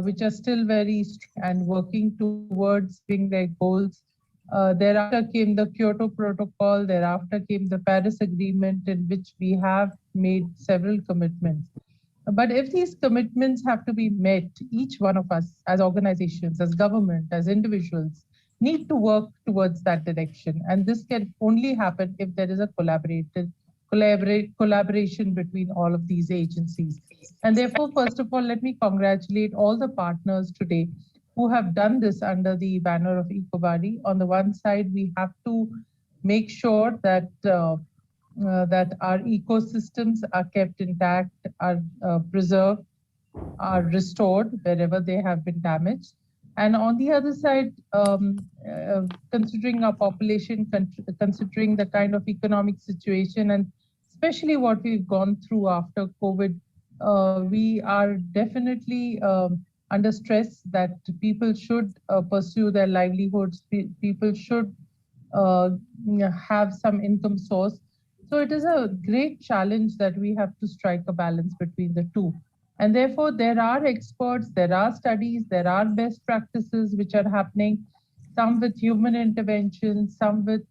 which are still very strong and working towards being their goals. Thereafter came the Kyoto Protocol, thereafter came the Paris Agreement, in which we have made several commitments. But if these commitments have to be met, each one of us as organizations, as government, as individuals, need to work towards that direction. And this can only happen if there is a collaboration between all of these agencies. And therefore, first of all, let me congratulate all the partners today who have done this under the banner of ECOBARI. On the one side, we have to make sure that that our ecosystems are kept intact, are preserved, are restored wherever they have been damaged. And on the other side, considering our population, considering the kind of economic situation, and especially what we've gone through after COVID, we are definitely under stress that people should pursue their livelihoods, people should have some income source. So it is a great challenge that we have to strike a balance between the two. And therefore, there are experts, there are studies, there are best practices which are happening, some with human intervention, some with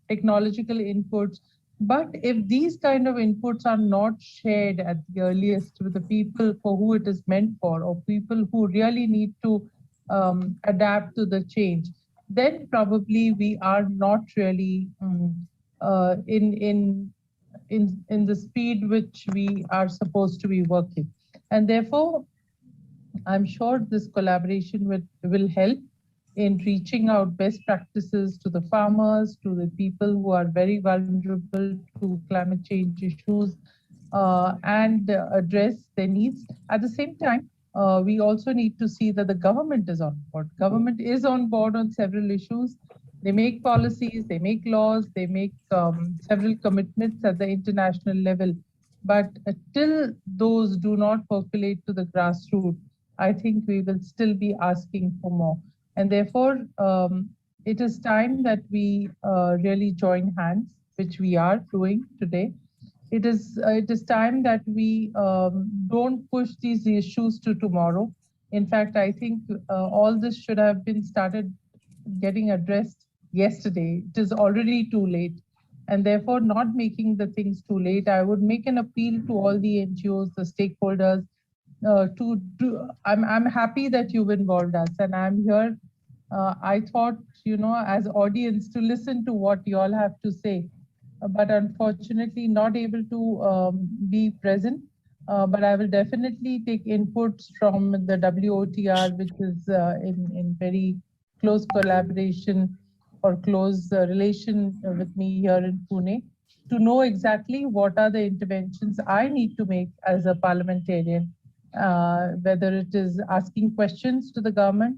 technological inputs. But if these kind of inputs are not shared at the earliest with the people for who it is meant for, or people who really need to adapt to the change, then probably we are not really in the speed which we are supposed to be working. And therefore, I'm sure this collaboration will help in reaching out best practices to the farmers, to the people who are very vulnerable to climate change issues, and address their needs. At the same time, we also need to see that the government is on board. Government is on board on several issues. They make policies, they make laws, they make several commitments at the international level. But till those do not percolate to the grassroots, I think we will still be asking for more. And therefore, it is time that we really join hands, which we are doing today. It is time that we don't push these issues to tomorrow. In fact, I think all this should have been started getting addressed yesterday. It is already too late. And therefore, not making the things too late, I would make an appeal to all the NGOs, the stakeholders, I'm happy that you've involved us, and I'm here. I thought, as audience, to listen to what you all have to say, but unfortunately not able to be present. But I will definitely take inputs from the WOTR, which is in very close collaboration or close relation with me here in Pune, to know exactly what are the interventions I need to make as a parliamentarian, whether it is asking questions to the government,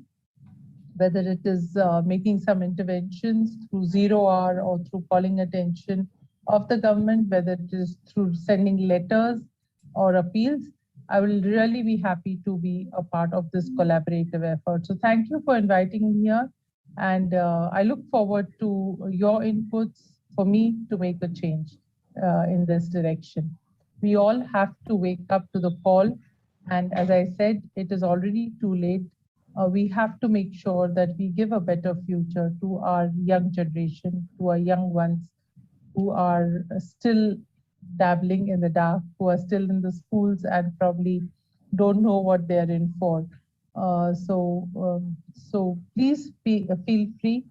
whether it is making some interventions through 0R or through calling attention of the government, whether it is through sending letters or appeals. I will really be happy to be a part of this collaborative effort. So thank you for inviting me here. And I look forward to your inputs for me to make a change in this direction. We all have to wake up to the call. And as I said, it is already too late. We have to make sure that we give a better future to our young generation, to our young ones who are still dabbling in the dark, who are still in the schools and probably don't know what they're in for. So please feel free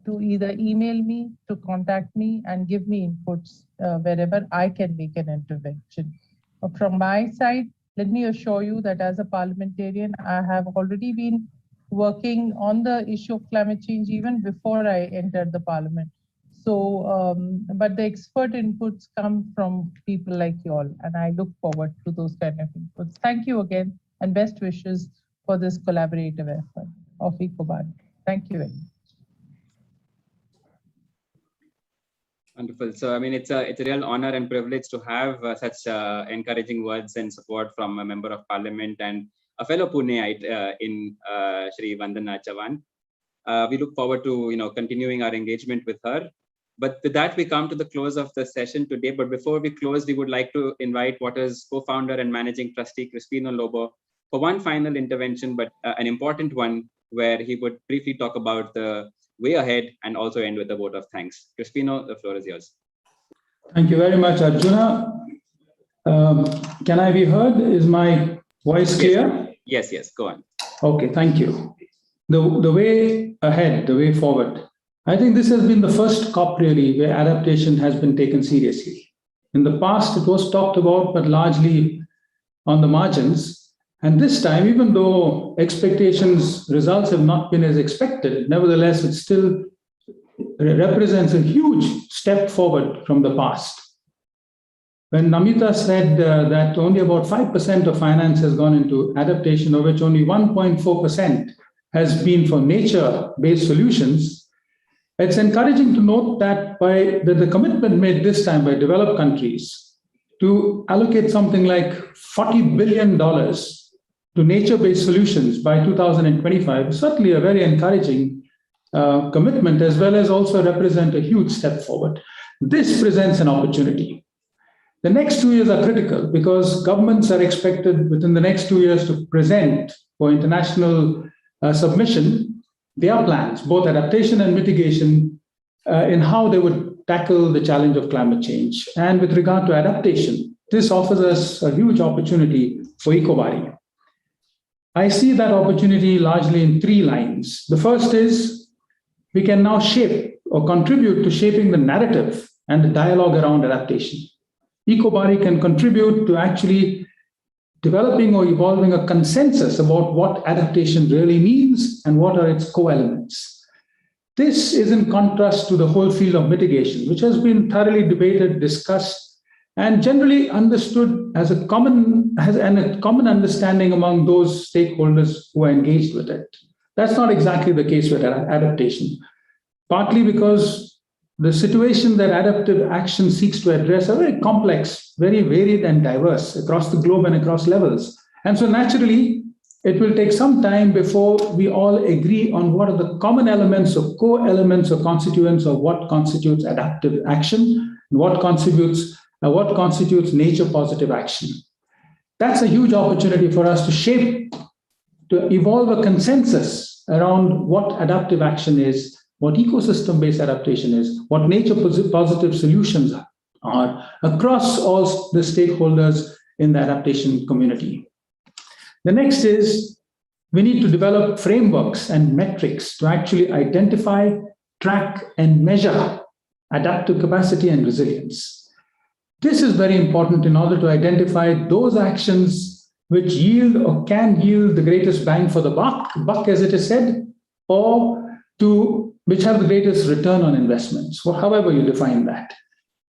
to either email me, to contact me, and give me inputs wherever I can make an intervention. From my side, let me assure you that as a parliamentarian, I have already been working on the issue of climate change even before I entered the parliament. So, but the expert inputs come from people like you all, and I look forward to those kind of inputs. Thank you again, and best wishes for this collaborative effort of ECOBARI. Thank you very much. Wonderful. So, I mean, it's a real honor and privilege to have such encouraging words and support from a member of parliament and a fellow Puneite in Shri Vandana Chavan. We look forward to continuing our engagement with her. But with that, we come to the close of the session today. But before we close, we would like to invite WOTR's co-founder and managing trustee, Crispino Lobo, for one final intervention, but an important one, where he would briefly talk about the way ahead and also end with a vote of thanks. Crispino, the floor is yours. Thank you very much, Arjuna. Can I be heard? Is my voice clear? Yes, go on. Okay, thank you. The way ahead, the way forward. I think this has been the first COP really where adaptation has been taken seriously. In the past, it was talked about, but largely on the margins. And this time, even though results have not been as expected, nevertheless, it still represents a huge step forward from the past. When Namita said that only about 5% of finance has gone into adaptation, of which only 1.4% has been for nature-based solutions, it's encouraging to note that the commitment made this time by developed countries to allocate something like $40 billion to nature-based solutions by 2025 is certainly a very encouraging commitment, as well as also represent a huge step forward. This presents an opportunity. The next 2 years are critical because governments are expected within the next 2 years to present for international submission their plans, both adaptation and mitigation, in how they would tackle the challenge of climate change. And with regard to adaptation, this offers us a huge opportunity for ECOBARI. I see that opportunity largely in 3 lines. The first is we can now shape or contribute to shaping the narrative and the dialogue around adaptation. ECOBARI can contribute to actually developing or evolving a consensus about what adaptation really means and what are its co-elements. This is in contrast to the whole field of mitigation, which has been thoroughly debated, discussed, and generally understood as a common understanding among those stakeholders who are engaged with it. That's not exactly the case with adaptation, partly because the situation that adaptive action seeks to address are very complex, very varied and diverse across the globe and across levels. And so naturally, it will take some time before we all agree on what are the common elements or co-elements or constituents of what constitutes adaptive action and what constitutes nature positive action. That's a huge opportunity for us to evolve a consensus around what adaptive action is, what ecosystem-based adaptation is, what nature-positive solutions are across all the stakeholders in the adaptation community. The next is we need to develop frameworks and metrics to actually identify, track, and measure adaptive capacity and resilience. This is very important in order to identify those actions which yield or can yield the greatest bang for the buck, as it is said, or which have the greatest return on investments, or however you define that.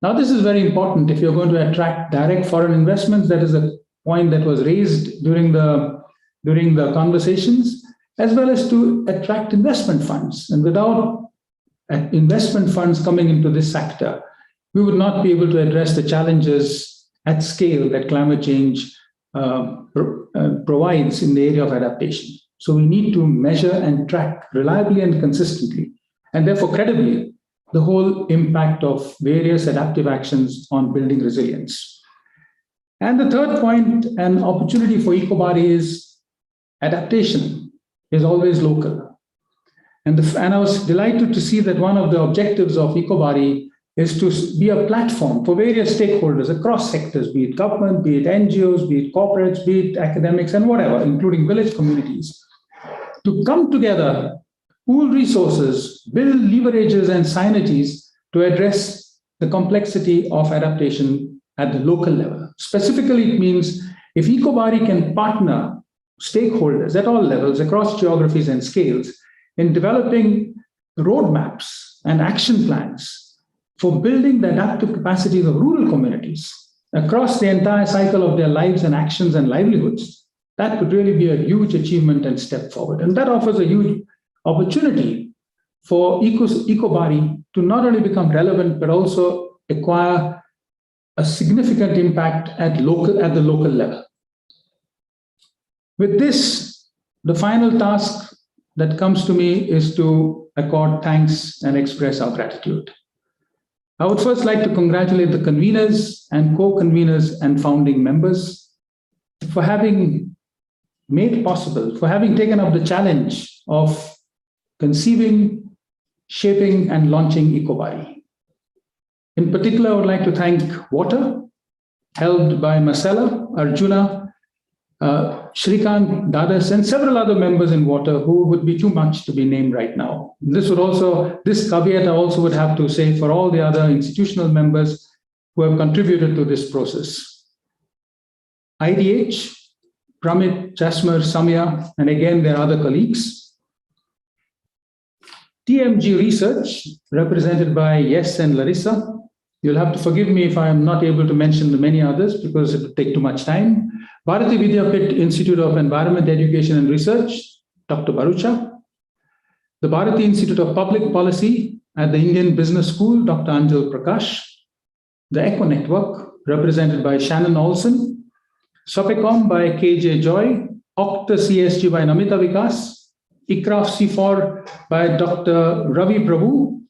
Now, this is very important if you're going to attract direct foreign investments. That is a point that was raised during the conversations, as well as to attract investment funds. And without investment funds coming into this sector, we would not be able to address the challenges at scale that climate change provides in the area of adaptation. So we need to measure and track reliably and consistently, and therefore credibly, the whole impact of various adaptive actions on building resilience. And the third point, an opportunity for ECOBARI, is adaptation is always local. And I was delighted to see that one of the objectives of ECOBARI is to be a platform for various stakeholders across sectors, be it government, be it NGOs, be it corporates, be it academics, and whatever, including village communities, to come together, pool resources, build leverages and synergies to address the complexity of adaptation at the local level. Specifically, it means if ECOBARI can partner stakeholders at all levels, across geographies and scales, in developing roadmaps and action plans for building the adaptive capacities of rural communities across the entire cycle of their lives and actions and livelihoods, that could really be a huge achievement and step forward. And that offers a huge opportunity for ECOBARI to not only become relevant, but also acquire a significant impact at the local level. With this, the final task that comes to me is to accord thanks and express our gratitude. I would first like to congratulate the conveners and co-conveners and founding members for having made possible, for having taken up the challenge of conceiving, shaping, and launching ECOBARI. In particular, I would like to thank WOTR, held by Marcella, Arjuna, Shrikant, Dadas, and several other members in WOTR who would be too much to be named right now. This caveat I also would have to say for all the other institutional members who have contributed to this process. IDH, Pramit, Jasmer, Samya, and again, their other colleagues. TMG Research, represented by Yes and Larissa. You'll have to forgive me if I am not able to mention the many others because it would take too much time. Bharati Vidyapit Institute of Environment, Education and Research, Dr. Barucha. The Bharati Institute of Public Policy at the Indian Business School, Dr. Anjal Prakash. The ECO Network, represented by Shannon Olson. SOPECOM by KJ Joy. Octa CSG by Namita Vikas. ICRAF C4 by Dr. Ravi Prabhu.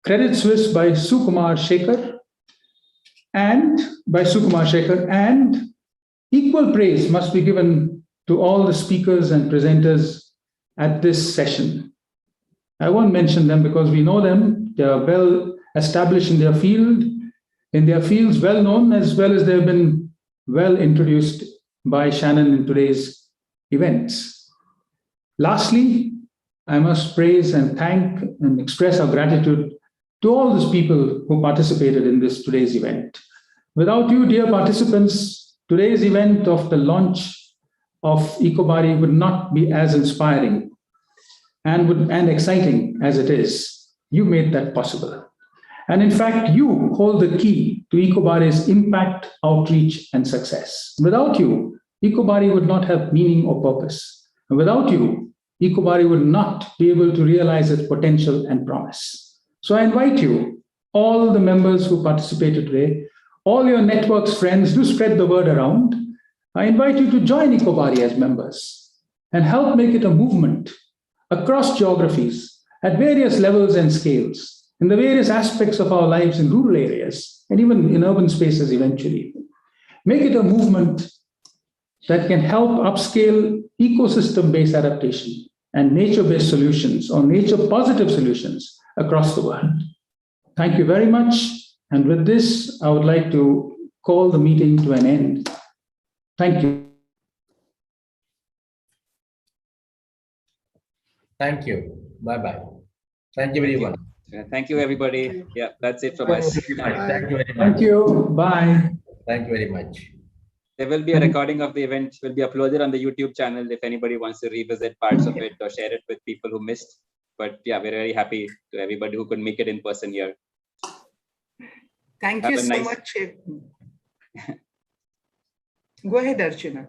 Credit Suisse by Sukumar Shekhar. And equal praise must be given to all the speakers and presenters at this session. I won't mention them because we know them. They are well established in their fields, well known, as well as they've been well introduced by Shannon in today's events. Lastly, I must praise and thank and express our gratitude to all those people who participated in today's event. Without you, dear participants, today's event of the launch of ECOBARI would not be as inspiring and exciting as it is. You made that possible. And in fact, you hold the key to ECOBARI's impact, outreach, and success. Without you, ECOBARI would not have meaning or purpose. And without you, ECOBARI would not be able to realize its potential and promise. So I invite you, all the members who participated today, all your networks, friends, do spread the word around. I invite you to join ECOBARI as members and help make it a movement across geographies at various levels and scales, in the various aspects of our lives in rural areas and even in urban spaces eventually. Make it a movement that can help upscale ecosystem-based adaptation and nature-based solutions or nature-positive solutions across the world. Thank you very much. And with this, I would like to call the meeting to an end. Thank you. Thank you. Bye-bye. Thank you, everyone. Thank you, everybody. Yeah, that's it from us. Thank you very much. Thank you. Bye. Thank you very much. There will be a recording of the event, will be uploaded on the YouTube channel if anybody wants to revisit parts of it or share it with people who missed. But yeah, we're very happy to everybody who could make it in person here. Thank you so much. Go ahead, Arjuna.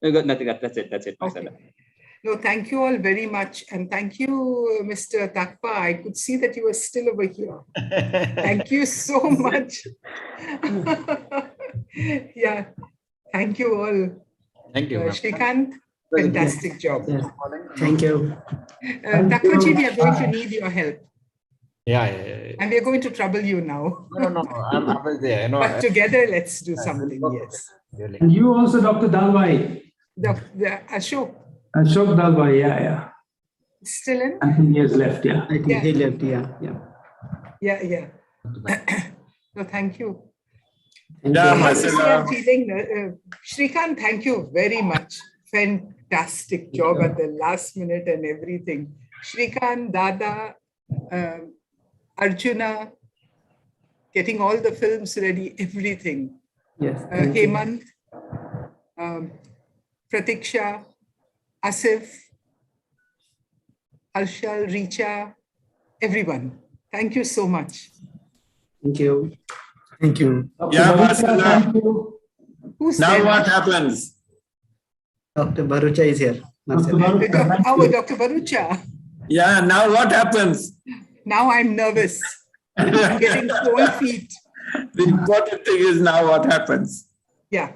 Nothing. That's it. That's it. Okay. No, thank you all very much. And thank you, Mr. Takpa. I could see that you were still over here. Thank you so much. Yeah, thank you all. Thank you. Shrikant, fantastic job. Yes. Thank you. Takpaji, we are going to need your help. Yeah. And we are going to trouble you now. No. I'm always there. But together, let's do something. Yes. Really. And you also, Dr. Dalwai. Ashok. Ashok Dalwai, yeah. Still in? I think he has left, yeah. I think he left, yeah. Yeah. No, thank you. Shrikant, thank you very much. Fantastic job at the last minute and everything. Shrikant, Dada, Arjuna, getting all the films ready, everything. Yes. Hemant, Pratiksha, Asif, Harshal, Richa, everyone. Thank you so much. Thank you. Thank you. Yeah, Marcella, Marcella. thank you. Who's Now there? what happens? Dr. Barucha is here. Dr. Barucha, thank Oh, you. Dr. Barucha. Yeah, now what happens? Now I'm nervous. I'm getting cold feet. The important thing is now what happens. Yeah.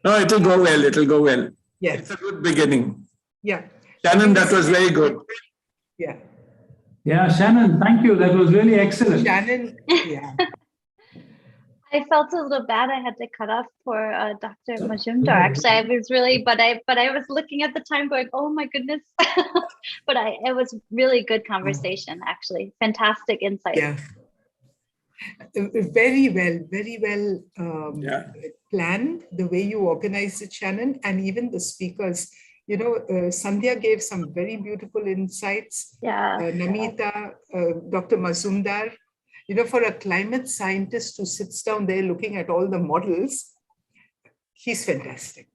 No, it'll go well. It'll go well. Yeah. It's a good beginning. Yeah. Shannon, that was very good. Yeah. Yeah, Shannon, thank you. That was really excellent. Shannon, yeah. I felt a little bad. I had to cut off for Dr. Majumdar. Actually, I was really, but I was looking at the time, going, "Oh my goodness!" But it was really good conversation. Actually, fantastic insight. Yeah. Very well planned, the way you organized it, Shannon, and even the speakers. You know, Sandhya gave some very beautiful insights. Yeah. Namita, Dr. Mazumdar. You know, for a climate scientist who sits down there looking at all the models, he's fantastic.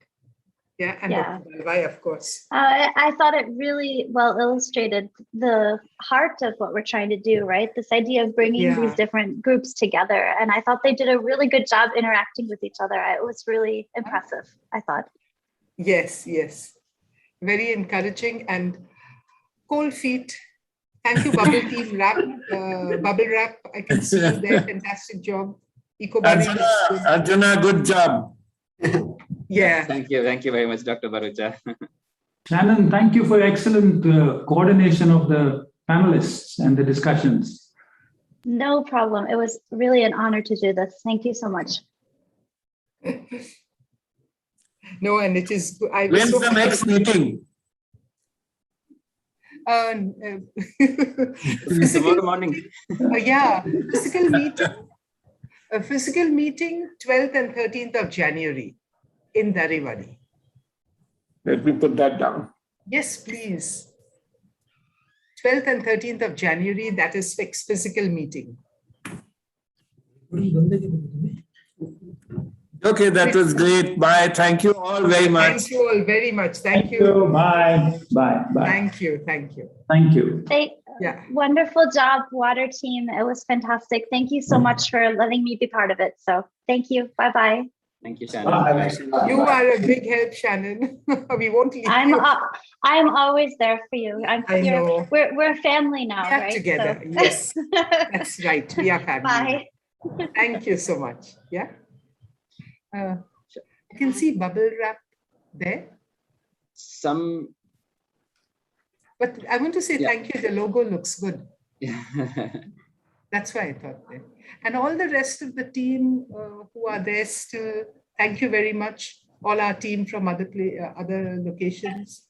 Yeah, and Yeah. Dr. Balwai, of course. I thought it really well illustrated the heart of what we're trying to do, right? This idea of bringing Yeah. these different groups together. And I thought they did a really good job interacting with each other. It was really impressive, I thought. Yes, yes. Very encouraging and cold feet. Thank you, Bubble Team Wrap, Bubble Wrap. I can see you there. Fantastic job. ECOBARI. Arjuna, good job. Yeah. Thank you very much, Dr. Barucha. Shannon, thank you for excellent coordination of the panelists and the discussions. No problem. It was really an honor to do this. Thank you so much. No, and it is. When's the next meeting? Tomorrow morning. Yeah, physical meeting 12th and 13th of January in Dariwadi. Let me put that down. Yes, please. 12th and 13th of January, that is fixed physical meeting. Okay, that was great. Bye. Thank you all very much. Thank you all very much. Thank you. Bye. Bye. Bye. Thank you. Thank you. Thank you. Yeah. Wonderful job, WOTR team. It was fantastic. Thank you so much for letting me be part of it. So thank you. Bye-bye. Thank you, Shannon. You are a big help, Shannon. We won't leave you. I'm always there for you. I know. We're family now, We are right? together. So. Yes, that's right. We are family. Bye. Thank you so much. Yeah. You can see bubble wrap there. But I want to say thank you. The logo looks good. That's why I thought that. And all the rest of the team who are there still, thank you very much. All our team from other locations.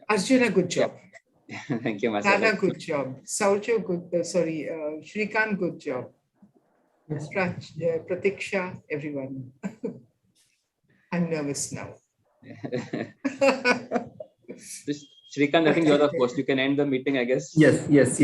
Arjuna, good job. Thank you, Marcella. Nana, good job. Saurjo, good. Shrikant, good job. Pratiksha, everyone. I'm nervous now. Shrikant, I think you're the host. You can end the meeting, I guess. Yes.